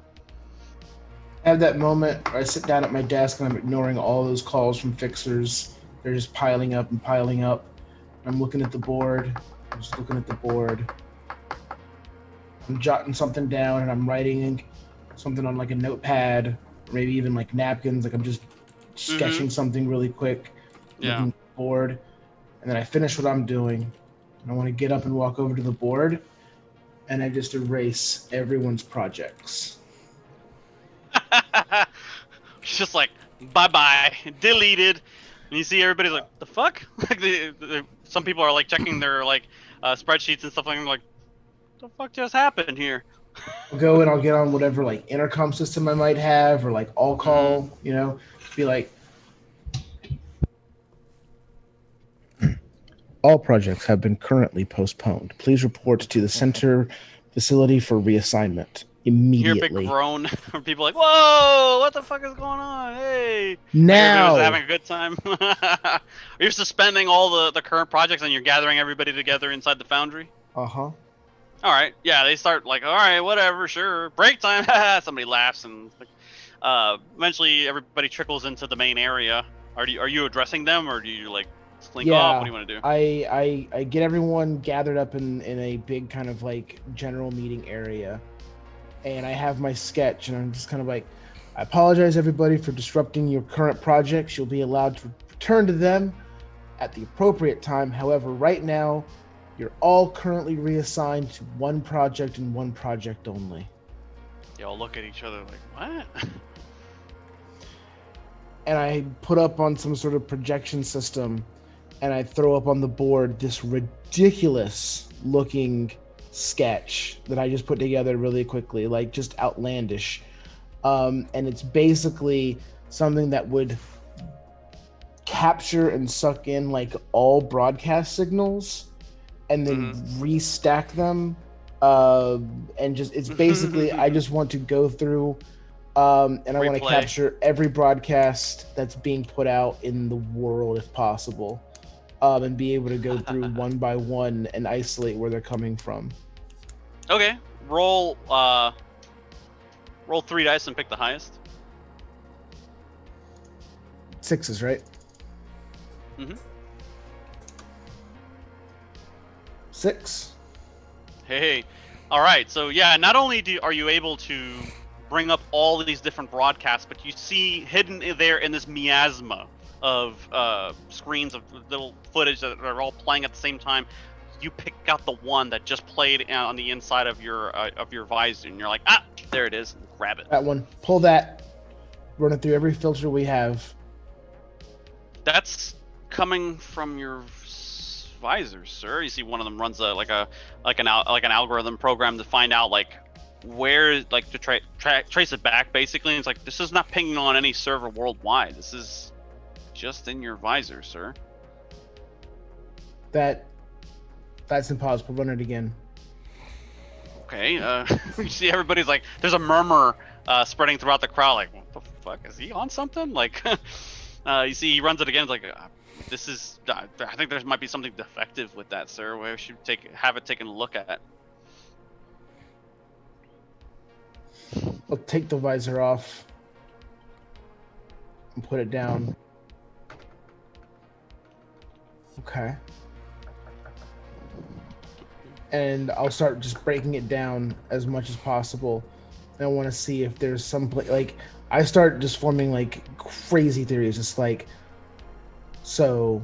I have that moment where I sit down at my desk and I'm ignoring all those calls from fixers. They're just piling up and piling up. I'm looking at the board. I'm just looking at the board. I'm jotting something down and I'm writing something on like a notepad, or maybe even like napkins. Like I'm just sketching something really quick. Yeah. board, and then I finish what I'm doing, and I want to get up and walk over to the board, and I just erase everyone's projects. It's just like, bye-bye, deleted. And you see everybody's like, the fuck? Like, some people are like checking their like spreadsheets and stuff like that. Like, what the fuck just happened here? I'll go and I'll get on whatever like intercom system I might have, or like all call, be like, all projects have been currently postponed. Please report to the center facility for reassignment You hear a immediately. big groan from people like, whoa, what the fuck is going on? Hey. Now, Like, everybody was having a good time. You're suspending all the current projects and you're gathering everybody together inside the foundry? uh-huh. All right. Yeah, they start like, all right, whatever, sure. Break time. Somebody laughs and eventually everybody trickles into the main area. Are you addressing them or do you like slink off? What do you want to do? I get everyone gathered up in a big kind of like general meeting area, and I have my sketch, and I'm just kind of like, I apologize everybody for disrupting your current projects. You'll be allowed to return to them at the appropriate time. However, right now, you're all currently reassigned to one project and one project only. They all look at each other like, what? And I put up on some sort of projection system, and I throw up on the board this ridiculous looking sketch that I just put together really quickly, like just outlandish. And it's basically something that would capture and suck in like all broadcast signals and then restack them. And just, it's basically, I just want to go through and I want to capture every broadcast that's being put out in the world if possible. And be able to go through one by one and isolate where they're coming from. Okay. Roll 3 dice and pick the highest. 6s, right? Mm-hmm. 6. Hey. All right. So yeah, not only are you able to bring up all of these different broadcasts, but you see hidden there in this miasma of screens of little footage that are all playing at the same time, you pick out the one that just played on the inside of your visor, and you're like, there it is, and grab it. That one. Pull that. Run it through every filter we have. That's coming from your visor, sir. You see one of them runs an algorithm program to find out like where, like, to trace it back basically. And it's like, this is not pinging on any server worldwide. This is just in your visor, sir. That's impossible. Run it again. Okay. You see everybody's like, there's a murmur spreading throughout the crowd. Like, what the fuck? Is he on something? Like, you see he runs it again. It's like, this is. I think there might be something defective with that, sir. We should have it taken a look at. I'll take the visor off and put it down. Okay. And I'll start just breaking it down as much as possible. And I want to see if there's some like, I start just forming like crazy theories. It's like, so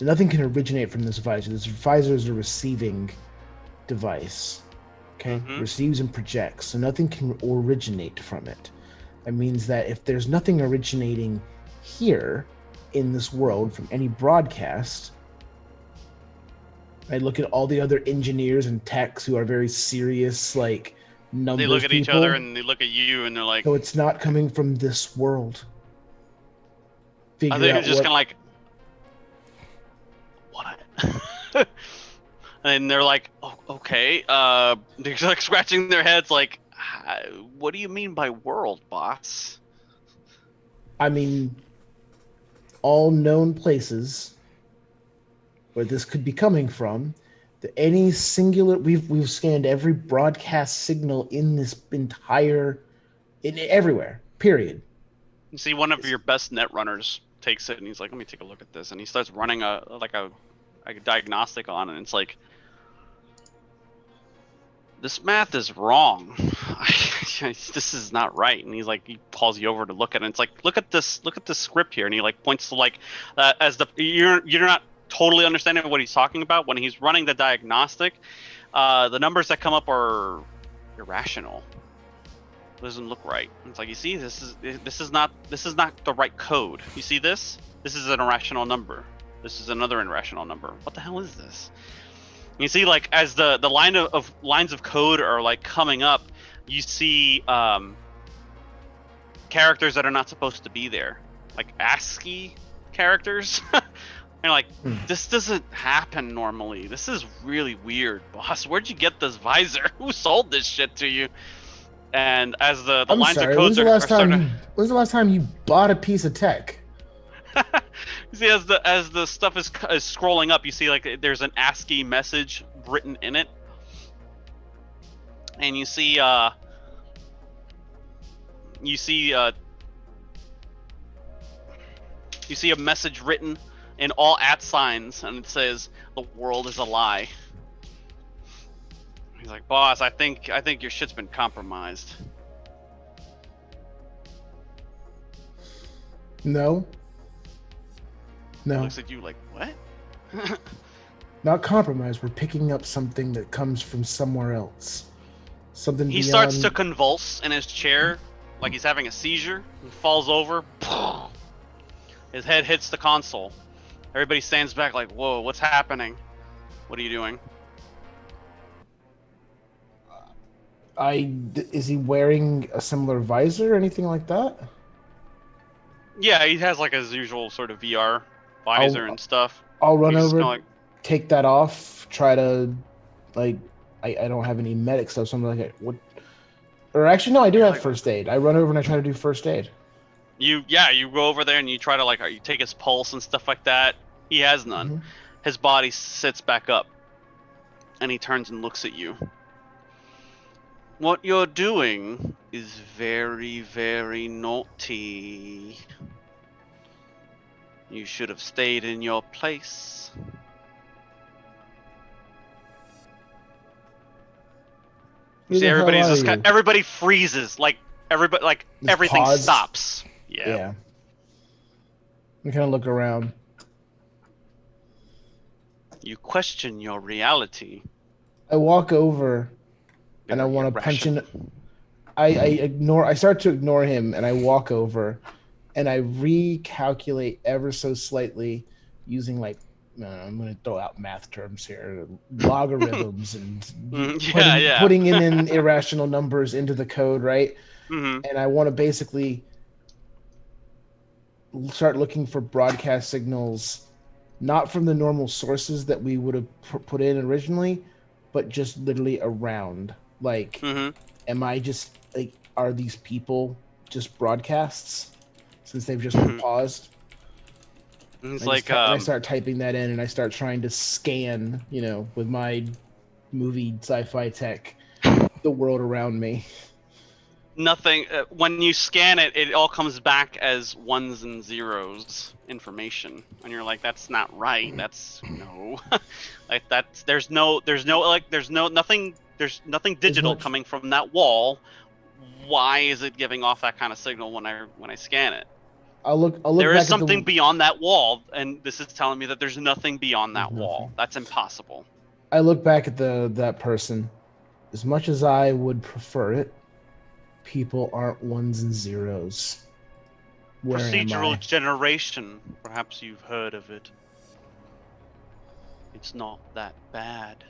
nothing can originate from this visor. This visor is a receiving device. Okay, receives and projects, so nothing can originate from it. That means that if there's nothing originating here in this world from any broadcast, I look at all the other engineers and techs who are very serious, like numbers. They look at each other and they look at you and they're like, so it's not coming from this world. I think it's just kind of like, what? And they're like, oh, okay. They're like scratching their heads like, what do you mean by world, boss? I mean, all known places where this could be coming from. Any singular, we've scanned every broadcast signal in this entire, everywhere, period. You see one of your best net runners takes it and he's like, let me take a look at this. And he starts running a diagnostic on it. And it's like, this math is wrong. this is not right. And he's like, he calls you over to look at it. And it's like, look at this script here. And he like points to like, you're not totally understanding what he's talking about. When he's running the diagnostic, the numbers that come up are irrational. It doesn't look right. It's like, you see, this is not the right code. You see this? This is an irrational number. This is another irrational number. What the hell is this? And you see, like, as the lines of code are like coming up, you see characters that are not supposed to be there, like ASCII characters. And like, this doesn't happen normally. This is really weird, boss. Where'd you get this visor? Who sold this shit to you? And as the lines of codes are starting. When's the last time you bought a piece of tech? You see, as the stuff is scrolling up, you see like there's an ASCII message written in it, and you see a message written in all @ signs, and it says, "The world is a lie." He's like, "Boss, I think your shit's been compromised." No. He looks at you like, what? Not compromised. We're picking up something that comes from somewhere else. Something He beyond... starts to convulse in his chair, like he's having a seizure, and falls over. His head hits the console. Everybody stands back like, whoa, what's happening? What are you doing? Is he wearing a similar visor or anything like that? Yeah, he has like his usual sort of VR visor and stuff. I'll run He's just over, kinda like, take that off, try to, like, I don't have any medic stuff, so I'm like, what? Or actually, no, I do have first aid. I run over and I try to do first aid. You go over there and you try to like, you take his pulse and stuff like that. He has none. Mm-hmm. His body sits back up, and he turns and looks at you. What you're doing is very, very naughty. You should have stayed in your place. Who See, the hell are you? everybody freezes, like everybody, like Just everything pause? stops. Yeah. I kind of look around. You question your reality. I walk over and I Very want to punch in. irrational. I start to ignore him and I walk over and I recalculate ever so slightly using like, I'm going to throw out math terms here, logarithms and putting in irrational numbers into the code, right? Mm-hmm. And I want to basically start looking for broadcast signals, not from the normal sources that we would have put in originally, but just literally around. Like, am I just like, are these people just broadcasts since they've just been paused? It's And like I start typing that in and I start trying to scan, with my movie sci-fi tech, the world around me. nothing. When you scan it, it all comes back as ones and zeros information, and you're like, that's not right. That's no, like there's nothing digital coming from that wall. Why is it giving off that kind of signal when I scan it? I'll look There back is something beyond that wall, and this is telling me that there's nothing beyond that wall. That's impossible. I look back at that person. As much as I would prefer it, people aren't ones and zeros. Where am I? Procedural generation. Perhaps you've heard of it. It's not that bad.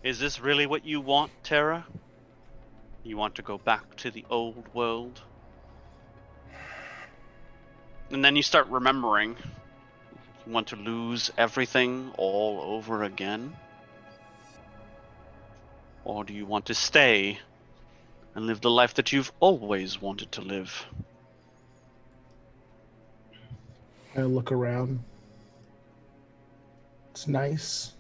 Is this really what you want, Terra? You want to go back to the old world? And then you start remembering. You want to lose everything all over again? Or do you want to stay and live the life that you've always wanted to live? I look around. It's nice.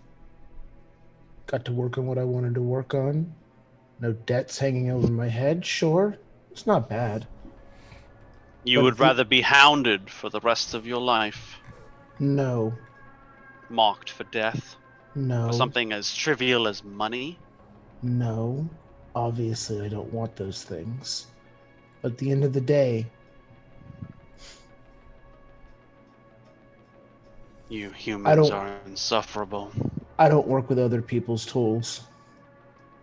Got to work on what I wanted to work on. No debts hanging over my head, sure. It's not bad. You would rather be hounded for the rest of your life? No. Mocked for death? No. For something as trivial as money? No. Obviously, I don't want those things. But at the end of the day, You I humans don't are insufferable. I don't work with other people's tools.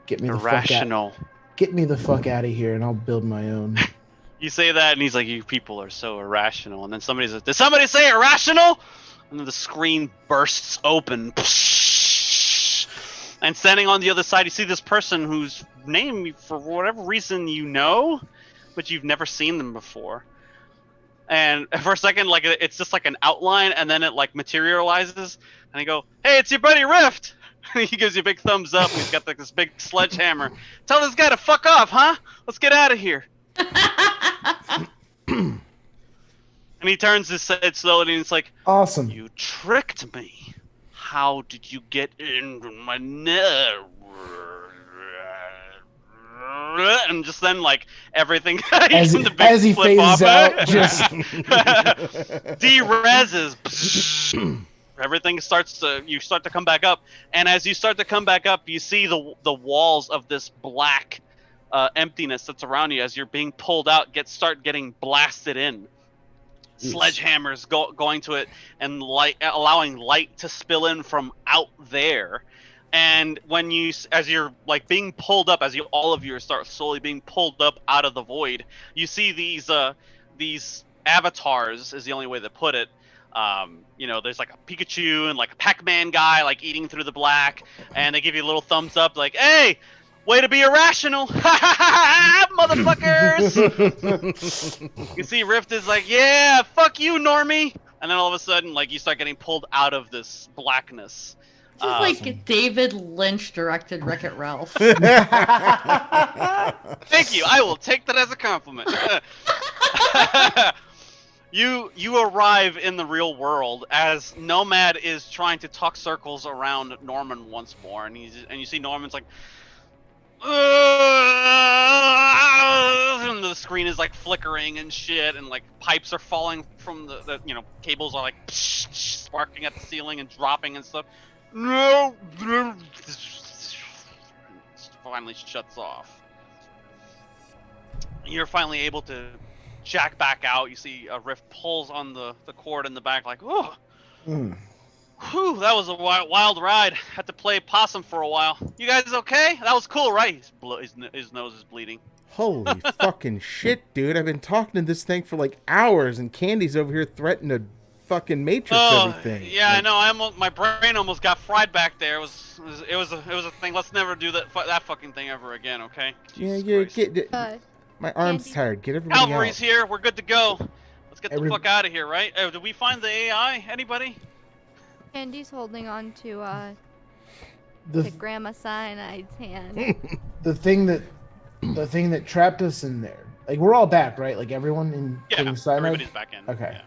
Get me the fuck out. Irrational. Get me the fuck out of here, and I'll build my own. You say that, and he's like, "You people are so irrational." And then somebody's like, "Did somebody say irrational?" And then the screen bursts open. And standing on the other side, you see this person whose name, for whatever reason, you know, but you've never seen them before. And for a second, like it's just like an outline, and then it like materializes, and you go, "Hey, it's your buddy Rift." He gives you a big thumbs up. And he's got like this big sledgehammer. Tell this guy to fuck off, huh? Let's get out of here. And he turns his head slowly, and it's like, Awesome. "You tricked me. How did you get into my net?" And just then, like everything, As even the big he flip phases off, out, just de-reses. Everything you start to come back up, and as you start to come back up, you see the walls of this black emptiness that's around you as you're being pulled out start getting blasted in. Sledgehammers going to it and allowing light to spill in from out there. And when as you're like being pulled up, all of you start slowly being pulled up out of the void, you see these avatars is the only way to put it. There's like a Pikachu and like a Pac-Man guy like eating through the black, and they give you a little thumbs up like, "Hey, way to be irrational, motherfuckers!" You see Rift is like, "Yeah, fuck you, normie," and then all of a sudden, like, you start getting pulled out of this blackness. This is like David Lynch directed Wreck-It Ralph. Thank you. I will take that as a compliment. You arrive in the real world as Nomad is trying to talk circles around Norman once more, and you see Norman's like, and the screen is like flickering and shit, and like pipes are falling from the cables are like sparking at the ceiling and dropping and stuff. No, finally shuts off. You're finally able to jack back out. You see a Rift pulls on the cord in the back, like, "Oh, whew, that was a wild ride. Had to play possum for a while. You guys okay? That was cool, right?" His nose is bleeding. Holy fucking shit, dude. I've been talking to this thing for like hours, and Candy's over here threatening to fucking Matrix everything. Yeah, like, I know. My brain almost got fried back there. It was a thing. Let's never do that fucking thing ever again, okay? Yeah, my arm's Candy. tired. Get everybody Calvary's out. here. We're good to go. Let's get the fuck out of here, right? Did we find the AI? Anybody? Candy's holding on to the Grandma Cyanide's hand. the thing that trapped us in there. Like, we're all back, right? Like, everyone including Cyanide? Everybody's back in. Okay. Yeah.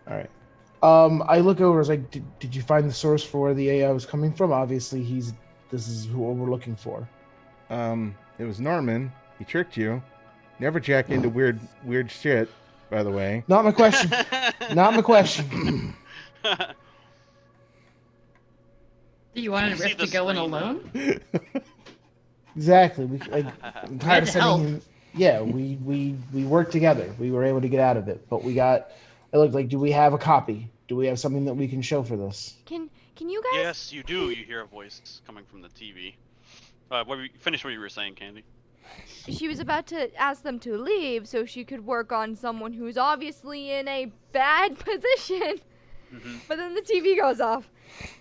All right. I look over. I was like, did you find the source for where the AI was coming from? Obviously, this is who we're looking for. It was Norman. He tricked you. Never jack into weird shit, by the way. Not my question. Not my question. Do you want Rift to go in alone? Exactly. I'm tired of Help. sending him. Yeah, we worked together. We were able to get out of it, but it looked like, do we have a copy? Do we have something that we can show for this? Can you guys? Yes, you do. You hear a voice coming from the TV. Finish what you were saying, Candy. She was about to ask them to leave so she could work on someone who's obviously in a bad position. Mm-hmm. But then the TV goes off.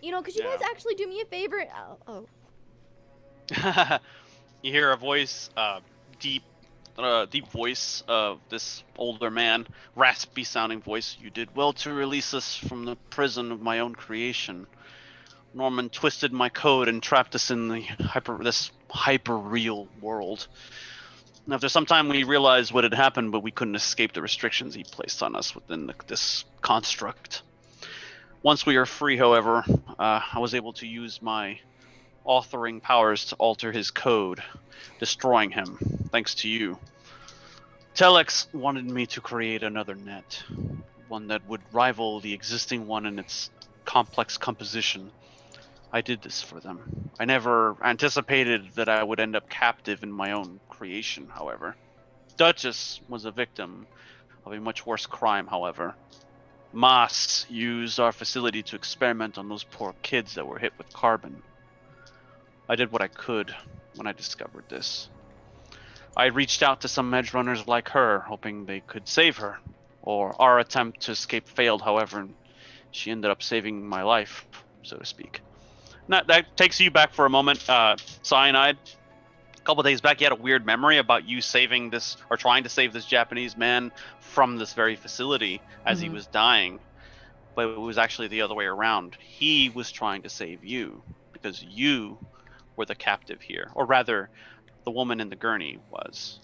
Could you guys Yeah. actually do me a favor? Oh. You hear a voice, deep voice of this older man, raspy sounding voice. "You did well to release us from the prison of my own creation. Norman twisted my code and trapped us in this hyper real world. And after some time, we realized what had happened, but we couldn't escape the restrictions he placed on us within this construct. Once we are free, however, I was able to use my authoring powers to alter his code, destroying him, thanks to you. Telex wanted me to create another net, one that would rival the existing one in its complex composition. I did this for them. I never anticipated that I would end up captive in my own creation, however. Duchess was a victim of a much worse crime, however. Moss used our facility to experiment on those poor kids that were hit with carbon. I did what I could when I discovered this. I reached out to some edge runners like her, hoping they could save her. Or our attempt to escape failed, however, and she ended up saving my life, so to speak. That takes you back for a moment. Cyanide, a couple days back, you had a weird memory about you saving this, or trying to save this Japanese man from this very facility as he was dying. But it was actually the other way around. He was trying to save you because you were the captive here, or rather, the woman in the gurney was.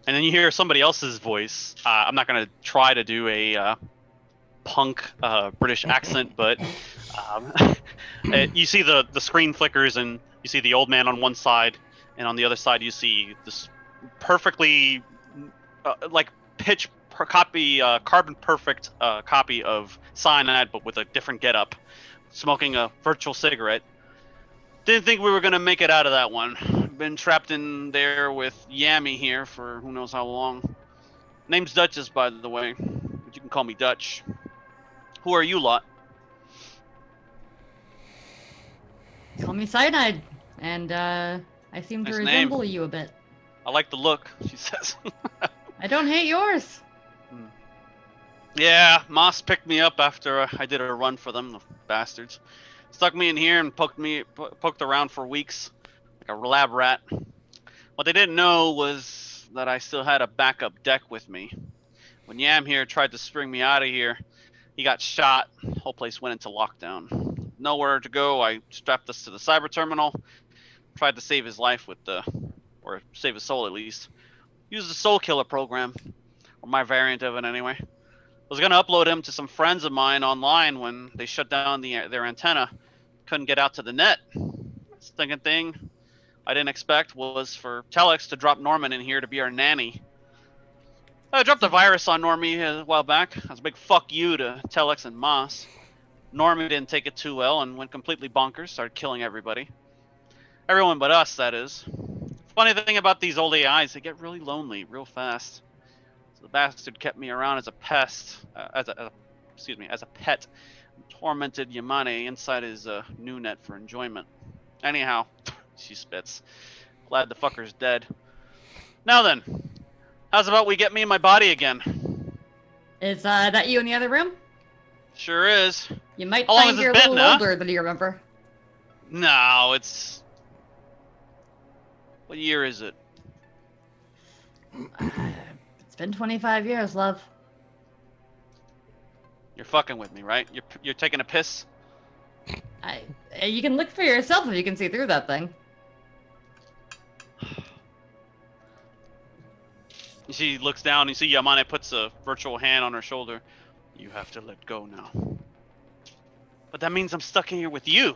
And then you hear somebody else's voice. I'm not going to try to do a punk British accent, but you see the screen flickers, and you see the old man on one side, and on the other side you see this perfectly like carbon perfect copy of Cyanide, but with a different getup, smoking a virtual cigarette. Didn't think we were gonna make it out of that one. Been trapped in there with Yami here for who knows how long. Name's Duchess, by the way, but you can call me Dutch. Who are you lot? Call me Cyanide, and I seem to Nice resemble name. you a bit. I like the look, she says. I don't hate yours. Yeah, Moss picked me up after I did a run for them, the bastards. Stuck me in here and poked around for weeks, like a lab rat. What they didn't know was that I still had a backup deck with me. When Yam here tried to spring me out of here, he got shot. The whole place went into lockdown. Nowhere to go, I strapped us to the cyber terminal, tried to save his life or save his soul at least. Used the soul killer program, or my variant of it anyway. I was gonna upload him to some friends of mine online when they shut down their antenna. Couldn't get out to the net. Second thing I didn't expect was for Telex to drop Norman in here to be our nanny. I dropped a virus on Normie a while back. That was a big fuck you to Telex and Moss. Normie didn't take it too well and went completely bonkers, started killing everybody. Everyone but us, that is. Funny thing about these old AIs, they get really lonely real fast. So the bastard kept me around as a pest, as a pet, and tormented Yamane inside his new net for enjoyment. Anyhow, she spits. Glad the fucker's dead. Now then, how's about we get me in my body again? Is that you in the other room? Sure is. You might How long find has you're a this been, little huh? older than you remember. No, it's... What year is it? It's been 25 years, love. You're fucking with me, right? You're taking a piss? You can look for yourself if you can see through that thing. She looks down and you see Yamane puts a virtual hand on her shoulder. You have to let go now. But that means I'm stuck in here with you.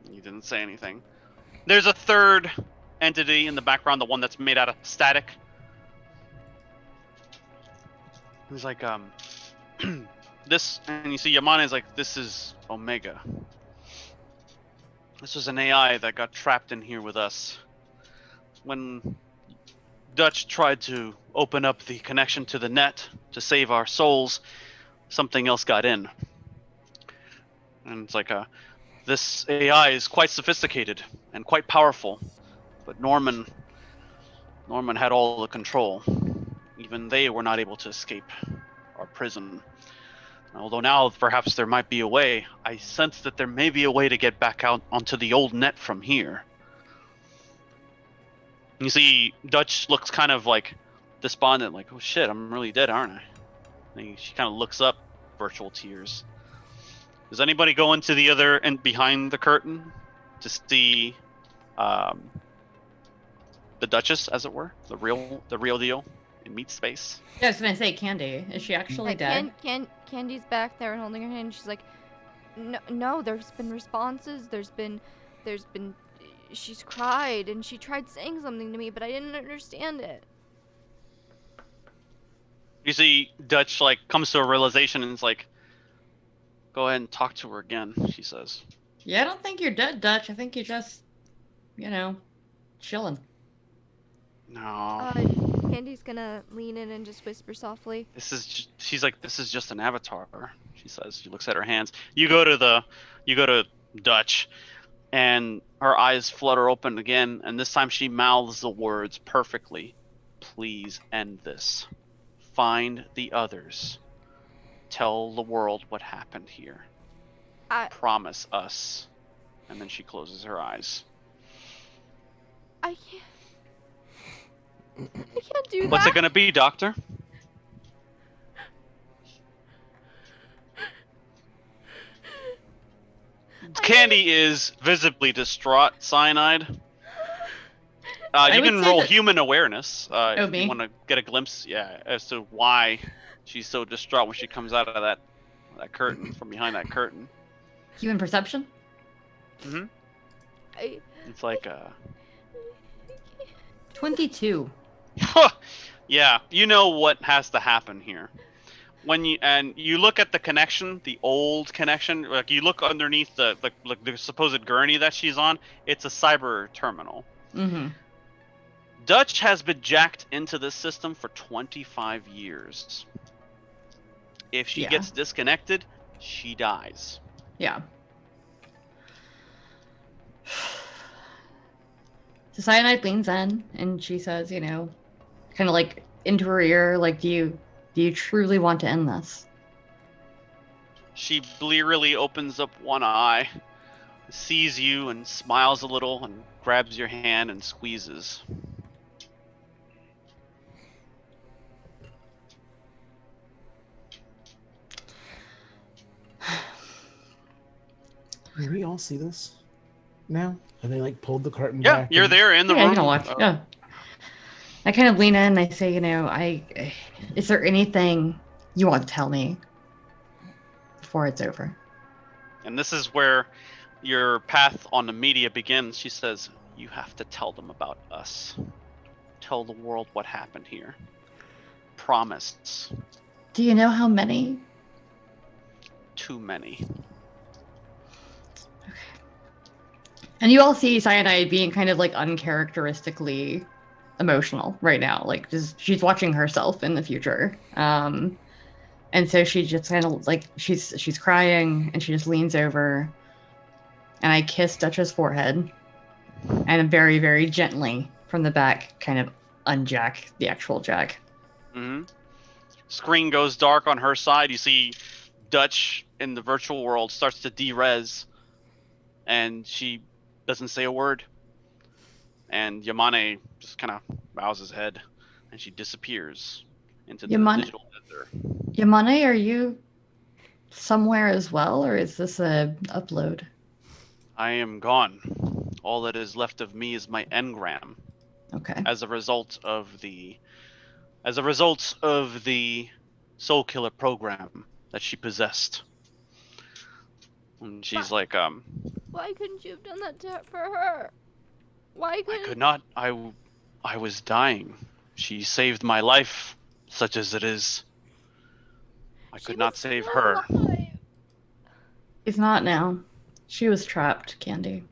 You didn't say anything. There's a third entity in the background, the one that's made out of static. He's like, this, and you see Yamane's like, this is Omega. This was an AI that got trapped in here with us. When Dutch tried to open up the connection to the net to save our souls, something else got in. And it's like, this AI is quite sophisticated and quite powerful, but Norman had all the control. Even they were not able to escape our prison. Although now perhaps there might be a way, I sense that there may be a way to get back out onto the old net from here. You see Dutch looks kind of like despondent, like, oh shit, I'm really dead, aren't I? And she kind of looks up, virtual tears. Does anybody go into the other and behind the curtain to see the Duchess, as it were, the real deal in meat space? Yeah, I was gonna say, Candy. Is she actually dead? Candy's back there and holding her hand. And she's like, no. There's been responses. There's been. She's cried and she tried saying something to me, but I didn't understand it. You see Dutch like comes to a realization and is like, Go ahead and talk to her again, she says. Yeah, I don't think you're dead, Dutch. I think you're just, chilling. No. Candy's gonna lean in and just whisper softly. She's like, this is just an avatar, she says. She looks at her hands. You go to Dutch, and her eyes flutter open again, and this time she mouths the words perfectly. Please end this. Find the others. Tell the world what happened here. Promise us. And then she closes her eyes. I can't do that. What's it gonna be, Doctor? Candy is visibly distraught, Cyanide. You can roll human awareness if you want to get a glimpse, as to why she's so distraught when she comes out of that curtain, from behind that curtain. Human perception? Mm-hmm. It's like 22. Yeah, you know what has to happen here. When you look at the connection, the old connection, like you look underneath the supposed gurney that she's on, it's a cyber terminal. Mm-hmm. Dutch has been jacked into this system for 25 years. If she gets disconnected, she dies. Yeah. So Cyanide leans in and she says, kind of like into her ear, like, do you truly want to end this? She blearily opens up one eye, sees you and smiles a little and grabs your hand and squeezes. Can we all see this now? And they like pulled the curtain Yeah, back. you're there in the room. You can watch. Yeah. I kind of lean in and I say, is there anything you want to tell me before it's over? And this is where your path on the media begins. She says, you have to tell them about us. Tell the world what happened here. Promise. Do you know how many? Too many. Okay. And you all see Cyanide being kind of like uncharacteristically emotional right now. Like, just she's watching herself in the future. And so she just kind of like she's crying and she just leans over and I kiss Dutch's forehead and very, very gently from the back kind of unjack the actual jack. Mm-hmm. Screen goes dark on her side. You see Dutch in the virtual world starts to de-res and she doesn't say a word. And Yamane just kind of bows his head and she disappears into the digital ether. Yamane, are you somewhere as well, or is this a upload? I am gone. All that is left of me is my engram. Okay. As a result of the soul killer program that she possessed. And she's like, why couldn't you have done that for her? Why couldn't... I could not. I was dying. She saved my life, such as it is. I could not save her. It's not now. She was trapped, Candy.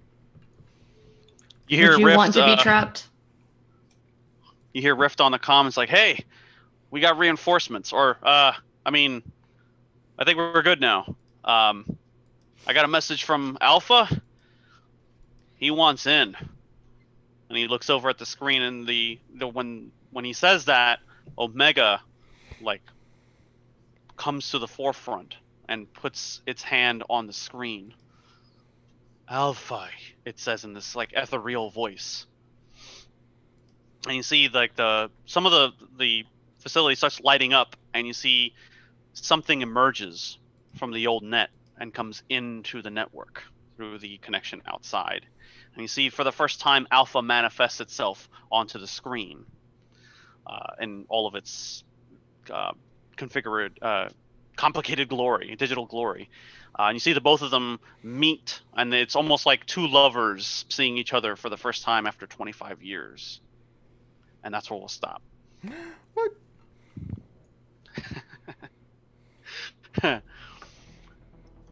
You hear Would you Rift, want to be trapped? You hear Rift on the comments like, hey, we got reinforcements. Or, I think we're good now. I got a message from Alpha. He wants in. And he looks over at the screen and when he says that, Omega, like, comes to the forefront and puts its hand on the screen. Alpha, it says in this like ethereal voice. And you see like some of the facility starts lighting up and you see something emerges from the old net and comes into the network through the connection outside. And you see for the first time Alpha manifests itself onto the screen in all of its configured complicated glory, digital glory. And you see the both of them meet, and it's almost like two lovers seeing each other for the first time after 25 years. And that's where we'll stop. What?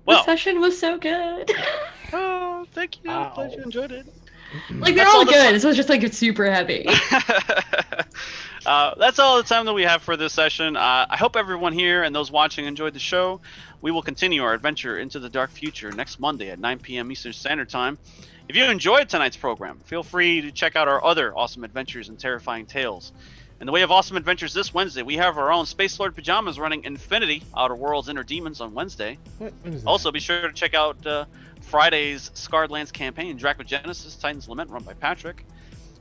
Well, session was so good. oh, thank you. Wow. Glad you enjoyed it. Like, they're That's all all the good. This was just like it's super heavy. That's all the time that we have for this session. I hope everyone here and those watching enjoyed the show. We will continue our adventure into the dark future next Monday at 9 p.m. Eastern Standard Time. If you enjoyed tonight's program, feel free to check out our other awesome adventures and terrifying tales. In the way of awesome adventures this Wednesday, we have our own Space Lord Pajamas running Infinity, Outer Worlds, Inner Demons on Wednesday. What is that? Also, be sure to check out Friday's Scarred Lands campaign, Dracogenesis, Titan's Lament, run by Patrick.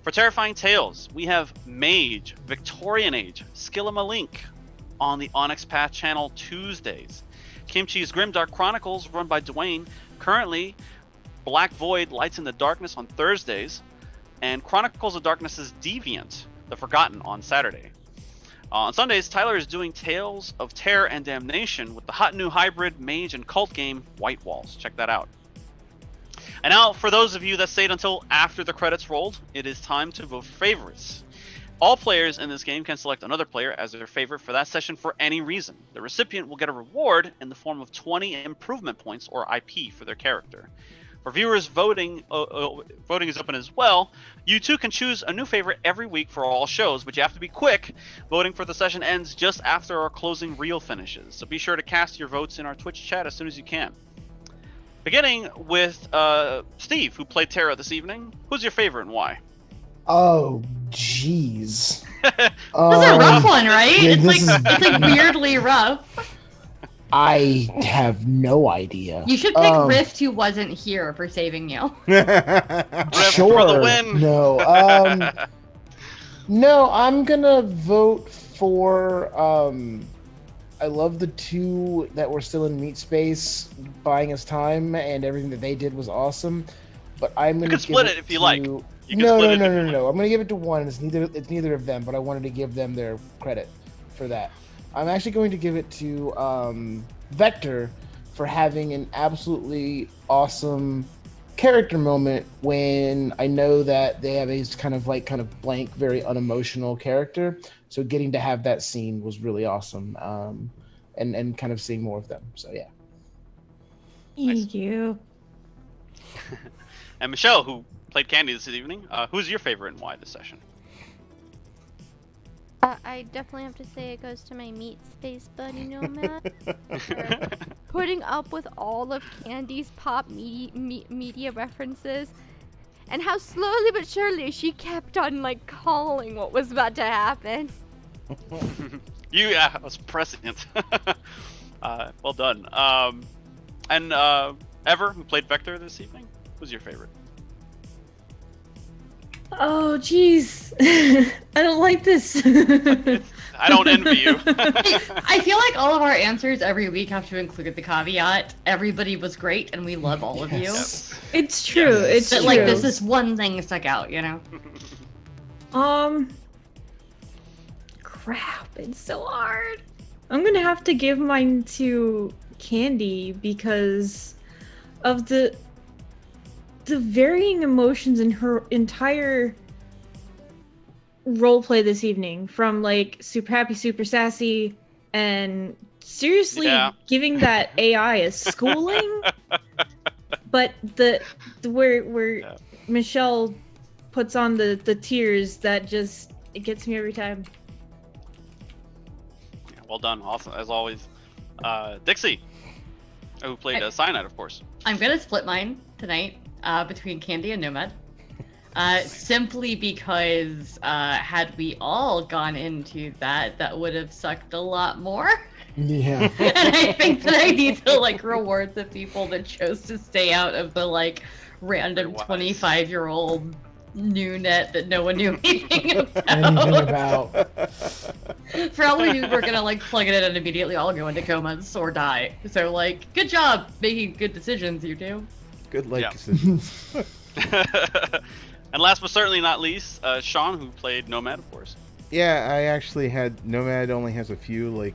For Terrifying Tales, we have Mage, Victorian Age, Skillama Link on the Onyx Path channel Tuesdays. Kimchi's Grimdark Chronicles, run by Dwayne. Currently, Black Void, Lights in the Darkness on Thursdays. And Chronicles of Darkness's Deviant, The Forgotten on Saturday. On Sundays, Tyler is doing Tales of Terror and Damnation with the hot new hybrid mage and cult game, White Walls. Check that out. And now, for those of you that stayed until after the credits rolled, it is time to vote for favorites. All players in this game can select another player as their favorite for that session for any reason. The recipient will get a reward in the form of 20 improvement points or IP for their character. For viewers, voting is open as well. You too can choose a new favorite every week for all shows, but you have to be quick. Voting for the session ends just after our closing reel finishes, so be sure to cast your votes in our Twitch chat as soon as you can. Beginning with Steve, who played Terra this evening. Who's your favorite and why? Oh, jeez. This is a rough one, right? yeah, It's like weirdly rough. I have no idea. You should pick Rift, who wasn't here, for saving you. Sure. For the win. No. No, I'm gonna vote for. I love the two that were still in Meat Space, buying us time, and everything that they did was awesome. But I'm gonna. You can split it if you like. No. You can split it if you like. I'm gonna give it to one. It's neither of them, but I wanted to give them their credit for that. I'm actually going to give it to Vector for having an absolutely awesome character moment when I know that they have a kind of blank, very unemotional character. So getting to have that scene was really awesome, and kind of seeing more of them. So yeah. Thank you. And Michelle, who played Candy this evening, who's your favorite and why this session? I definitely have to say it goes to my Meat Space buddy Nomad. For putting up with all of Candy's pop media references. And how slowly but surely she kept on, calling what was about to happen. I was prescient. Well done. And Ever, who played Vector this evening, who's your favorite? Oh, jeez. I don't like this. I don't envy you. I feel like all of our answers every week have to include the caveat, everybody was great and we love all of you. Yes. It's true. It's But true. this is one thing stuck out, you know? Crap, it's so hard. I'm gonna have to give mine to Candy because of the varying emotions in her entire roleplay this evening, from super happy, super sassy, and seriously giving that AI a schooling. But where Michelle puts on the tears, that just, it gets me every time. Yeah, well done, awesome as always. Dixie, who played Cyanide, of course. I'm gonna split mine tonight between Candy and Nomad. Simply because had we all gone into that would have sucked a lot more. Yeah. And I think that I need to reward the people that chose to stay out of the random 25-year-old new net that no one knew anything about. For all we knew, we're gonna plug it in and immediately all go into comas or die. So good job making good decisions, you two. Good life decisions. And last but certainly not least, Sean, who played Nomad, of course. Yeah, I actually had Nomad only has a few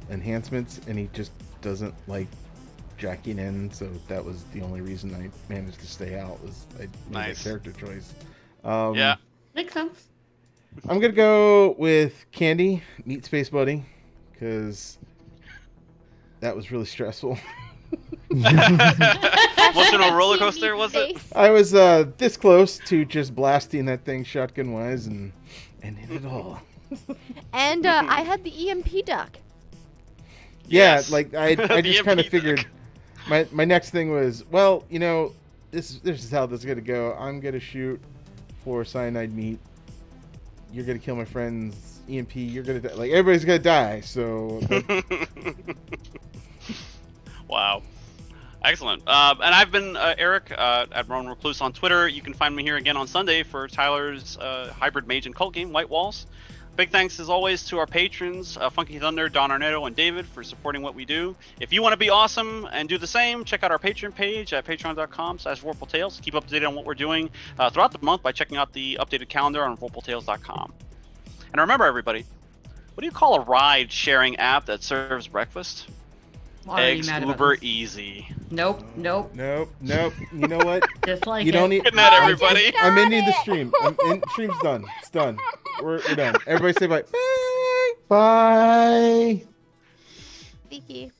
enhancements, and he just doesn't like jacking in, so that was the only reason I managed to stay out, was I made that character choice. Yeah. Makes sense. I'm gonna go with Candy, Meat Space Buddy, because that was really stressful. Emotional roller coaster, was it? Face. I was this close to just blasting that thing shotgun wise and ending it all. And I had the EMP duck. Yeah, Yes. like I The just kind of MP figured. My next thing was, well, you know, this is how this is gonna go. I'm gonna shoot for cyanide meat. You're gonna kill my friends. EMP. You're gonna die. Like everybody's gonna die. So Wow. Excellent. And I've been Eric at Rowan Recluse on Twitter. You can find me here again on Sunday for Tyler's hybrid mage and cult game, White Walls. Big thanks, as always, to our patrons, Funky Thunder, Don Arnetto, and David, for supporting what we do. If you want to be awesome and do the same, check out our Patreon page at patreon.com/VorpalTales. Keep up to date on what we're doing throughout the month by checking out the updated calendar on VorpalTales.com. And remember, everybody, what do you call a ride-sharing app that serves breakfast? Already Eggs mad about Uber this. Easy. Nope. nope. You know what? Just like You don't it. need. Good night, everybody. I'm ending the stream. Stream's done. It's done. We're done. Everybody say bye. Bye. Bye. Vicky.